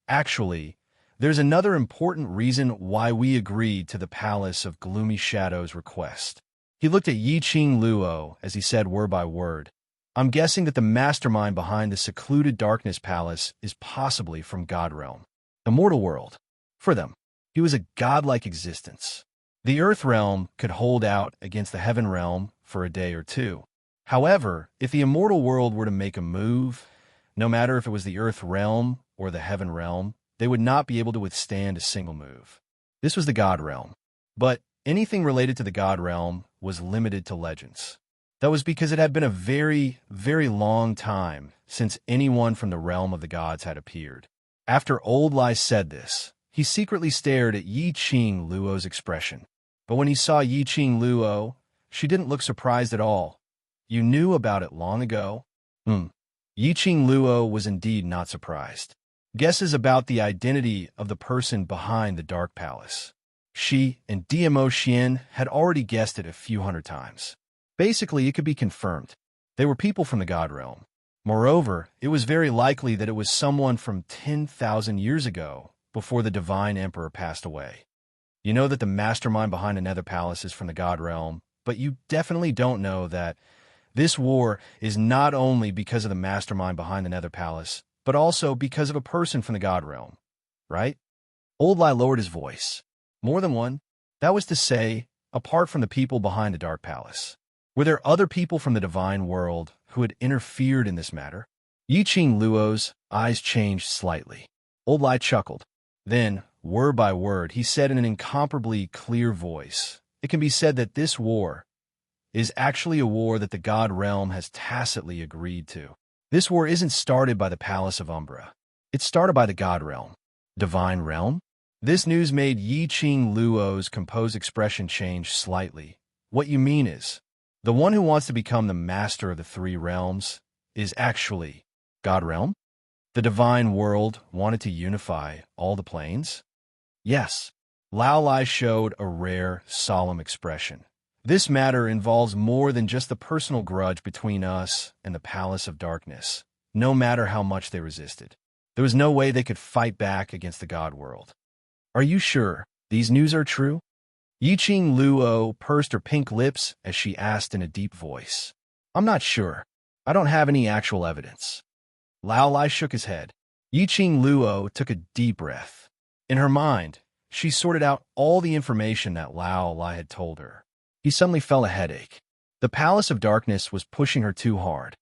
Actually, there's another important reason why we agreed to the Palace of Gloomy Shadow's request. He looked at Yi Qing Luo as he said word by word. I'm guessing that the mastermind behind the secluded Darkness Palace is possibly from God Realm, the mortal world. For them, he was a godlike existence. The Earth Realm could hold out against the Heaven Realm for a day or two. However, if the immortal world were to make a move, no matter if it was the Earth Realm or the Heaven Realm, they would not be able to withstand a single move. This was the God Realm. But anything related to the God Realm was limited to legends. That was because it had been a very, very long time since anyone from the realm of the gods had appeared. After Old Lai said this, he secretly stared at Yi Qing Luo's expression. But when he saw Yi Qing Luo, she didn't look surprised at all. You knew about it long ago? Yi Qing Luo was indeed not surprised. Guesses about the identity of the person behind the Dark Palace. She and DMO Xian had already guessed it a few hundred times. Basically, it could be confirmed. They were people from the God Realm. Moreover, it was very likely that it was someone from 10,000 years ago, before the Divine Emperor passed away. You know that the mastermind behind the Nether Palace is from the God Realm, but you definitely don't know that this war is not only because of the mastermind behind the Nether Palace, but also because of a person from the God Realm, right? Old Lai lowered his voice. More than one. That was to say, apart from the people behind the Dark Palace. Were there other people from the divine world who had interfered in this matter? Yi Qing Luo's eyes changed slightly. Old Lai chuckled. Then, word by word, he said in an incomparably clear voice, it can be said that this war is actually a war that the God Realm has tacitly agreed to. This war isn't started by the Palace of Umbra. It's started by the God Realm. Divine Realm? This news made Yi Qing Luo's composed expression change slightly. What you mean is, the one who wants to become the master of the three realms is actually God Realm? The divine world wanted to unify all the planes? Yes. Lao Lai showed a rare, solemn expression. This matter involves more than just the personal grudge between us and the Palace of Darkness, no matter how much they resisted. There was no way they could fight back against the God world. Are you sure these news are true? Yi Qing Luo pursed her pink lips as she asked in a deep voice. I'm not sure. I don't have any actual evidence. Lao Lai shook his head. Yi Qing Luo took a deep breath. In her mind, She sorted out all the information that Lao Lai had told her. He suddenly felt a headache. The Palace of Darkness was pushing her too hard.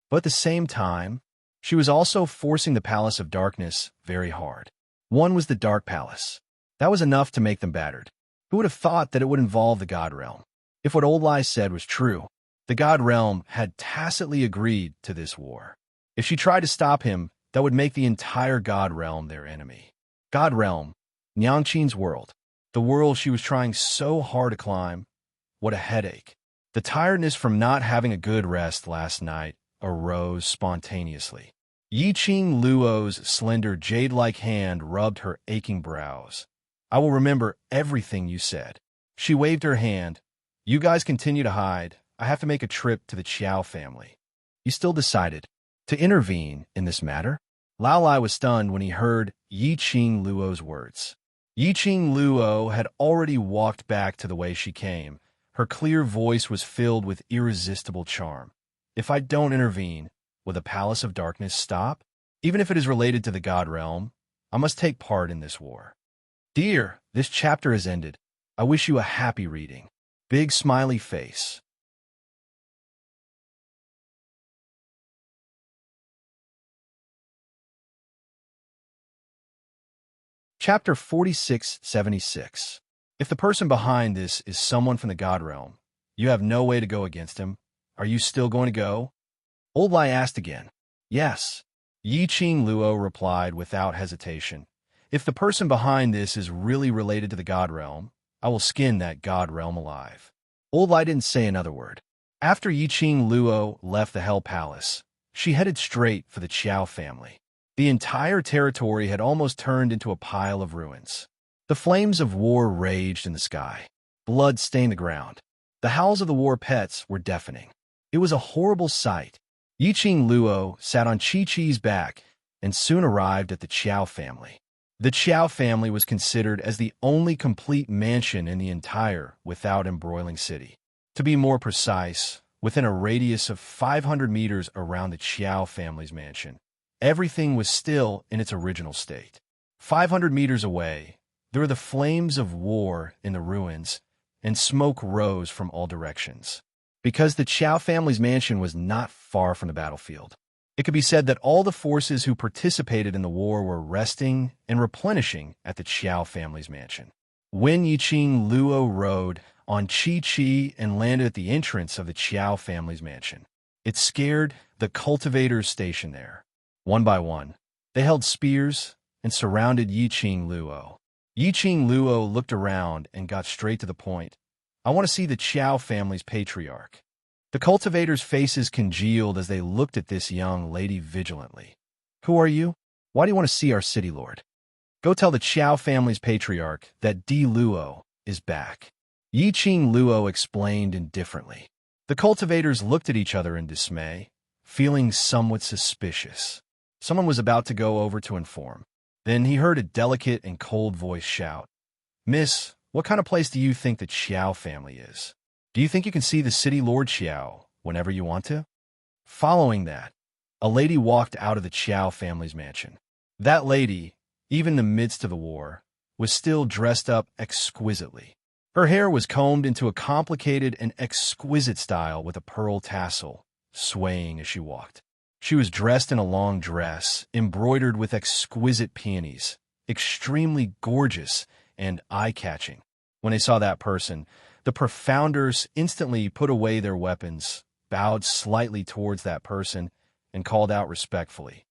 But at the same time, she was also forcing the Palace of Darkness very hard. One was the Dark Palace. That was enough to make them battered. Who would have thought that it would involve the God Realm? If what Old Lai said was true, the God Realm had tacitly agreed to this war. If she tried to stop him, that would make the entire God Realm their enemy. God Realm, Nyangqing's world, the world she was trying so hard to climb. What a headache. The tiredness from not having a good rest last night arose spontaneously. Yiqing Luo's slender jade-like hand rubbed her aching brows. I will remember everything you said. She waved her hand. You guys continue to hide. I have to make a trip to the Qiao family. You still decided to intervene in this matter? Lao Lai was stunned when he heard Yiqing Luo's words. Yiqing Luo had already walked back to the way she came. Her clear voice was filled with irresistible charm. If I don't intervene, will the Palace of Darkness stop? Even if it is related to the God Realm, I must take part in this war. Dear, this chapter has ended. I wish you a happy reading. Big smiley face. Chapter 4676. If the person behind this is someone from the God Realm, you have no way to go against him. Are you still going to go? Old Lai asked again. Yes. Yiqing Luo replied without hesitation. If the person behind this is really related to the God Realm, I will skin that God Realm alive. Old Lai didn't say another word. After Yiqing Luo left the Hell Palace, she headed straight for the Qiao family. The entire territory had almost turned into a pile of ruins. The flames of war raged in the sky. Blood stained the ground. The howls of the war pets were deafening. It was a horrible sight. Yiqing Luo sat on Chi-Chi's back and soon arrived at the Qiao family. The Qiao family was considered as the only complete mansion in the entire without embroiling city. To be more precise, within a radius of 500 meters around the Qiao family's mansion, everything was still in its original state. 500 meters away, there were the flames of war in the ruins, and smoke rose from all directions. Because the Qiao family's mansion was not far from the battlefield, it could be said that all the forces who participated in the war were resting and replenishing at the Qiao family's mansion. When Yiqing Luo rode on Chi-Chi and landed at the entrance of the Qiao family's mansion, it scared the cultivators stationed there. One by one, they held spears and surrounded Yiqing Luo. Yiqing Luo looked around and got straight to the point. I want to see the Qiao family's patriarch. The cultivators' faces congealed as they looked at this young lady vigilantly. Who are you? Why do you want to see our city lord? Go tell the Qiao family's patriarch that Di Luo is back. Yiqing Luo explained indifferently. The cultivators looked at each other in dismay, feeling somewhat suspicious. Someone was about to go over to inform. Then he heard a delicate and cold voice shout, Miss, what kind of place do you think the Qiao family is? Do you think you can see the city Lord Qiao whenever you want to? Following that, a lady walked out of the Qiao family's mansion. That lady, even in the midst of the war, was still dressed up exquisitely. Her hair was combed into a complicated and exquisite style with a pearl tassel, swaying as she walked. She was dressed in a long dress, embroidered with exquisite peonies, extremely gorgeous and eye-catching. When they saw that person, the Profounders instantly put away their weapons, bowed slightly towards that person, and called out respectfully,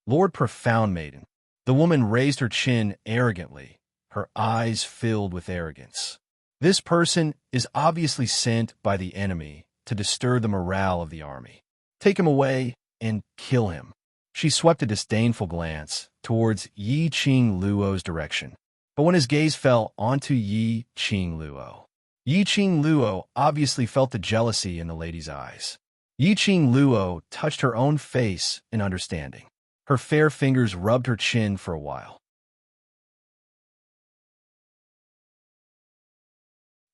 Lord Profound Maiden. The woman raised her chin arrogantly, her eyes filled with arrogance. This person is obviously sent by the enemy to disturb the morale of the army. Take him away and kill him. She swept a disdainful glance towards Yiqing Luo's direction. But when his gaze fell onto Yiqing Luo obviously felt the jealousy in the lady's eyes. Yiqing Luo touched her own face in understanding. Her fair fingers rubbed her chin for a while.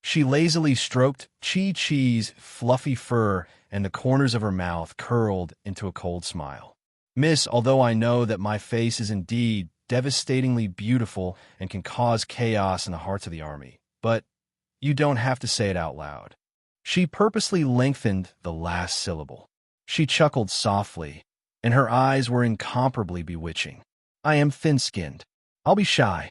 She lazily stroked Chi-Chi's fluffy fur, and the corners of her mouth curled into a cold smile. Miss, although I know that my face is indeed devastatingly beautiful and can cause chaos in the hearts of the army, but you don't have to say it out loud. She purposely lengthened the last syllable. She chuckled softly, and her eyes were incomparably bewitching. I am thin-skinned. I'll be shy.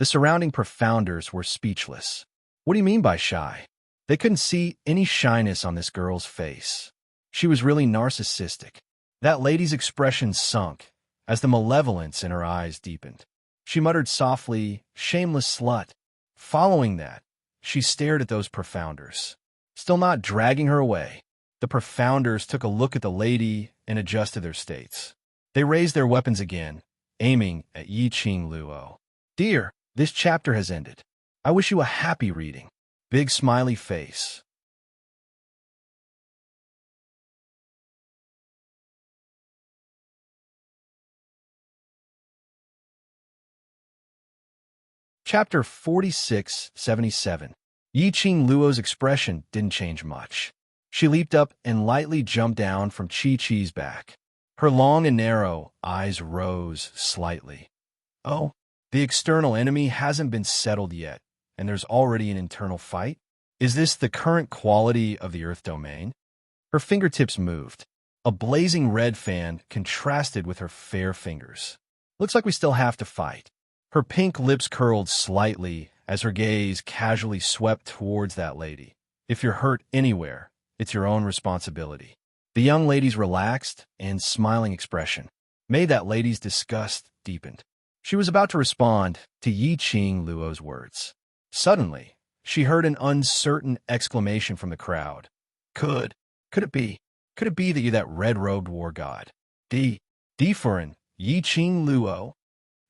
The surrounding profounders were speechless. What do you mean by shy? They couldn't see any shyness on this girl's face. She was really narcissistic. That lady's expression sunk as the malevolence in her eyes deepened. She muttered softly, "Shameless slut." Following that, she stared at those profounders. Still not dragging her away, the profounders took a look at the lady and adjusted their states. They raised their weapons again, aiming at Yi-Ching Luo. Dear, this chapter has ended. I wish you a happy reading. Big smiley face. Chapter 46-77. Yi-Ching Luo's expression didn't change much. She leaped up and lightly jumped down from Chi-Chi's back. Her long and narrow eyes rose slightly. Oh, the external enemy hasn't been settled yet, and there's already an internal fight? Is this the current quality of the Earth domain? Her fingertips moved. A blazing red fan contrasted with her fair fingers. Looks like we still have to fight. Her pink lips curled slightly as her gaze casually swept towards that lady. If you're hurt anywhere, it's your own responsibility. The young lady's relaxed and smiling expression made that lady's disgust deepened. She was about to respond to Yi-Ching Luo's words. Suddenly, she heard an uncertain exclamation from the crowd. Could it be? Could it be that you're that red-robed war god? Different Yi-Ching Luo,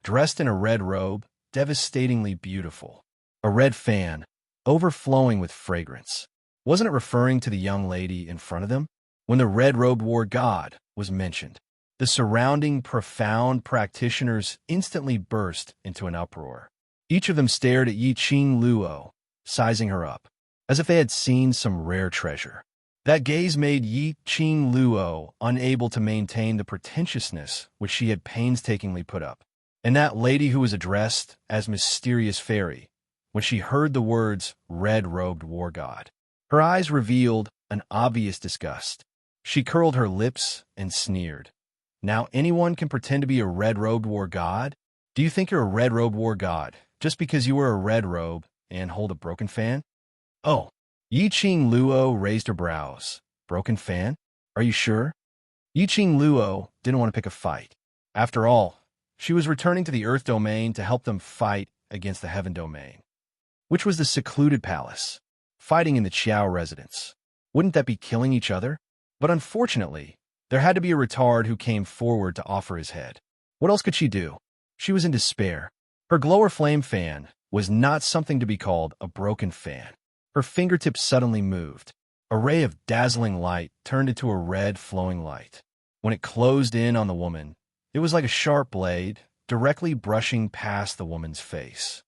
dressed in a red robe, devastatingly beautiful. A red fan, overflowing with fragrance. Wasn't it referring to the young lady in front of them? When the red-robed war god was mentioned, the surrounding profound practitioners instantly burst into an uproar. Each of them stared at Yi-Ching Luo, sizing her up, as if they had seen some rare treasure. That gaze made Yi-Ching Luo unable to maintain the pretentiousness which she had painstakingly put up. And that lady who was addressed as Mysterious Fairy, when she heard the words red-robed war god, her eyes revealed an obvious disgust. She curled her lips and sneered. Now anyone can pretend to be a red-robed war god? Do you think you're a red-robed war god just because you wear a red robe and hold a broken fan? Oh, Yi-Ching Luo raised her brows. Broken fan? Are you sure? Yi-Ching Luo didn't want to pick a fight. After all, she was returning to the Earth domain to help them fight against the Heaven domain, which was the secluded palace, fighting in the Qiao residence. Wouldn't that be killing each other? But unfortunately, there had to be a retard who came forward to offer his head. What else could she do? She was in despair. Her glower flame fan was not something to be called a broken fan. Her fingertips suddenly moved. A ray of dazzling light turned into a red flowing light. When it closed in on the woman, it was like a sharp blade, directly brushing past the woman's face.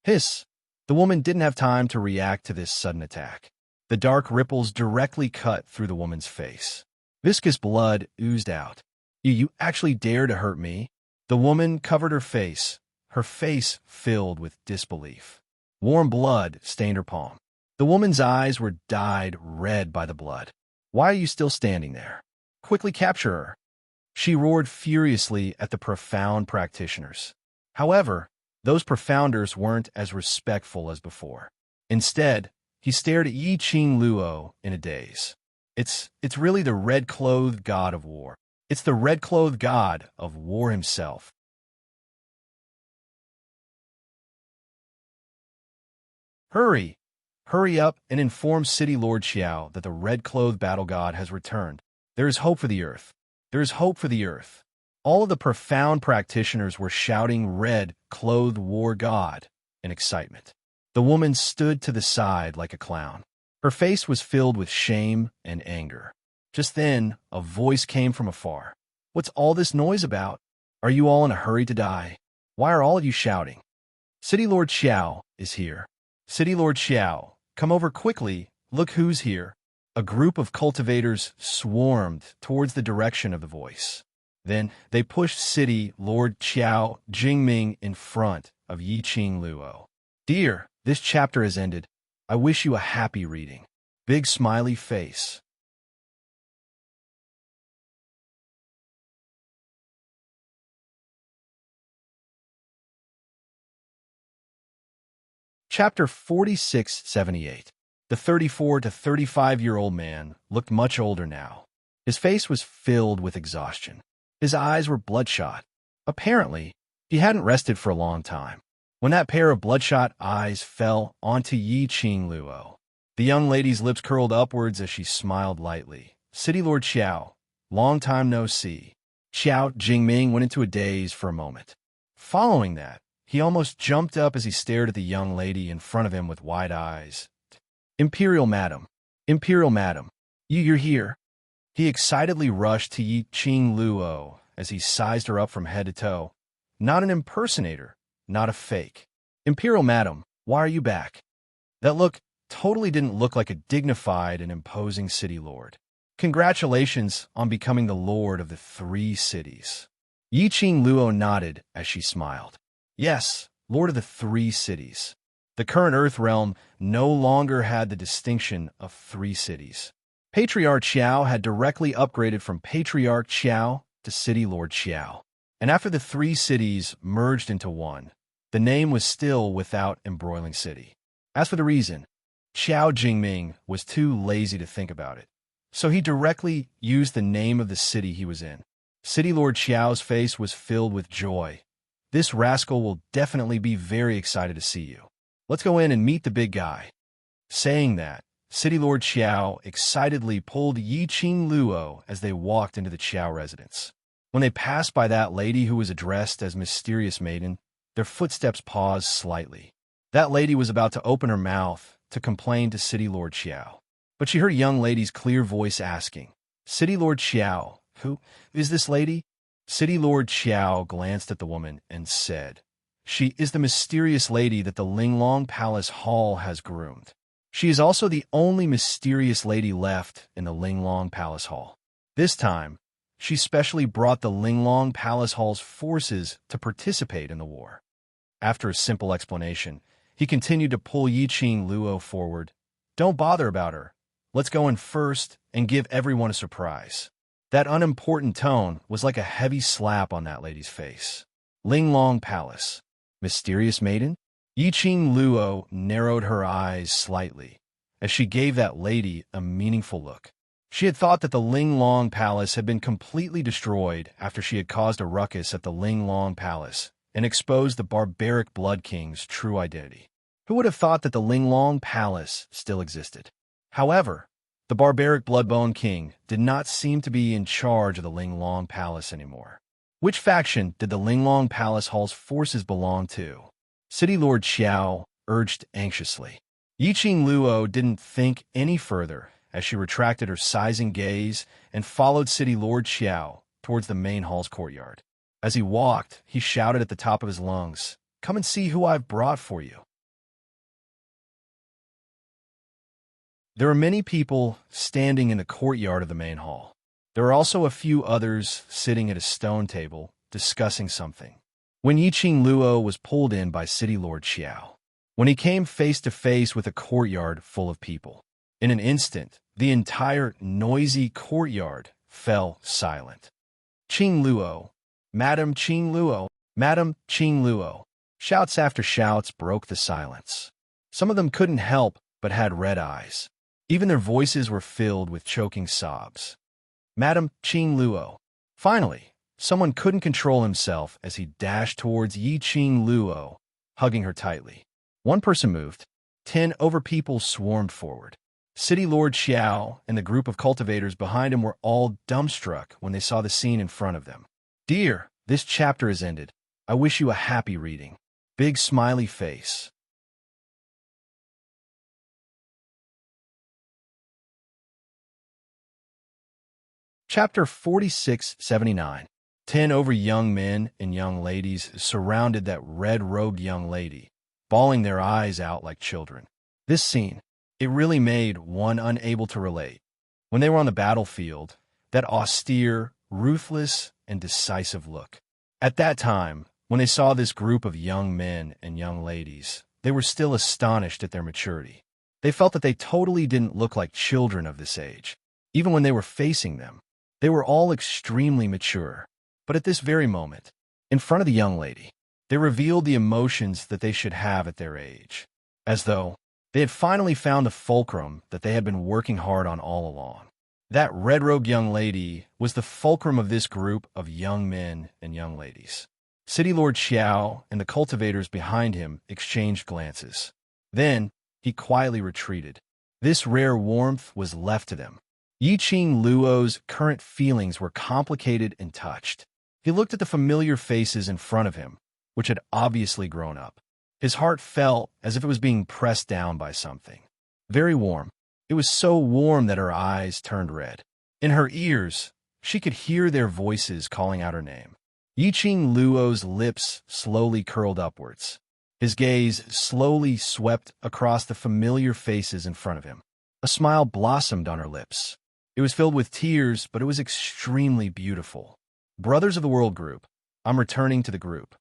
Hiss! The woman didn't have time to react to this sudden attack. The dark ripples directly cut through the woman's face. Viscous blood oozed out. You actually dare to hurt me? The woman covered her face filled with disbelief. Warm blood stained her palm. The woman's eyes were dyed red by the blood. Why are you still standing there? Quickly capture her. She roared furiously at the profound practitioners. However, those profounders weren't as respectful as before. Instead, he stared at Yi-Ching Luo in a daze. It's really the red-clothed god of war. It's the red-clothed god of war himself. Hurry up and inform City Lord Qiao that the red-clothed battle god has returned. There is hope for the Earth. There is hope for the Earth. All of the profound practitioners were shouting red-clothed war god in excitement. The woman stood to the side like a clown. Her face was filled with shame and anger. Just then, a voice came from afar. What's all this noise about? Are you all in a hurry to die? Why are all of you shouting? City Lord Qiao is here. City Lord Qiao, come over quickly. Look who's here. A group of cultivators swarmed towards the direction of the voice. Then they pushed City Lord Qiao Jingming in front of Yi Qing Luo. Dear, this chapter has ended. I wish you a happy reading. Big smiley face. Chapter 4678. The 34 to 35-year-old man looked much older now. His face was filled with exhaustion. His eyes were bloodshot. Apparently, he hadn't rested for a long time. When that pair of bloodshot eyes fell onto Yi Qing Luo, the young lady's lips curled upwards as she smiled lightly. City Lord Qiao, long time no see. Qiao Jingming went into a daze for a moment. Following that, he almost jumped up as he stared at the young lady in front of him with wide eyes. Imperial Madam, you're here. He excitedly rushed to Yi Qing Luo as he sized her up from head to toe. Not an impersonator, not a fake. Imperial Madam, why are you back? That look totally didn't look like a dignified and imposing city lord. Congratulations on becoming the lord of the 3 cities. Yi Qing Luo nodded as she smiled. Yes, lord of the 3 cities. The current Earth realm no longer had the distinction of 3 cities. Patriarch Qiao had directly upgraded from Patriarch Qiao to City Lord Qiao. And after the 3 cities merged into one, the name was still without embroiling city. As for the reason, Qiao Jingming was too lazy to think about it. So he directly used the name of the city he was in. City Lord Qiao's face was filled with joy. This rascal will definitely be very excited to see you. Let's go in and meet the big guy. Saying that, City Lord Qiao excitedly pulled Yi Qing Luo as they walked into the Qiao residence. When they passed by that lady who was addressed as Mysterious Maiden, their footsteps paused slightly. That lady was about to open her mouth to complain to City Lord Qiao. But she heard a young lady's clear voice asking, City Lord Qiao, who is this lady? City Lord Qiao glanced at the woman and said, She is the mysterious lady that the Linglong Palace Hall has groomed. She is also the only mysterious lady left in the Linglong Palace Hall. This time, she specially brought the Linglong Palace Hall's forces to participate in the war. After a simple explanation, he continued to pull Yi Qing Luo forward. Don't bother about her. Let's go in first and give everyone a surprise. That unimportant tone was like a heavy slap on that lady's face. Linglong Palace. Mysterious Maiden? Yi Qing Luo narrowed her eyes slightly as she gave that lady a meaningful look. She had thought that the Linglong Palace had been completely destroyed after she had caused a ruckus at the Linglong Palace and exposed the barbaric Blood King's true identity. Who would have thought that the Linglong Palace still existed? However, the barbaric Bloodbone King did not seem to be in charge of the Linglong Palace anymore. Which faction did the Linglong Palace Hall's forces belong to? City Lord Qiao urged anxiously. Yi Qing Luo didn't think any further as she retracted her sizing gaze and followed City Lord Qiao towards the main hall's courtyard. As he walked, he shouted at the top of his lungs, Come and see who I've brought for you. There were many people standing in the courtyard of the main hall. There were also a few others sitting at a stone table, discussing something. When Yi Qing Luo was pulled in by City Lord Qiao, when he came face to face with a courtyard full of people, in an instant, the entire noisy courtyard fell silent. Qing Luo, Madam Qing Luo, Madam Qing Luo. Shouts after shouts broke the silence. Some of them couldn't help but had red eyes. Even their voices were filled with choking sobs. Madam Qing Luo. Finally, someone couldn't control himself as he dashed towards Yi Qing Luo, hugging her tightly. One person moved. 10 over people swarmed forward. City Lord Qiao and the group of cultivators behind him were all dumbstruck when they saw the scene in front of them. Dear, this chapter has ended. I wish you a happy reading. Big smiley face. Chapter 4679. 10 over young men and young ladies surrounded that red-robed young lady, bawling their eyes out like children. This scene, it really made one unable to relate. When they were on the battlefield, that austere, ruthless, and decisive look. At that time, when they saw this group of young men and young ladies, they were still astonished at their maturity. They felt that they totally didn't look like children of this age. Even when they were facing them, they were all extremely mature. But at this very moment, in front of the young lady, they revealed the emotions that they should have at their age, as though they had finally found the fulcrum that they had been working hard on all along. That red-robed young lady was the fulcrum of this group of young men and young ladies. City Lord Xiao and the cultivators behind him exchanged glances. Then he quietly retreated. This rare warmth was left to them. Yiqing Luo's current feelings were complicated and touched. He looked at the familiar faces in front of him, which had obviously grown up. His heart felt as if it was being pressed down by something. Very warm. It was so warm that her eyes turned red. In her ears, she could hear their voices calling out her name. Yiqing Luo's lips slowly curled upwards. His gaze slowly swept across the familiar faces in front of him. A smile blossomed on her lips. It was filled with tears, but it was extremely beautiful. Brothers of the World Group, I'm returning to the group.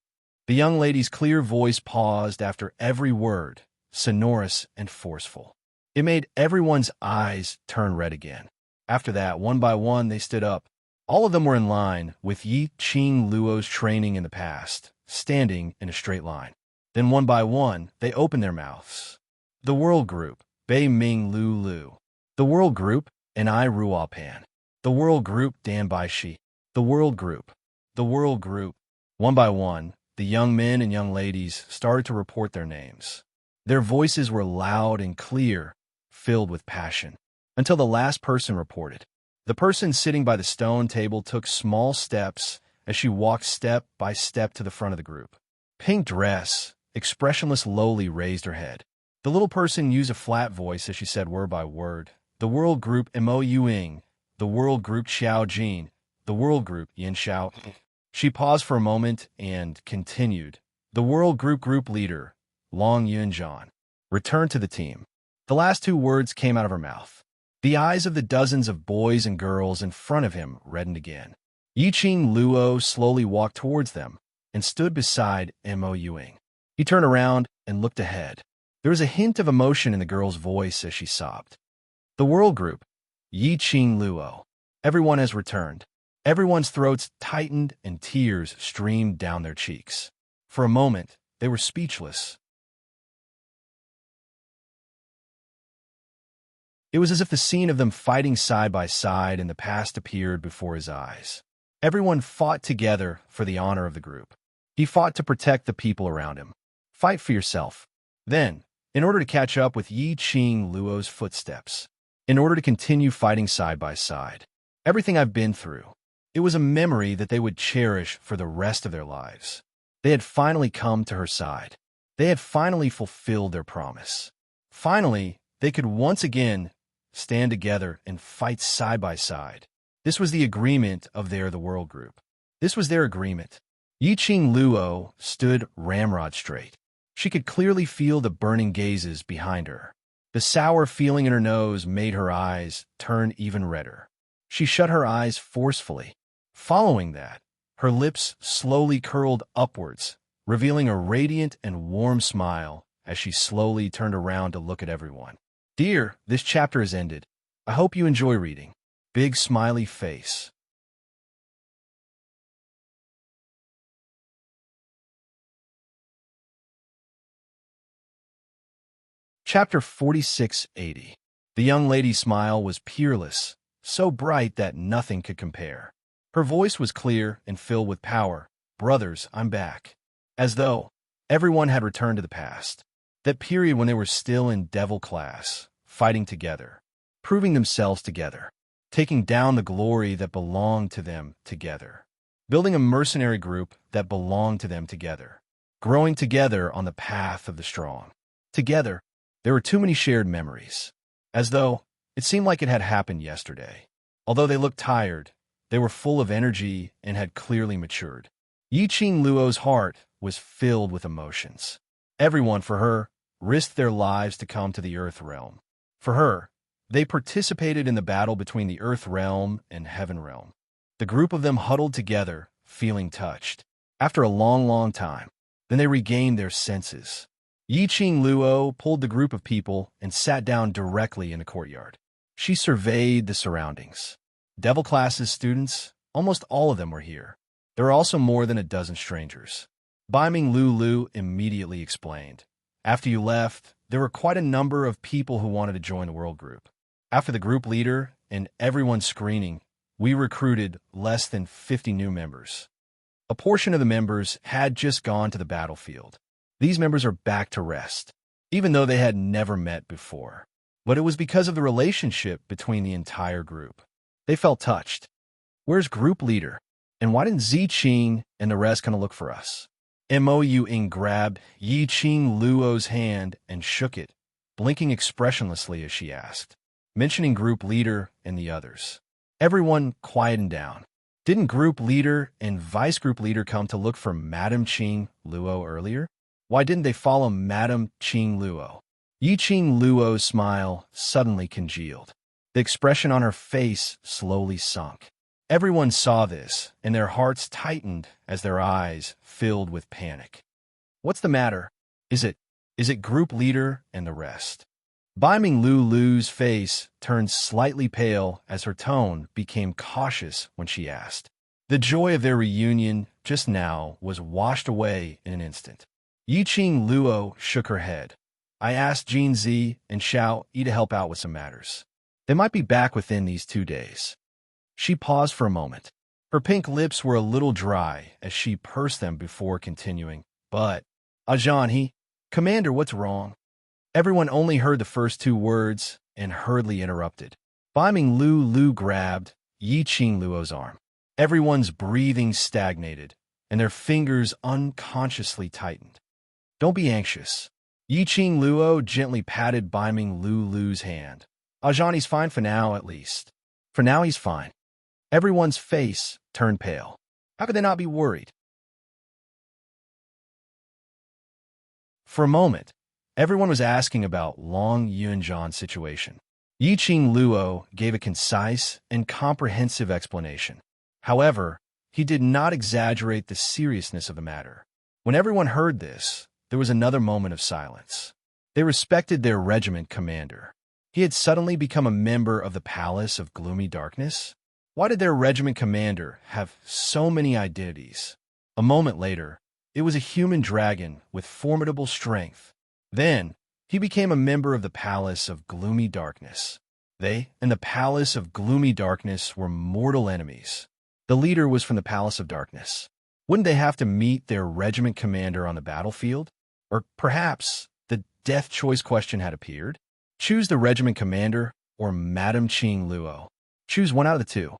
The young lady's clear voice paused after every word, sonorous and forceful. It made everyone's eyes turn red again. After that, one by one, they stood up. All of them were in line with Yiqing Luo's training in the past, standing in a straight line. Then one by one, they opened their mouths. The World Group, Bei Ming Lu Lu. The World Group, and I Ruo Pan. The World Group, Dan Bai Shi. The World Group. The World Group. One by one, the young men and young ladies started to report their names. Their voices were loud and clear, filled with passion, until the last person reported. The person sitting by the stone table took small steps as she walked step by step to the front of the group. Pink dress, expressionless lowly raised her head. The little person used a flat voice as she said word by word. The World Group Mo Yuing, the World Group Xiao Jin, the World Group Yin Xiao. She paused for a moment and continued. The World Group Leader, Long Yun Zhan, returned to the team. The last two words came out of her mouth. The eyes of the dozens of boys and girls in front of him reddened again. Yiqing Luo slowly walked towards them and stood beside Mo Yuing. He turned around and looked ahead. There was a hint of emotion in the girl's voice as she sobbed. The World Group, Yiqing Luo. Everyone has returned. Everyone's throats tightened and tears streamed down their cheeks. For a moment, they were speechless. It was as if the scene of them fighting side by side in the past appeared before his eyes. Everyone fought together for the honor of the group. He fought to protect the people around him. Fight for yourself. Then, in order to catch up with Yiqing Luo's footsteps, in order to continue fighting side by side. Everything I've been through, it was a memory that they would cherish for the rest of their lives. They had finally come to her side. They had finally fulfilled their promise. Finally, they could once again stand together and fight side by side. This was the agreement of the World Group. This was their agreement. Yiqing Luo stood ramrod straight. She could clearly feel the burning gazes behind her. The sour feeling in her nose made her eyes turn even redder. She shut her eyes forcefully. Following that, her lips slowly curled upwards, revealing a radiant and warm smile as she slowly turned around to look at everyone. Dear, this chapter has ended. I hope you enjoy reading. Big smiley face. Chapter 4680. The young lady's smile was peerless, so bright that nothing could compare. Her voice was clear and filled with power. Brothers, I'm back. As though everyone had returned to the past. That period when they were still in devil class, fighting together, proving themselves together, taking down the glory that belonged to them together, building a mercenary group that belonged to them together, growing together on the path of the strong. Together, there were too many shared memories, as though it seemed like it had happened yesterday. Although they looked tired, they were full of energy and had clearly matured. Yiqing Luo's heart was filled with emotions. Everyone, for her, risked their lives to come to the Earth Realm. For her, they participated in the battle between the Earth Realm and Heaven Realm. The group of them huddled together, feeling touched. After a long time, then they regained their senses. Yi Qing Luo pulled the group of people and sat down directly in the courtyard. She surveyed the surroundings. Devil Class's students, almost all of them were here. There were also more than a dozen strangers. Baiming Lu immediately explained. After you left, there were quite a number of people who wanted to join the world group. After the group leader and everyone's screening, we recruited less than 50 new members. A portion of the members had just gone to the battlefield. These members are back to rest, even though they had never met before. But it was because of the relationship between the entire group. They felt touched. Where's group leader? And why didn't Ziqing and the rest kind of look for us? Mo Ying grabbed Yi Qing Luo's hand and shook it, blinking expressionlessly as she asked, mentioning group leader and the others. Everyone quietened down. Didn't group leader and vice group leader come to look for Madame Qing Luo earlier? Why didn't they follow Madame Qing Luo? Yi Qing Luo's smile suddenly congealed. The expression on her face slowly sunk. Everyone saw this, and their hearts tightened as their eyes filled with panic. What's the matter? Is it group leader and the rest? Baiming Lu's face turned slightly pale as her tone became cautious when she asked. The joy of their reunion just now was washed away in an instant. Yi Qing Luo shook her head. I asked Jin Zi and Xiao Yi to help out with some matters. They might be back within these 2 days. She paused for a moment. Her pink lips were a little dry as she pursed them before continuing. But, Ajahn, Commander, what's wrong? Everyone only heard the first 2 words and hurriedly interrupted. Baiming Lu grabbed Yi Qing Luo's arm. Everyone's breathing stagnated, and their fingers unconsciously tightened. Don't be anxious. Yi Qing Luo gently patted Baiming Lu's hand. Ajahn, he's fine for now, at least. For now, he's fine. Everyone's face turned pale. How could they not be worried? For a moment, everyone was asking about Long Yunjan's situation. Yi Qing Luo gave a concise and comprehensive explanation. However, he did not exaggerate the seriousness of the matter. When everyone heard this, there was another moment of silence. They respected their regiment commander. He had suddenly become a member of the Palace of Gloomy Darkness. Why did their regiment commander have so many identities? A moment later, it was a human dragon with formidable strength. Then, he became a member of the Palace of Gloomy Darkness. They and the Palace of Gloomy Darkness were mortal enemies. The leader was from the Palace of Darkness. Wouldn't they have to meet their regiment commander on the battlefield? Or perhaps the death choice question had appeared? Choose the regiment commander or Madame Qing Luo. Choose one out of the 2.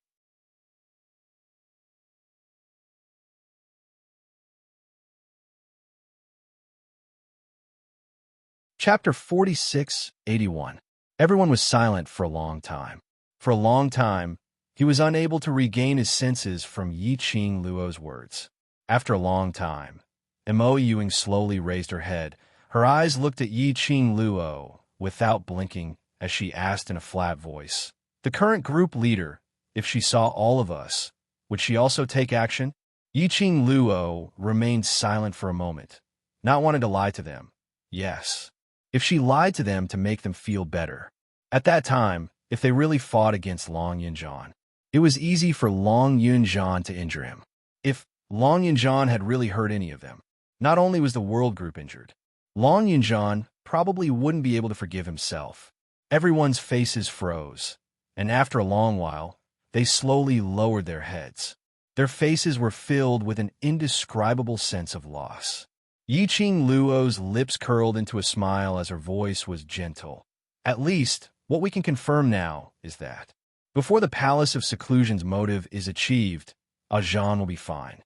Chapter 46-81. Everyone was silent for a long time. For a long time, he was unable to regain his senses from Yi Qing Luo's words. After a long time, Mo Ying slowly raised her head. Her eyes looked at Yi Qing Luo without blinking as she asked in a flat voice, the current group leader, if she saw all of us, would she also take action? Yi Qing Luo remained silent for a moment, not wanting to lie to them. Yes. If she lied to them to make them feel better. At that time, if they really fought against Long Yunjan, it was easy for Long Yunjan to injure him. If Long Yunjan had really hurt any of them, not only was the world group injured, Long Yunjan probably wouldn't be able to forgive himself. Everyone's faces froze, and after a long while, they slowly lowered their heads. Their faces were filled with an indescribable sense of loss. Yi Qing Luo's lips curled into a smile as her voice was gentle. At least, what we can confirm now is that, before the Palace of Seclusion's motive is achieved, Ajahn will be fine.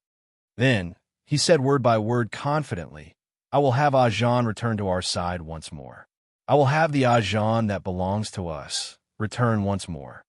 Then, he said word by word confidently, I will have Ajahn return to our side once more. I will have the Ajahn that belongs to us return once more.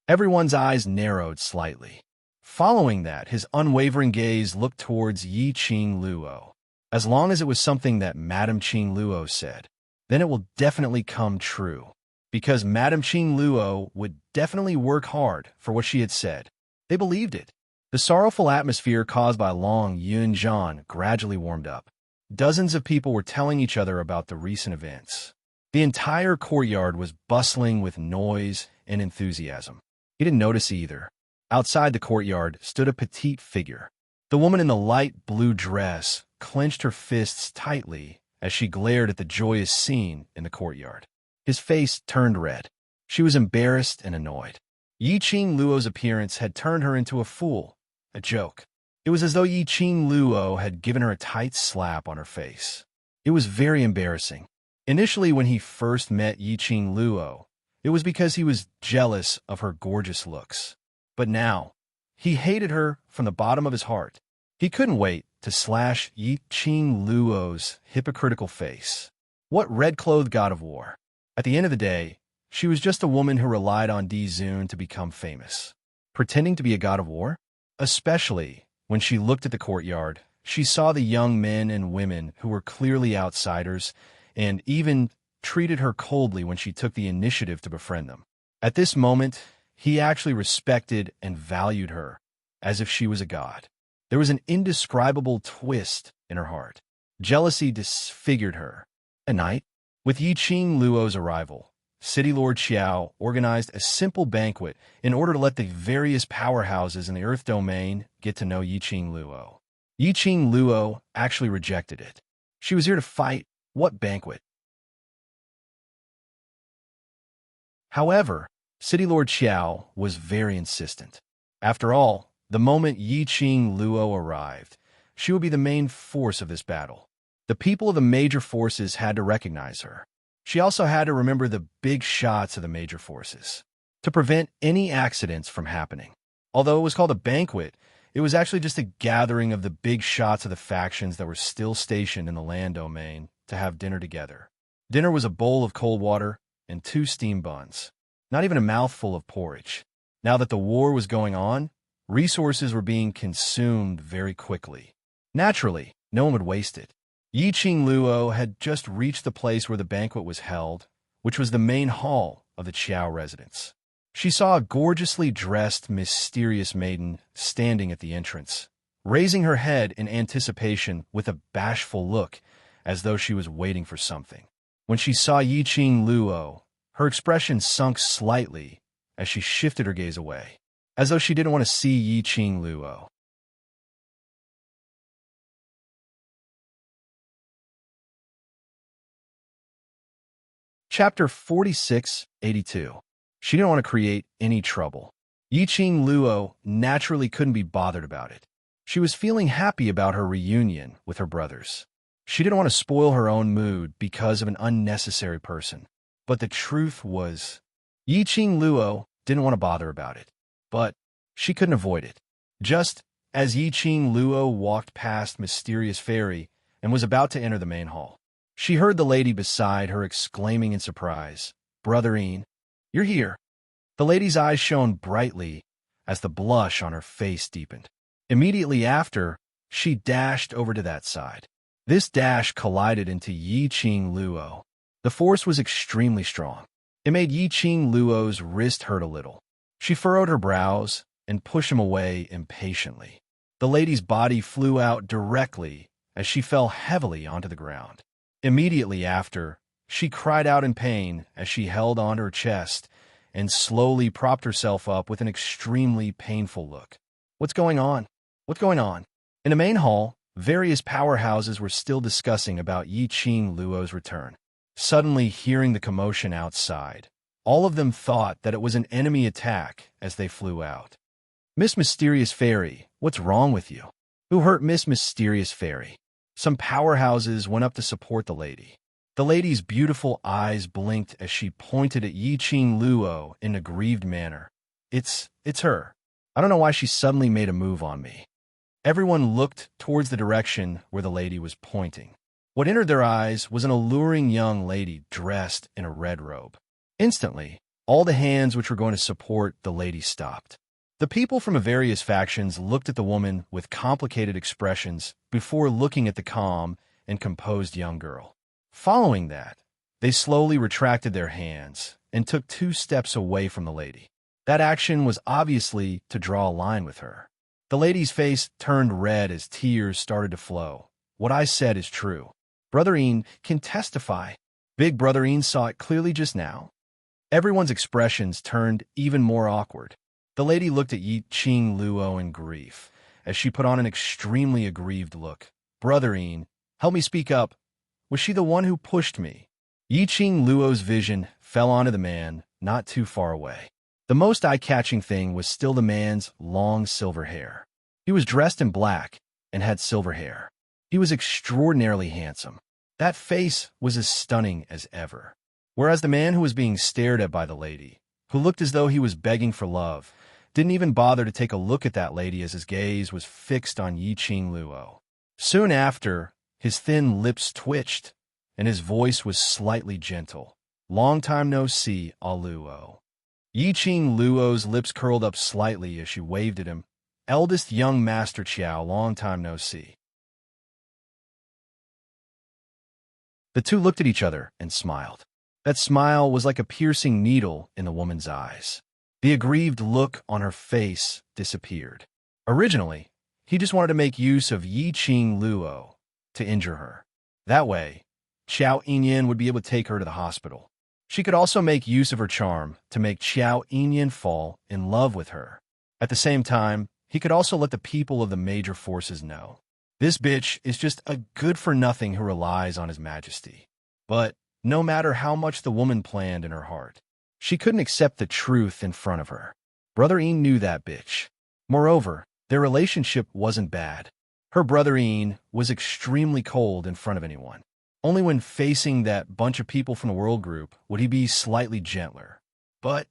Everyone's eyes narrowed slightly. Following that, his unwavering gaze looked towards Yi Qing Luo. As long as it was something that Madame Qing Luo said, then it will definitely come true. Because Madame Qing Luo would definitely work hard for what she had said. They believed it. The sorrowful atmosphere caused by Long Yunjian gradually warmed up. Dozens of people were telling each other about the recent events. The entire courtyard was bustling with noise and enthusiasm. He didn't notice either. Outside the courtyard stood a petite figure. The woman in the light blue dress clenched her fists tightly as she glared at the joyous scene in the courtyard. His face turned red. She was embarrassed and annoyed. Yiqing Luo's appearance had turned her into a fool, a joke. It was as though Yiqing Luo had given her a tight slap on her face. It was very embarrassing. Initially, when he first met Yiqing Luo, it was because he was jealous of her gorgeous looks. But now, he hated her from the bottom of his heart. He couldn't wait to slash Yiqing Luo's hypocritical face. What red-clothed god of war? At the end of the day, she was just a woman who relied on Di Zun to become famous. Pretending to be a god of war? Especially when she looked at the courtyard, she saw the young men and women who were clearly outsiders and even treated her coldly when she took the initiative to befriend them. At this moment, he actually respected and valued her as if she was a god. There was an indescribable twist in her heart. Jealousy disfigured her. At night, with Yiqing Luo's arrival, City Lord Xiao organized a simple banquet in order to let the various powerhouses in the Earth domain get to know Yiqing Luo. Yiqing Luo actually rejected it. She was here to fight. What banquet? However, City Lord Xiao was very insistent. After all, the moment Yiqing Luo arrived, she would be the main force of this battle. The people of the major forces had to recognize her. She also had to remember the big shots of the major forces to prevent any accidents from happening. Although it was called a banquet, it was actually just a gathering of the big shots of the factions that were still stationed in the land domain to have dinner together. Dinner was a bowl of cold water and 2 steam buns, not even a mouthful of porridge. Now that the war was going on, resources were being consumed very quickly. Naturally, no one would waste it. Yiqing Luo had just reached the place where the banquet was held, which was the main hall of the Qiao residence. She saw a gorgeously dressed, mysterious maiden standing at the entrance, raising her head in anticipation with a bashful look, as though she was waiting for something. When she saw Yiqing Luo, her expression sunk slightly as she shifted her gaze away, as though she didn't want to see Yiqing Luo. Chapter 4682. She didn't want to create any trouble. Yiqing Luo naturally couldn't be bothered about it. She was feeling happy about her reunion with her brothers. She didn't want to spoil her own mood because of an unnecessary person. But the truth was, Yiqing Luo didn't want to bother about it. But she couldn't avoid it. Just as Yiqing Luo walked past Mysterious Fairy and was about to enter the main hall, she heard the lady beside her exclaiming in surprise, "Brotherine, you're here." The lady's eyes shone brightly as the blush on her face deepened. Immediately after, she dashed over to that side. This dash collided into Yiqing Luo. The force was extremely strong. It made Yiqing Luo's wrist hurt a little. She furrowed her brows and pushed him away impatiently. The lady's body flew out directly as she fell heavily onto the ground. Immediately after, she cried out in pain as she held onto her chest and slowly propped herself up with an extremely painful look. What's going on? What's going on? In the main hall, various powerhouses were still discussing about Yiqing Luo's return. Suddenly hearing the commotion outside, all of them thought that it was an enemy attack as they flew out. "Miss Mysterious Fairy, what's wrong with you? Who hurt Miss Mysterious Fairy?" Some powerhouses went up to support the lady. The lady's beautiful eyes blinked as she pointed at Yiqing Luo in a grieved manner. It's her. I don't know why she suddenly made a move on me." Everyone looked towards the direction where the lady was pointing. What entered their eyes was an alluring young lady dressed in a red robe. Instantly, all the hands which were going to support the lady stopped. The people from the various factions looked at the woman with complicated expressions before looking at the calm and composed young girl. Following that, they slowly retracted their hands and took 2 steps away from the lady. That action was obviously to draw a line with her. The lady's face turned red as tears started to flow. What I said is true. Brother Ian can testify. Big Brother Ian saw it clearly just now. Everyone's expressions turned even more awkward. The lady looked at Yi Ching Luo in grief, as she put on an extremely aggrieved look. Brother Ian, help me speak up. Was she the one who pushed me? Yi Ching Luo's vision fell onto the man not too far away. The most eye-catching thing was still the man's long silver hair. He was dressed in black and had silver hair. He was extraordinarily handsome. That face was as stunning as ever. Whereas the man who was being stared at by the lady, who looked as though he was begging for love, didn't even bother to take a look at that lady as his gaze was fixed on Yi Ching Luo. Soon after, his thin lips twitched, and his voice was slightly gentle. Long time no see, ah Luo. Yi Ching Luo's lips curled up slightly as she waved at him. Eldest young Master Qiao, long time no see. The two looked at each other and smiled. That smile was like a piercing needle in the woman's eyes. The aggrieved look on her face disappeared. Originally, he just wanted to make use of Yi Ching Luo to injure her. That way, Qiao Yinyan would be able to take her to the hospital. She could also make use of her charm to make Qiao Yinyan fall in love with her. At the same time, he could also let the people of the major forces know. This bitch is just a good-for-nothing who relies on his majesty. But no matter how much the woman planned in her heart, she couldn't accept the truth in front of her. Brother Ian knew that bitch. Moreover, their relationship wasn't bad. Her brother Ian was extremely cold in front of anyone. Only when facing that bunch of people from the world group would he be slightly gentler. But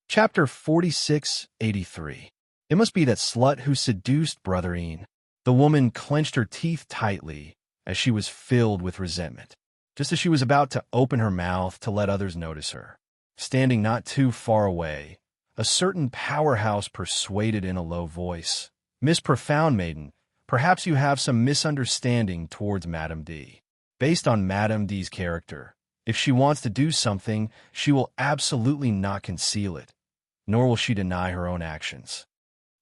Chapter 4683. It must be that slut who seduced Brother Ian. The woman clenched her teeth tightly as she was filled with resentment, just as she was about to open her mouth to let others notice her. Standing not too far away, a certain powerhouse persuaded in a low voice, Miss Profound Maiden, perhaps you have some misunderstanding towards Madame D. Based on Madame D's character, if she wants to do something, she will absolutely not conceal it, nor will she deny her own actions.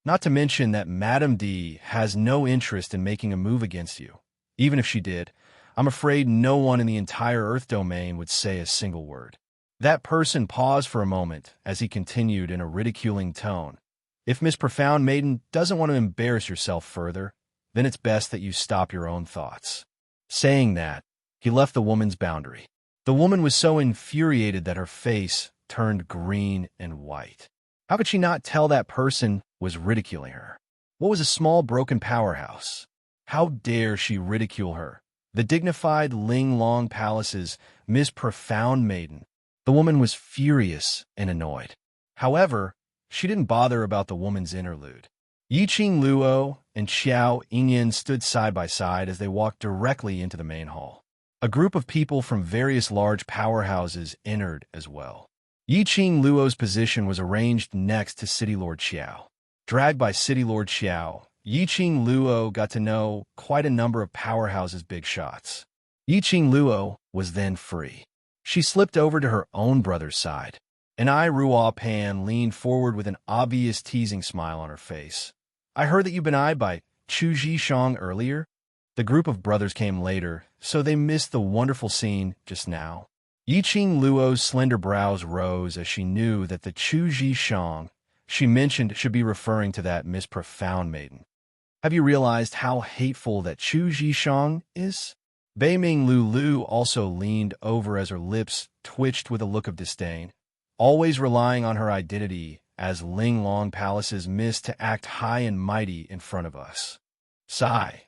Not to mention that Madame D has no interest in making a move against you. Even if she did, I'm afraid no one in the entire Earth domain would say a single word. That person paused for a moment as he continued in a ridiculing tone. If Miss Profound Maiden doesn't want to embarrass yourself further, then it's best that you stop your own thoughts. Saying that, he left the woman's boundary. The woman was so infuriated that her face turned green and white. How could she not tell that person was ridiculing her? What was a small broken powerhouse? How dare she ridicule her? The dignified Ling Long Palace's Miss Profound Maiden. The woman was furious and annoyed. However, she didn't bother about the woman's interlude. Yi Ching Luo and Qiao Yinyan stood side by side as they walked directly into the main hall. A group of people from various large powerhouses entered as well. Yi Ching Luo's position was arranged next to City Lord Qiao. Dragged by City Lord Qiao, Yi Ching Luo got to know quite a number of powerhouses' big shots. Yi Ching Luo was then free. She slipped over to her own brother's side. And Ruo Pan leaned forward with an obvious teasing smile on her face. I heard that you've been eyed by Chu Zhishang earlier. The group of brothers came later, so they missed the wonderful scene just now. Yi Ching Luo's slender brows rose as she knew that the Chu Zhishang she mentioned should be referring to that Miss Profound Maiden. Have you realized how hateful that Chu Zhishang is? Bei Ming Lu also leaned over as her lips twitched with a look of disdain, always relying on her identity as Ling Long Palace's miss to act high and mighty in front of us. Sigh.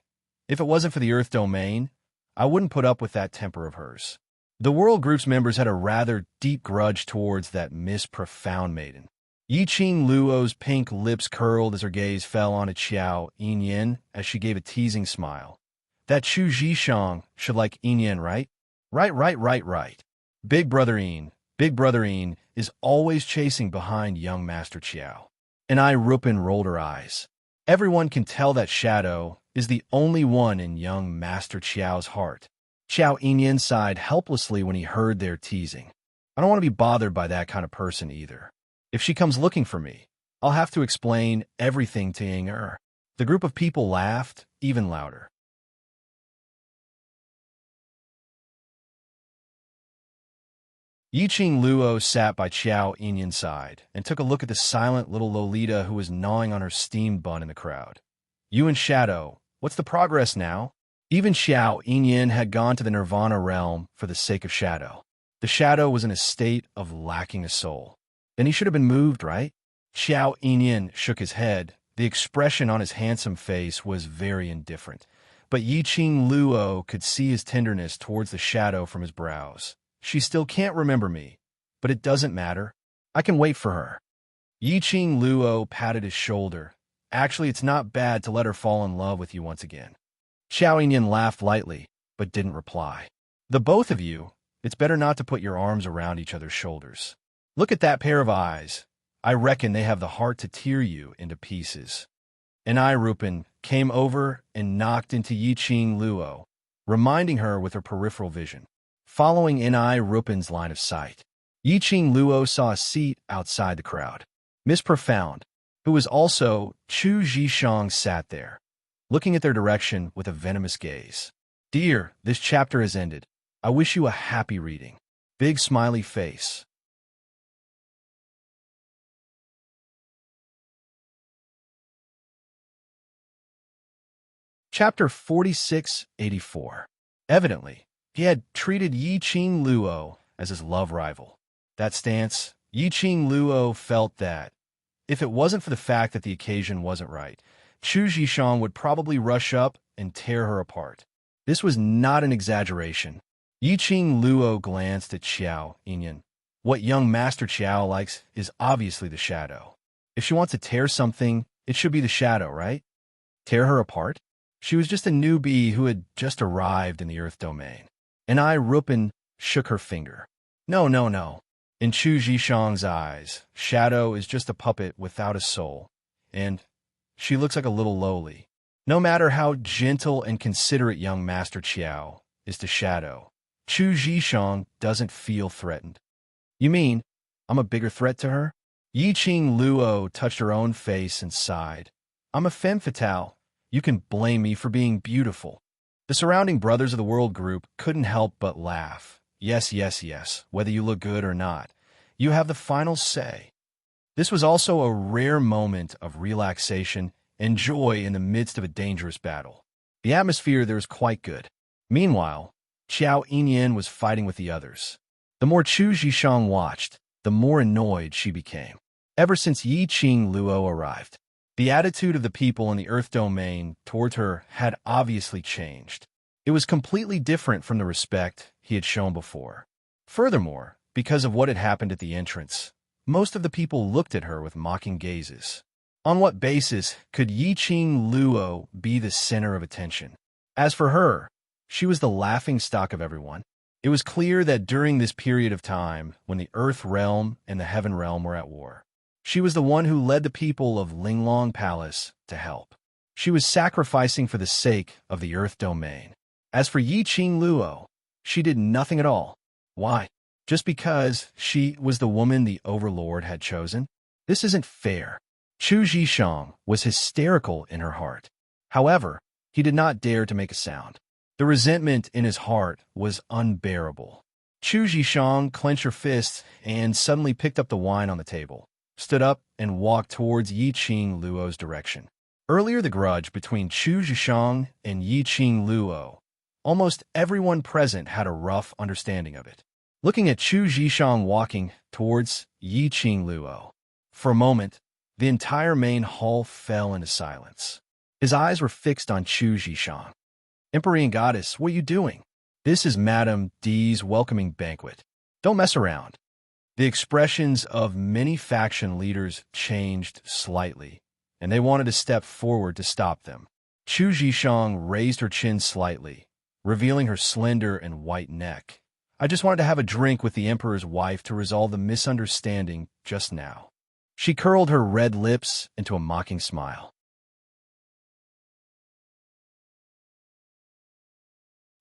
If it wasn't for the Earth domain, I wouldn't put up with that temper of hers. The World Group's members had a rather deep grudge towards that Miss Profound Maiden. Yi Ching Luo's pink lips curled as her gaze fell on Qiao Yinyan as she gave a teasing smile. That Chu Zhishang should like Yinyan, right? Right. Big Brother Ian is always chasing behind young Master Qiao. And Rupin rolled her eyes. Everyone can tell that Shadow is the only one in young Master Qiao's heart. Qiao Yinyan sighed helplessly when he heard their teasing. I don't want to be bothered by that kind of person either. If she comes looking for me, I'll have to explain everything to Immerse. The group of people laughed even louder. Yiqing Luo sat by Qiao Yinyan's side and took a look at the silent little Lolita who was gnawing on her steamed bun in the crowd. You and Shadow, what's the progress now? Even Xiao Yinyan had gone to the Nirvana realm for the sake of Shadow. The Shadow was in a state of lacking a soul. Then he should have been moved, right? Xiao Yinyan shook his head. The expression on his handsome face was very indifferent. But Yiqing Luo could see his tenderness towards the Shadow from his brows. She still can't remember me, but it doesn't matter. I can wait for her. Yiqing Luo patted his shoulder. Actually, it's not bad to let her fall in love with you once again. Xiao Yinyan laughed lightly, but didn't reply. The both of you, it's better not to put your arms around each other's shoulders. Look at that pair of eyes. I reckon they have the heart to tear you into pieces. An eye Rupin came over and knocked into Yiqing Luo, reminding her with her peripheral vision. Following N.I. Rupin's line of sight, Yiqing Luo saw a seat outside the crowd. Miss Profound, who was also Chu Zhishang, sat there, looking at their direction with a venomous gaze. Dear, this chapter has ended. I wish you a happy reading. Big smiley face. Chapter 4684. Evidently, he had treated Yiqing Luo as his love rival. That stance, Yiqing Luo felt that, if it wasn't for the fact that the occasion wasn't right, Chu Zhishang would probably rush up and tear her apart. This was not an exaggeration. Yiqing Luo glanced at Qiao Yinyan. What young Master Qiao likes is obviously the Shadow. If she wants to tear something, it should be the Shadow, right? Tear her apart? She was just a newbie who had just arrived in the Earth domain. N.I. Rupin shook her finger. No, no, no. In Chu Zhishang's eyes, Shadow is just a puppet without a soul, and she looks like a little lowly. No matter how gentle and considerate young Master Qiao is to Shadow, Chu Zhishang doesn't feel threatened. You mean, I'm a bigger threat to her? Yiqing Luo touched her own face and sighed. I'm a femme fatale. You can blame me for being beautiful. The surrounding Brothers of the World group couldn't help but laugh. Yes, yes, yes, whether you look good or not. You have the final say. This was also a rare moment of relaxation and joy in the midst of a dangerous battle. The atmosphere there was quite good. Meanwhile, Qiao Yinyan was fighting with the others. The more Chu Zhishang watched, the more annoyed she became. Ever since Yiqing Luo arrived, the attitude of the people in the Earth domain towards her had obviously changed. It was completely different from the respect he had shown before. Furthermore, because of what had happened at the entrance, most of the people looked at her with mocking gazes. On what basis could Yiqing Luo be the center of attention? As for her, she was the laughingstock of everyone. It was clear that during this period of time, when the Earth realm and the Heaven realm were at war, she was the one who led the people of Linglong Palace to help. She was sacrificing for the sake of the Earth domain. As for Yiqing Luo, she did nothing at all. Why? Just because she was the woman the Overlord had chosen? This isn't fair. Chu Zhishang was hysterical in her heart. However, he did not dare to make a sound. The resentment in his heart was unbearable. Chu Zhishang clenched her fists and suddenly picked up the wine on the table, stood up, and walked towards Yiqing Luo's direction. Earlier, the grudge between Chu Zhishang and Yiqing Luo, almost everyone present had a rough understanding of it. Looking at Chu Zhishang walking towards Yiqing Luo, for a moment, the entire main hall fell into silence. His eyes were fixed on Chu Zhishang. Emperor Goddess, what are you doing? This is Madame D's welcoming banquet. Don't mess around. The expressions of many faction leaders changed slightly, and they wanted to step forward to stop them. Chu Zhishang raised her chin slightly, revealing her slender and white neck. I just wanted to have a drink with the Emperor's wife to resolve the misunderstanding just now. She curled her red lips into a mocking smile.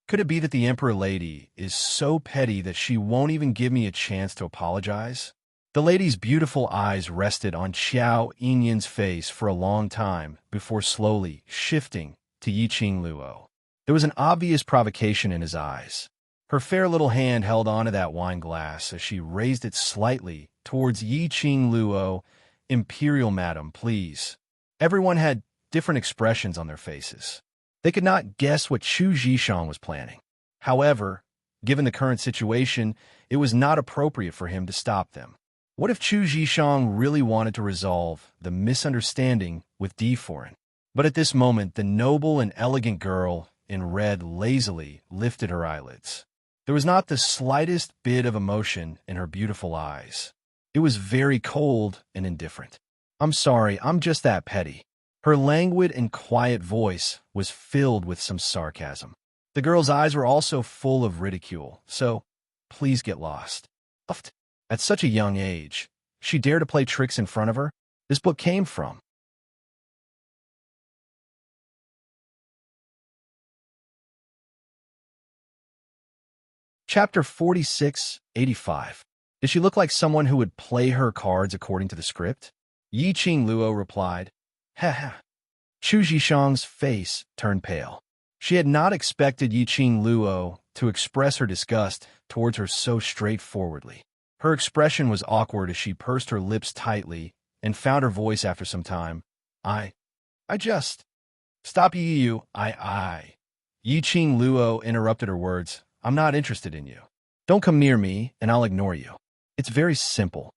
Could it be that the Emperor lady is so petty that she won't even give me a chance to apologize? The lady's beautiful eyes rested on Xiao Yinyan's face for a long time before slowly shifting to Yiqing Luo. There was an obvious provocation in his eyes. Her fair little hand held onto that wine glass as she raised it slightly towards Yiqing Luo. Imperial Madam, please. Everyone had different expressions on their faces. They could not guess what Chu Zhishang was planning. However, given the current situation, it was not appropriate for him to stop them. What if Chu Zhishang really wanted to resolve the misunderstanding with Di Foreign? But at this moment, the noble and elegant girl in red lazily lifted her eyelids. There was not the slightest bit of emotion in her beautiful eyes. It was very cold and indifferent. I'm sorry, I'm just that petty. Her languid and quiet voice was filled with some sarcasm. The girl's eyes were also full of ridicule, so please get lost. At such a young age, she dared to play tricks in front of her? This book came from. Chapter 4685. Did she look like someone who would play her cards according to the script? Yiqing Luo replied, "Ha ha." Chu Zhishang's face turned pale. She had not expected Yiqing Luo to express her disgust towards her so straightforwardly. Her expression was awkward as she pursed her lips tightly and found her voice after some time. I just. Stop you, I. Yiqing Luo interrupted her words. I'm not interested in you. Don't come near me and I'll ignore you. It's very simple.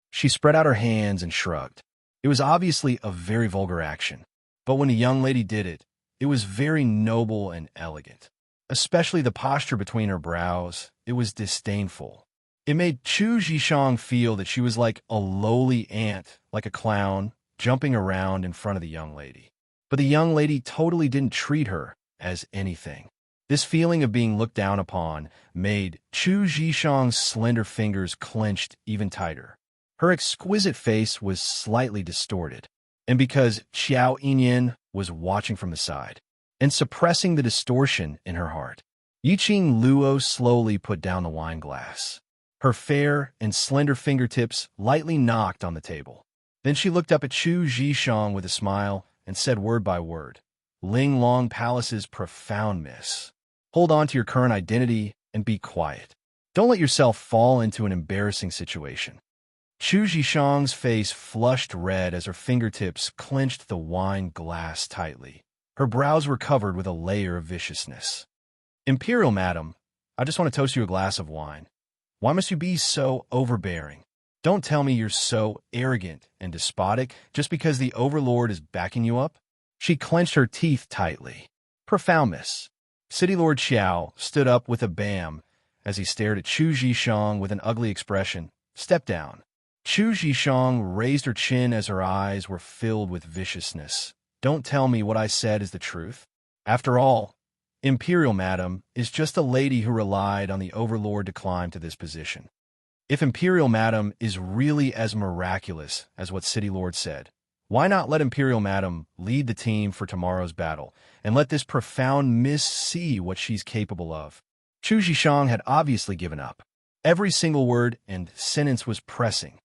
She spread out her hands and shrugged. It was obviously a very vulgar action, but when a young lady did it, it was very noble and elegant. Especially the posture between her brows, it was disdainful. It made Chu Zhishang feel that she was like a lowly ant, like a clown, jumping around in front of the young lady. But the young lady totally didn't treat her as anything. This feeling of being looked down upon made Chu Zhishang's slender fingers clenched even tighter. Her exquisite face was slightly distorted, and because Xiao Yinyan was watching from the side and suppressing the distortion in her heart, Yiqing Luo slowly put down the wine glass. Her fair and slender fingertips lightly knocked on the table. Then she looked up at Chu Zhishang with a smile and said word by word, Ling Long Palace's profound miss. Hold on to your current identity and be quiet. Don't let yourself fall into an embarrassing situation. Chu Zhishang's face flushed red as her fingertips clenched the wine glass tightly. Her brows were covered with a layer of viciousness. Imperial Madam, I just want to toast you a glass of wine. Why must you be so overbearing? Don't tell me you're so arrogant and despotic just because the Overlord is backing you up. She clenched her teeth tightly. Profound miss. City Lord Xiao stood up with a bam as he stared at Chu Zhishang with an ugly expression. Step down. Chu Zhishang raised her chin as her eyes were filled with viciousness. Don't tell me what I said is the truth. After all, Imperial Madam is just a lady who relied on the Overlord to climb to this position. If Imperial Madam is really as miraculous as what City Lord said, why not let Imperial Madam lead the team for tomorrow's battle and let this profound miss see what she's capable of? Chu Zhishang had obviously given up. Every single word and sentence was pressing.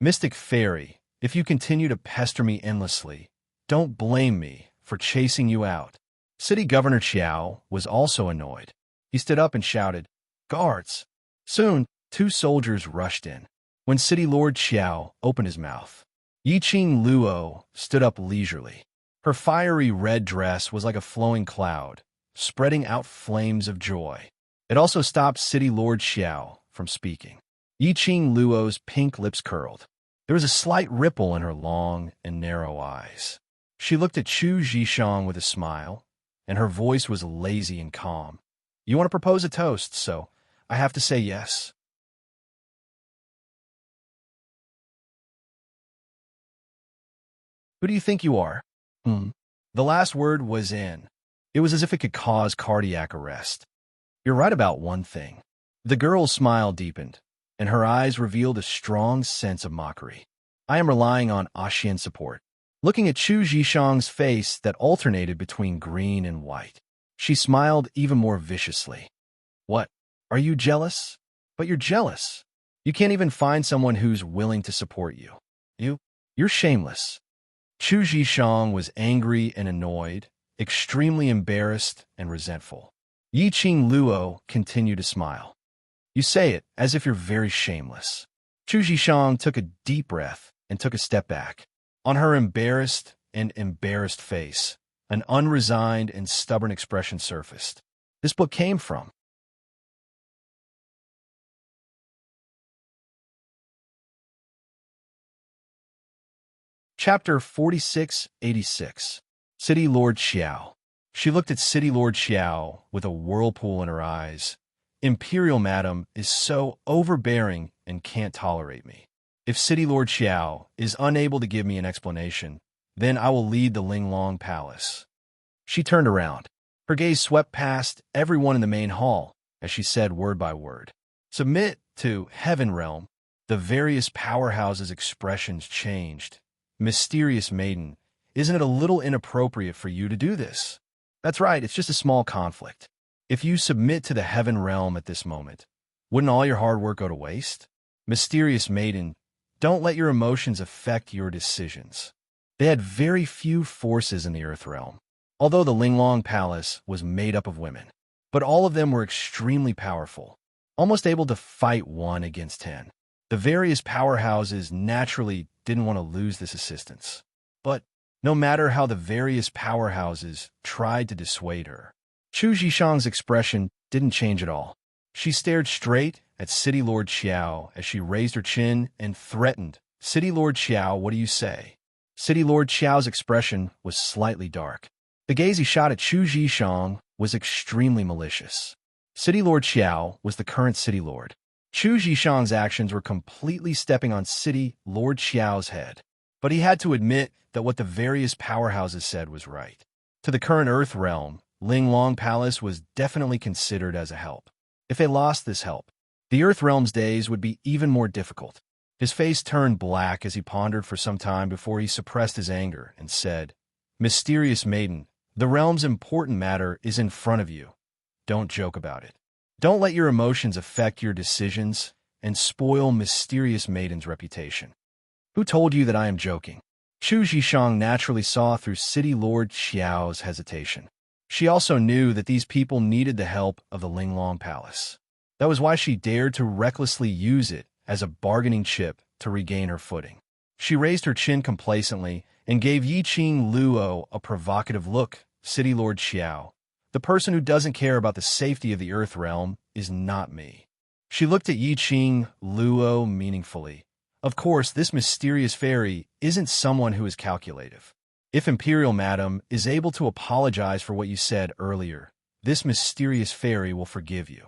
Mystic Fairy, if you continue to pester me endlessly, don't blame me for chasing you out. City Governor Qiao was also annoyed. He stood up and shouted, Guards! Soon, 2 soldiers rushed in. When City Lord Qiao opened his mouth, Yiqing Luo stood up leisurely. Her fiery red dress was like a flowing cloud, spreading out flames of joy. It also stopped City Lord Xiao from speaking. Yiqing Luo's pink lips curled. There was a slight ripple in her long and narrow eyes. She looked at Chu Zhishang with a smile, and her voice was lazy and calm. You want to propose a toast, so I have to say yes. Who do you think you are? The last word was in. It was as if it could cause cardiac arrest. You're right about one thing. The girl's smile deepened, and her eyes revealed a strong sense of mockery. I am relying on Ashian support. Looking at Chu Zhishang's face that alternated between green and white, She smiled even more viciously. What? Are you jealous? But you're jealous. You can't even find someone who's willing to support you. You're shameless. Chu Zhishang was angry and annoyed, extremely embarrassed and resentful. Yi Qing Luo continued to smile. You say it as if you're very shameless. Chu Zhishang took a deep breath and took a step back. On her embarrassed face, an unresigned and stubborn expression surfaced. This book came from. Chapter 4686. City Lord Xiao. She looked at City Lord Xiao with a whirlpool in her eyes. Imperial Madam is so overbearing and can't tolerate me. If City Lord Xiao is unable to give me an explanation, then I will lead the Linglong Palace. She turned around. Her gaze swept past everyone in the main hall as she said word by word. Submit to Heaven Realm. The various powerhouses' expressions changed. Mysterious maiden, isn't it a little inappropriate for you to do this? That's right, it's just a small conflict. If you submit to the Heaven Realm at this moment, wouldn't all your hard work go to waste? Mysterious maiden, don't let your emotions affect your decisions. They had very few forces in the Earth Realm, although the Linglong Palace was made up of women. But all of them were extremely powerful, almost able to fight 1 against 10. The various powerhouses naturally didn't want to lose this assistance. But no matter how the various powerhouses tried to dissuade her, Chu Zhishang's expression didn't change at all. She stared straight at City Lord Xiao as she raised her chin and threatened, City Lord Xiao, what do you say? City Lord Xiao's expression was slightly dark. The gaze he shot at Chu Zhishang was extremely malicious. City Lord Xiao was the current City Lord. Chu Zhishang's actions were completely stepping on City Lord Xiao's head. But he had to admit that what the various powerhouses said was right. To the current Earth Realm, Linglong Palace was definitely considered as a help. If they lost this help, the Earth Realm's days would be even more difficult. His face turned black as he pondered for some time before he suppressed his anger and said, Mysterious maiden, the realm's important matter is in front of you. Don't joke about it. Don't let your emotions affect your decisions and spoil Mysterious Maiden's reputation. Who told you that I am joking? Chu Zhishang naturally saw through City Lord Xiao's hesitation. She also knew that these people needed the help of the Linglong Palace. That was why she dared to recklessly use it as a bargaining chip to regain her footing. She raised her chin complacently and gave Yi Qing Luo a provocative look. City Lord Xiao, the person who doesn't care about the safety of the Earth Realm is not me. She looked at Yi Qing Luo meaningfully. Of course, this mysterious fairy isn't someone who is calculative. If Imperial Madam is able to apologize for what you said earlier, this mysterious fairy will forgive you.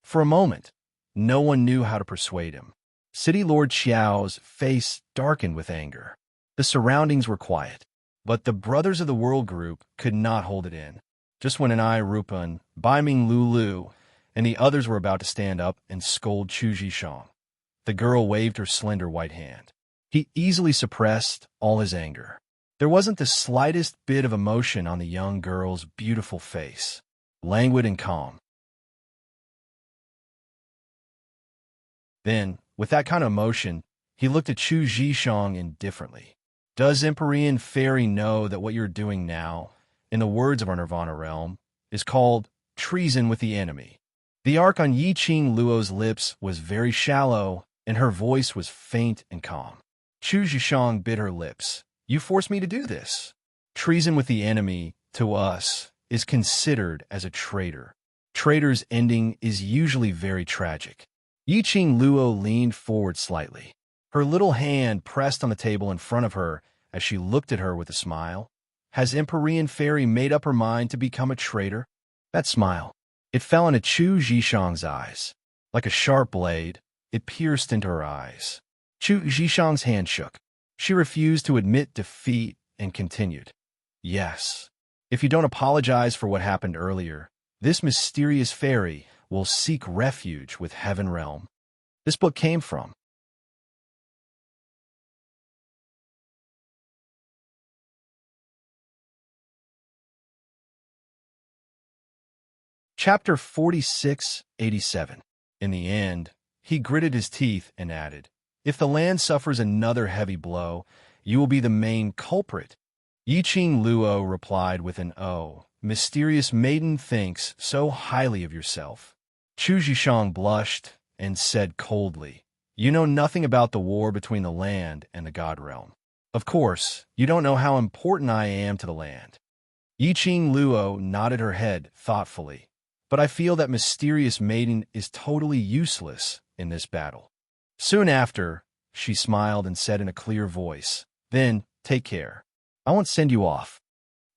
For a moment, no one knew how to persuade him. City Lord Xiao's face darkened with anger. The surroundings were quiet, but the Brothers of the World group could not hold it in. Just when Ai Rupan, Baiming Lulu, and the others were about to stand up and scold Chu Zhishang, the girl waved her slender white hand. He easily suppressed all his anger. There wasn't the slightest bit of emotion on the young girl's beautiful face, languid and calm. Then, with that kind of emotion, he looked at Chu Zhishang indifferently. Does Empyrean Fairy know that what you're doing now, in the words of our Nirvana realm, is called treason with the enemy? The arc on Yi Qing Luo's lips was very shallow, and her voice was faint and calm. Chu Zhishang bit her lips. You forced me to do this. Treason with the enemy, to us, is considered as a traitor. Traitor's ending is usually very tragic. Yi Qing Luo leaned forward slightly. Her little hand pressed on the table in front of her as she looked at her with a smile. Has Empyrean Fairy made up her mind to become a traitor? That smile. It fell into Chu Zhishang's eyes. Like a sharp blade, it pierced into her eyes. Chu Zhishang's hand shook. She refused to admit defeat and continued. Yes. If you don't apologize for what happened earlier, this mysterious fairy will seek refuge with Heaven Realm. This book came from. Chapter 4687. In the end, he gritted his teeth and added, "If the land suffers another heavy blow, you will be the main culprit." Yiqing Luo replied with an "Oh, mysterious maiden thinks so highly of yourself." Chu Zhishang blushed and said coldly, "You know nothing about the war between the land and the god realm. Of course, you don't know how important I am to the land." Yiqing Luo nodded her head thoughtfully, "But I feel that mysterious maiden is totally useless in this battle." Soon after, she smiled and said in a clear voice, "Then, take care. I won't send you off."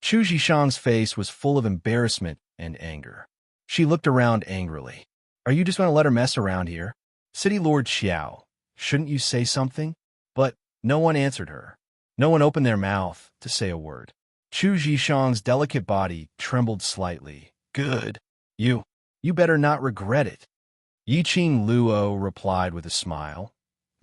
Chu Zhishang's face was full of embarrassment and anger. She looked around angrily. "Are you just going to let her mess around here? City Lord Xiao, shouldn't you say something?" But no one answered her. No one opened their mouth to say a word. Chu Zhishang's delicate body trembled slightly. "Good. You better not regret it." Yiqing Luo replied with a smile,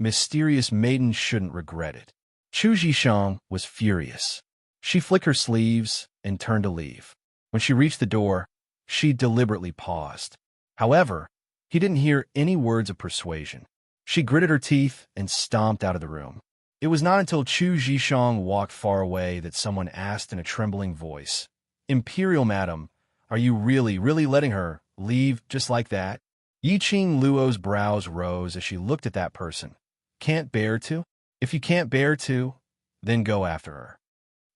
"Mysterious maiden shouldn't regret it." Chu Zhishang was furious. She flicked her sleeves and turned to leave. When she reached the door, she deliberately paused. However, he didn't hear any words of persuasion. She gritted her teeth and stomped out of the room. It was not until Chu Zhishang walked far away that someone asked in a trembling voice, "Imperial Madam, are you really letting her leave just like that?" Yiqing Luo's brows rose as she looked at that person. "Can't bear to? If you can't bear to, then go after her."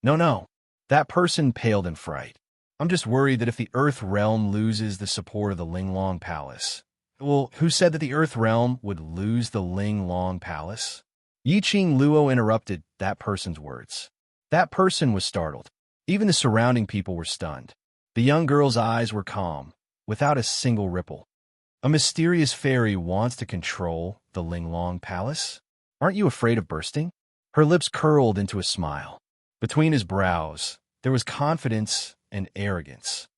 No. That person paled in fright. "I'm just worried that if the Earth Realm loses the support of the Linglong Palace." "Well, who said that the Earth Realm would lose the Linglong Palace?" Yiqing Luo interrupted that person's words. That person was startled. Even the surrounding people were stunned. The young girl's eyes were calm, without a single ripple. "A mysterious fairy wants to control the Linglong Palace? Aren't you afraid of bursting?" Her lips curled into a smile. Between his brows, there was confidence and arrogance.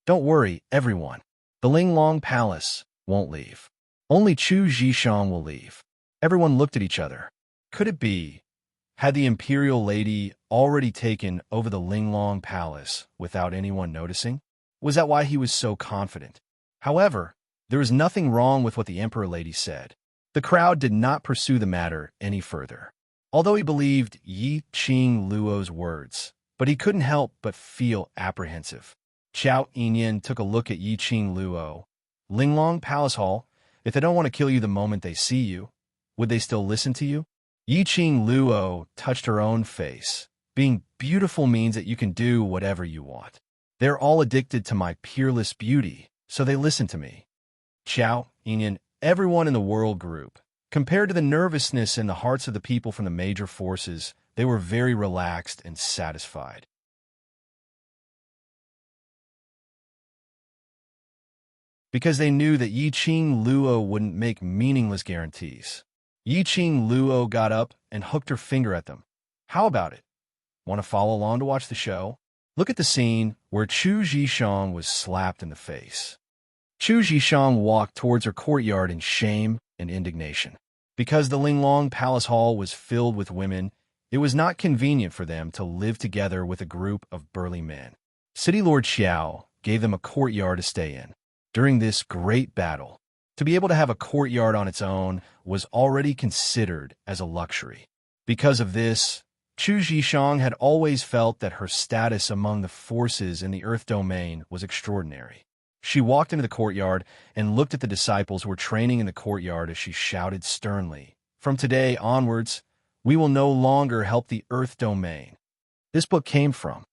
"Don't worry, everyone. The Linglong Palace won't leave. Only Chu Zhishang will leave." Everyone looked at each other. Could it be? Had the imperial lady already taken over the Linglong Palace without anyone noticing? Was that why he was so confident? However, there was nothing wrong with what the emperor lady said. The crowd did not pursue the matter any further. Although he believed Yiqing Luo's words, but he couldn't help but feel apprehensive. Xiao Yinyan took a look at Yiqing Luo. "Linglong Palace Hall, if they don't want to kill you the moment they see you, would they still listen to you?" Yiqing Luo touched her own face. "Being beautiful means that you can do whatever you want. They're all addicted to my peerless beauty, so they listen to me." Xiao Yinyan, everyone in the world group. Compared to the nervousness in the hearts of the people from the major forces, they were very relaxed and satisfied. Because they knew that Yiqing Luo wouldn't make meaningless guarantees. Yiqing Luo got up and hooked her finger at them. "How about it? Want to follow along to watch the show?" Look at the scene where Chu Zhishang was slapped in the face. Chu Zhishang walked towards her courtyard in shame and indignation. Because the Linglong Palace Hall was filled with women, it was not convenient for them to live together with a group of burly men. City Lord Xiao gave them a courtyard to stay in. During this great battle, to be able to have a courtyard on its own was already considered as a luxury. Because of this, Chu Zhishang had always felt that her status among the forces in the Earth domain was extraordinary. She walked into the courtyard and looked at the disciples who were training in the courtyard as she shouted sternly, "From today onwards, we will no longer help the Earth domain." This book came from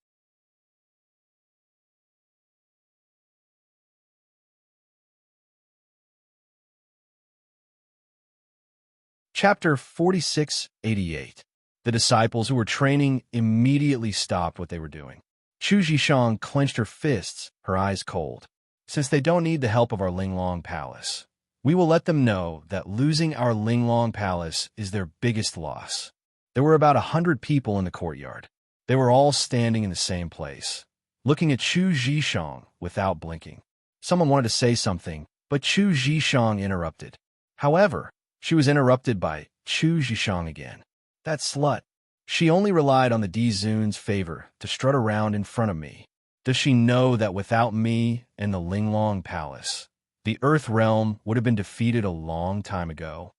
Chapter 4688. The disciples who were training immediately stopped what they were doing. Chu Zhishang clenched her fists, her eyes cold. "Since they don't need the help of our Linglong Palace, we will let them know that losing our Linglong Palace is their biggest loss." There were about 100 people in the courtyard. They were all standing in the same place, looking at Chu Zhishang without blinking. Someone wanted to say something, but Chu Zhishang interrupted. However, she was interrupted by Chu Zhishang again. That slut. She only relied on the D-Zun's favor to strut around in front of me. Does she know that without me and the Linglong Palace, the Earth Realm would have been defeated a long time ago?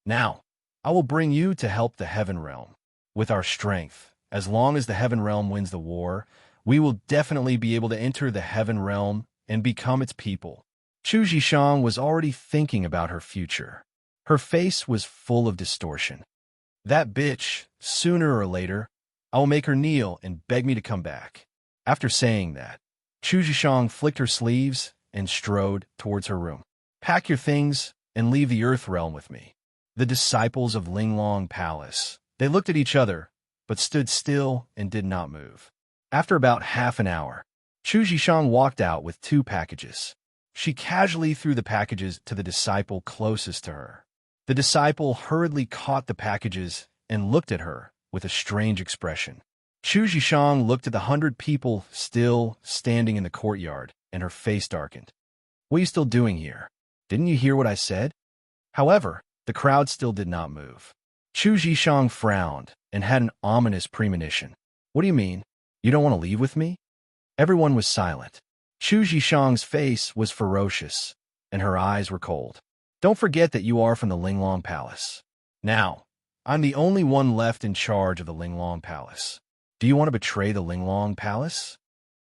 Now, I will bring you to help the Heaven Realm. With our strength, as long as the Heaven Realm wins the war, we will definitely be able to enter the Heaven Realm and become its people. Chu Zhishang was already thinking about her future. Her face was full of distortion. That bitch, sooner or later, I will make her kneel and beg me to come back. After saying that, Chu Zhishang flicked her sleeves and strode towards her room. Pack your things and leave the Earth Realm with me. The disciples of Linglong Palace. They looked at each other, but stood still and did not move. After about half an hour, Chu Zhishang walked out with 2 packages. She casually threw the packages to the disciple closest to her. The disciple hurriedly caught the packages and looked at her with a strange expression. Chu Zhishang looked at the 100 people still standing in the courtyard, and her face darkened. What are you still doing here? Didn't you hear what I said? However, the crowd still did not move. Chu Zhishang frowned and had an ominous premonition. What do you mean? You don't want to leave with me? Everyone was silent. Chu Zhishang's face was ferocious, and her eyes were cold. Don't forget that you are from the Linglong Palace. Now, I'm the only one left in charge of the Linglong Palace. Do you want to betray the Linglong Palace?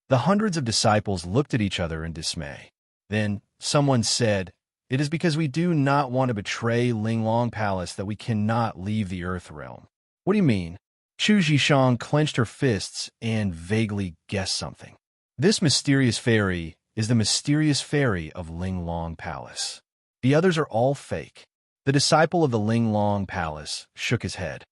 The hundreds of disciples looked at each other in dismay. Then, someone said, "It is because we do not want to betray Linglong Palace that we cannot leave the Earth Realm." What do you mean? Chu Zhishang clenched her fists and vaguely guessed something. This mysterious fairy is the mysterious fairy of Linglong Palace. The others are all fake. The disciple of the Linglong Palace shook his head.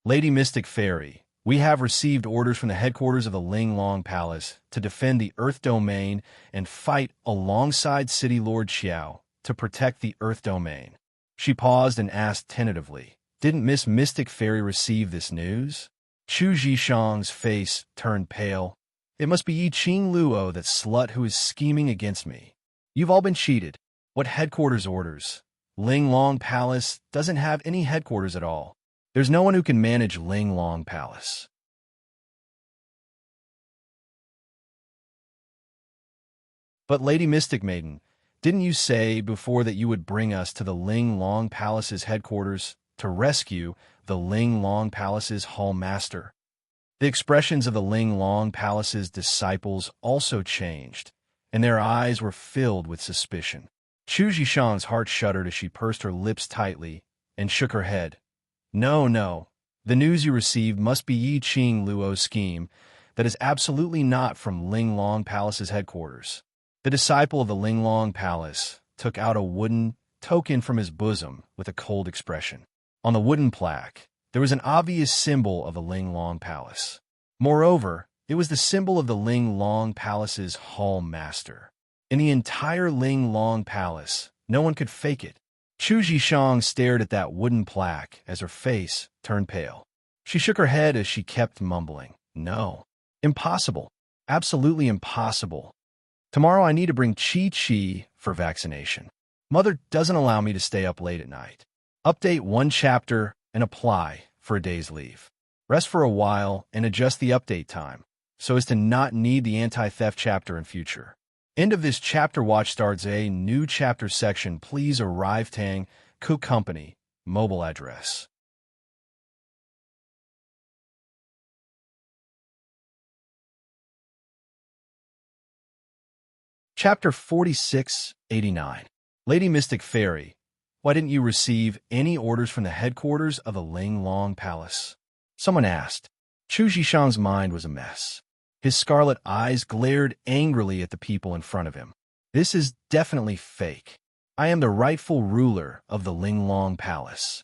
Lady Mystic Fairy, we have received orders from the headquarters of the Linglong Palace to defend the Earth Domain and fight alongside City Lord Xiao to protect the Earth Domain. She paused and asked tentatively, "Didn't Miss Mystic Fairy receive this news?" Chu Zhishang's face turned pale. "It must be Yi Qing Luo, that slut who is scheming against me. You've all been cheated. What headquarters orders? Linglong Palace doesn't have any headquarters at all. There's no one who can manage Linglong Palace." "But Lady Mystic Maiden, didn't you say before that you would bring us to the Linglong Palace's headquarters to rescue the Linglong Palace's Hall Master?" The expressions of the Linglong Palace's disciples also changed, and their eyes were filled with suspicion. Chu Zhishang's heart shuddered as she pursed her lips tightly and shook her head. "No, no. The news you received must be Yi Qing Luo's scheme that is absolutely not from Linglong Palace's headquarters." The disciple of the Linglong Palace took out a wooden token from his bosom with a cold expression. On the wooden plaque, there was an obvious symbol of the Linglong Palace. Moreover, it was the symbol of the Linglong Palace's Hall Master. In the entire Linglong Palace, no one could fake it. Chu Zhishang stared at that wooden plaque as her face turned pale. She shook her head as she kept mumbling, "No. Impossible. Absolutely impossible. Tomorrow I need to bring Chi-Chi for vaccination. Mother doesn't allow me to stay up late at night. Update 1 chapter and apply for a day's leave. Rest for a while and adjust the update time so as to not need the anti-theft chapter in future. End of this chapter. Watch starts a new chapter section. Please arrive Tang Cook Company mobile address." Chapter 4689. Lady Mystic Fairy, why didn't you receive any orders from the headquarters of the Linglong Palace? Someone asked. Chu Zhishang's mind was a mess. His scarlet eyes glared angrily at the people in front of him. This is definitely fake. I am the rightful ruler of the Linglong Palace.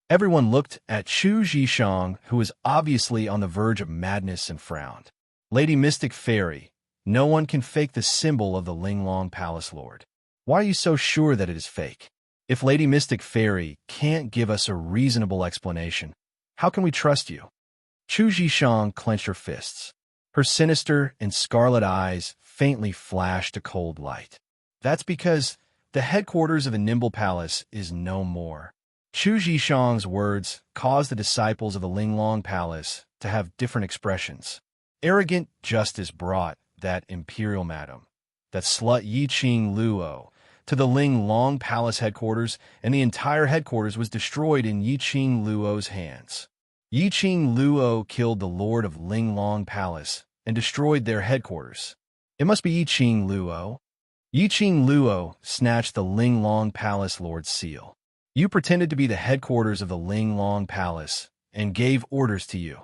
Everyone looked at Chu Zhishang, who was obviously on the verge of madness, and frowned. Lady Mystic Fairy, no one can fake the symbol of the Linglong Palace Lord. Why are you so sure that it is fake? If Lady Mystic Fairy can't give us a reasonable explanation, how can we trust you? Chu Zhishang clenched her fists. Her sinister and scarlet eyes faintly flashed a cold light. That's because the headquarters of the Nimble Palace is no more. Chu Zhishang's words caused the disciples of the Linglong Palace to have different expressions. Arrogant justice brought that imperial madam, that slut Yi-Ching Luo, to the Ling Long Palace headquarters, and the entire headquarters was destroyed in Yi-Ching Luo's hands. Yi-Ching Luo killed the lord of Ling Long Palace and destroyed their headquarters. It must be Yi-Ching Luo. Yi-Ching Luo snatched the Ling Long Palace lord's seal. You pretended to be the headquarters of the Ling Long Palace and gave orders to you.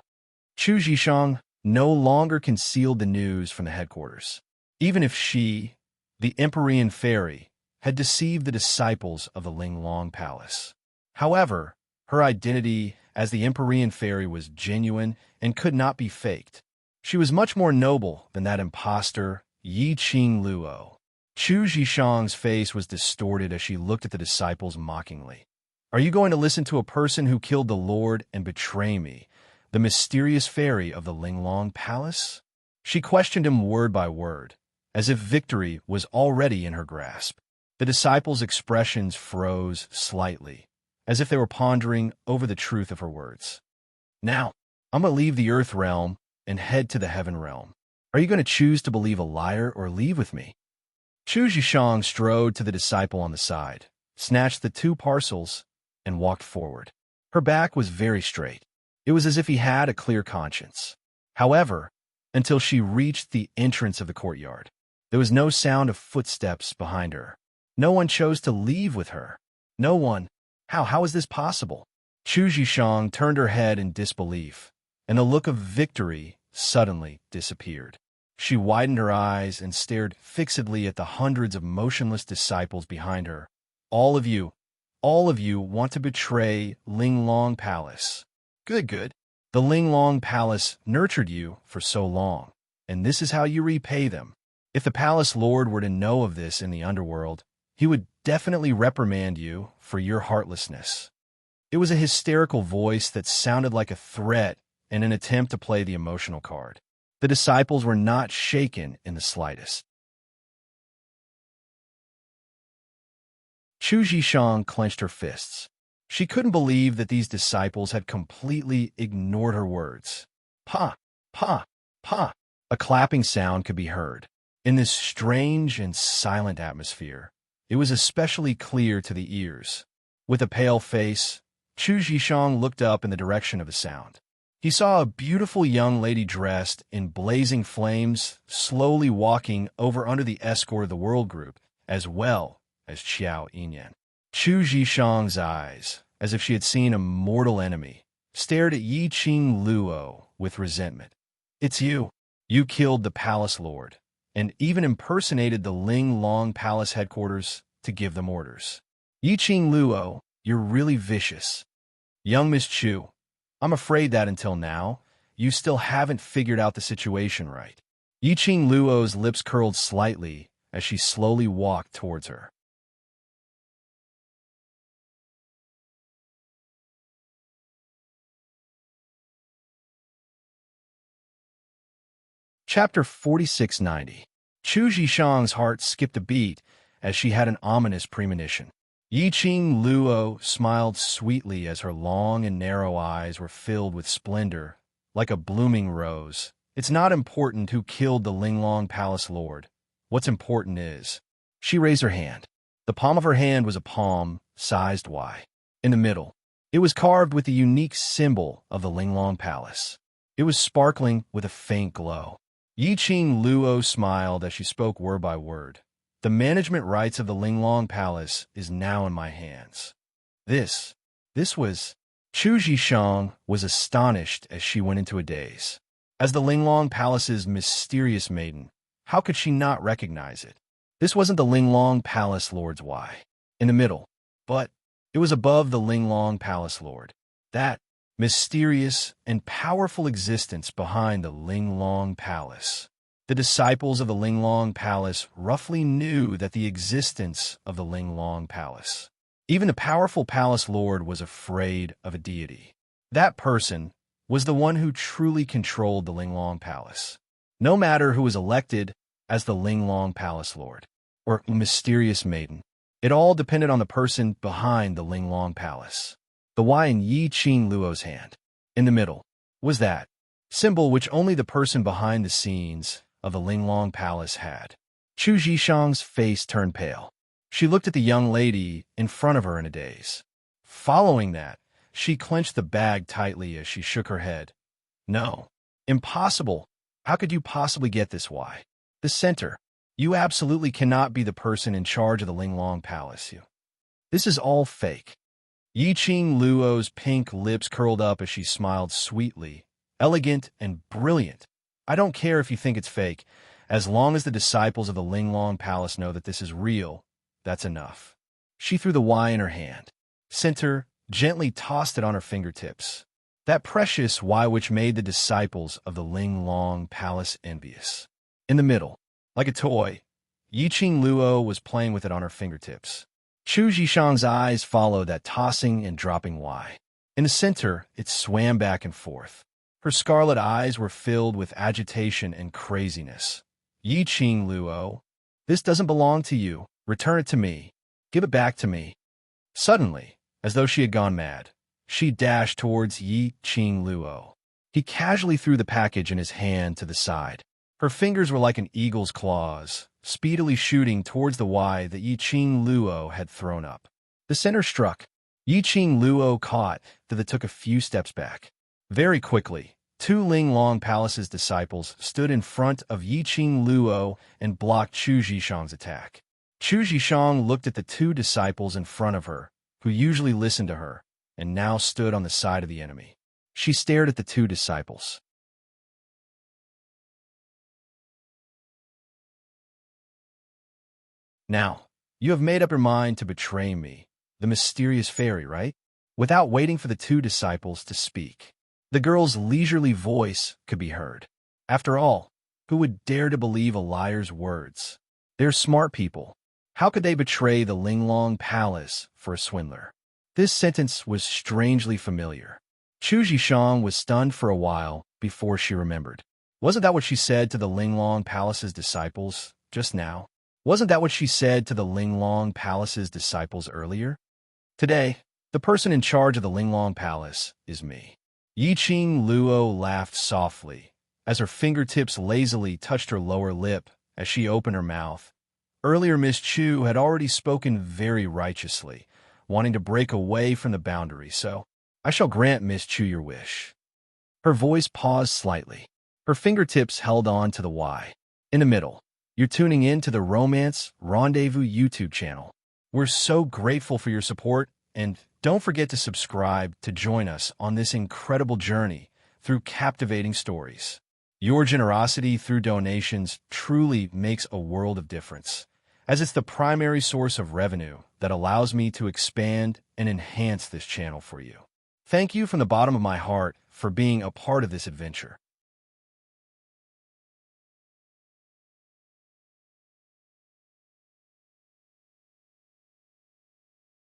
Chu Zhishang no longer concealed the news from the headquarters. Even if she, the Empyrean fairy, had deceived the disciples of the Ling Long Palace. However, her identity as the Empyrean fairy was genuine and could not be faked. She was much more noble than that impostor, Yi-Ching Luo. Chu Zhishang's face was distorted as she looked at the disciples mockingly. Are you going to listen to a person who killed the Lord and betray me, the mysterious fairy of the Ling Long Palace? She questioned him word by word, as if victory was already in her grasp. The disciples' expressions froze slightly, as if they were pondering over the truth of her words. Now, I'm going to leave the earth realm and head to the heaven realm. Are you going to choose to believe a liar or leave with me? Chu Zhishang strode to the disciple on the side, snatched the 2 parcels, and walked forward. Her back was very straight. It was as if he had a clear conscience. However, until she reached the entrance of the courtyard, there was no sound of footsteps behind her. No one chose to leave with her. No one. How is this possible? Chu Zhishang turned her head in disbelief, and the look of victory suddenly disappeared. She widened her eyes and stared fixedly at the hundreds of motionless disciples behind her. All of you want to betray Ling Long Palace. Good. The Ling Long Palace nurtured you for so long, and this is how you repay them. If the palace lord were to know of this in the underworld, he would definitely reprimand you for your heartlessness. It was a hysterical voice that sounded like a threat in an attempt to play the emotional card. The disciples were not shaken in the slightest. Chu Zhishang clenched her fists. She couldn't believe that these disciples had completely ignored her words. Pa, pa, pa. A clapping sound could be heard. In this strange and silent atmosphere, it was especially clear to the ears. With a pale face, Chu Zhishang looked up in the direction of the sound. He saw a beautiful young lady dressed in blazing flames slowly walking over under the escort of the world group, as well as Qiao Yinyan. Chu Zhishang's eyes, as if she had seen a mortal enemy, stared at Yi-Ching Luo with resentment. It's you. You killed the palace lord, and even impersonated the Ling Long Palace headquarters to give them orders. Yi-Ching Luo, you're really vicious. Young Miss Chu, I'm afraid that until now, you still haven't figured out the situation right. Yi-Ching Luo's lips curled slightly as she slowly walked towards her. Chapter 4690. Chu Zhishang's heart skipped a beat as she had an ominous premonition. Yi-Ching Luo smiled sweetly as her long and narrow eyes were filled with splendor, like a blooming rose. It's not important who killed the Ling Long Palace Lord. What's important is... She raised her hand. The palm of her hand was a palm, sized Y. In the middle, it was carved with the unique symbol of the Ling Long Palace. It was sparkling with a faint glow. Yi-Ching Luo smiled as she spoke word by word. The management rights of the Ling Long Palace is now in my hands. This was... Chu Zhishang was astonished as she went into a daze. As the Ling Long Palace's mysterious maiden, how could she not recognize it? This wasn't the Ling Long Palace Lord's Y in the middle, but it was above the Ling Long Palace Lord. That mysterious and powerful existence behind the Ling Long Palace. The disciples of the Ling Long Palace roughly knew that the existence of the Ling Long Palace. Even the powerful palace lord was afraid of a deity. That person was the one who truly controlled the Ling Long Palace. No matter who was elected as the Ling Long Palace Lord or mysterious maiden, it all depended on the person behind the Ling Long Palace. The Y in Yi-Ching Luo's hand, in the middle, was that symbol which only the person behind the scenes of the Linglong Palace had. Chu Zhishang's face turned pale. She looked at the young lady in front of her in a daze. Following that, she clenched the bag tightly as she shook her head. No. Impossible. How could you possibly get this? Why? The center. You absolutely cannot be the person in charge of the Linglong Palace. This is all fake. Yiqing Luo's pink lips curled up as she smiled sweetly, elegant and brilliant. I don't care if you think it's fake. As long as the disciples of the Linglong Palace know that this is real, that's enough. She threw the Y in her hand. Center gently tossed it on her fingertips. That precious Y which made the disciples of the Linglong Palace envious. In the middle, like a toy, Yiqing Luo was playing with it on her fingertips. Chu Zhishang's eyes followed that tossing and dropping Y. In the center, it swam back and forth. Her scarlet eyes were filled with agitation and craziness. Yiqing Luo, this doesn't belong to you. Return it to me. Give it back to me. Suddenly, as though she had gone mad, she dashed towards Yiqing Luo. He casually threw the package in his hand to the side. Her fingers were like an eagle's claws, speedily shooting towards the Y that Yiqing Luo had thrown up. The center struck. Yiqing Luo caught that it took a few steps back. Very quickly, two Linglong Palace's disciples stood in front of Yiqing Luo and blocked Chu Zhishang's attack. Chu Zhishang looked at the two disciples in front of her, who usually listened to her, and now stood on the side of the enemy. She stared at the two disciples. Now, you have made up your mind to betray me, the mysterious fairy, right? Without waiting for the two disciples to speak, the girl's leisurely voice could be heard. After all, who would dare to believe a liar's words? They're smart people. How could they betray the Linglong Palace for a swindler? This sentence was strangely familiar. Chu Zhishang was stunned for a while before she remembered. Wasn't that what she said to the Linglong Palace's disciples just now? Wasn't that what she said to the Linglong Palace's disciples earlier? Today, the person in charge of the Linglong Palace is me. Yiqing Luo laughed softly as her fingertips lazily touched her lower lip as she opened her mouth. Earlier, Miss Chu had already spoken very righteously, wanting to break away from the boundary, so I shall grant Miss Chu your wish. Her voice paused slightly. Her fingertips held on to the Y. In the middle, you're tuning in to the Romance Rendezvous YouTube channel. We're so grateful for your support, and don't forget to subscribe to join us on this incredible journey through captivating stories. Your generosity through donations truly makes a world of difference, as it's the primary source of revenue that allows me to expand and enhance this channel for you. Thank you from the bottom of my heart for being a part of this adventure.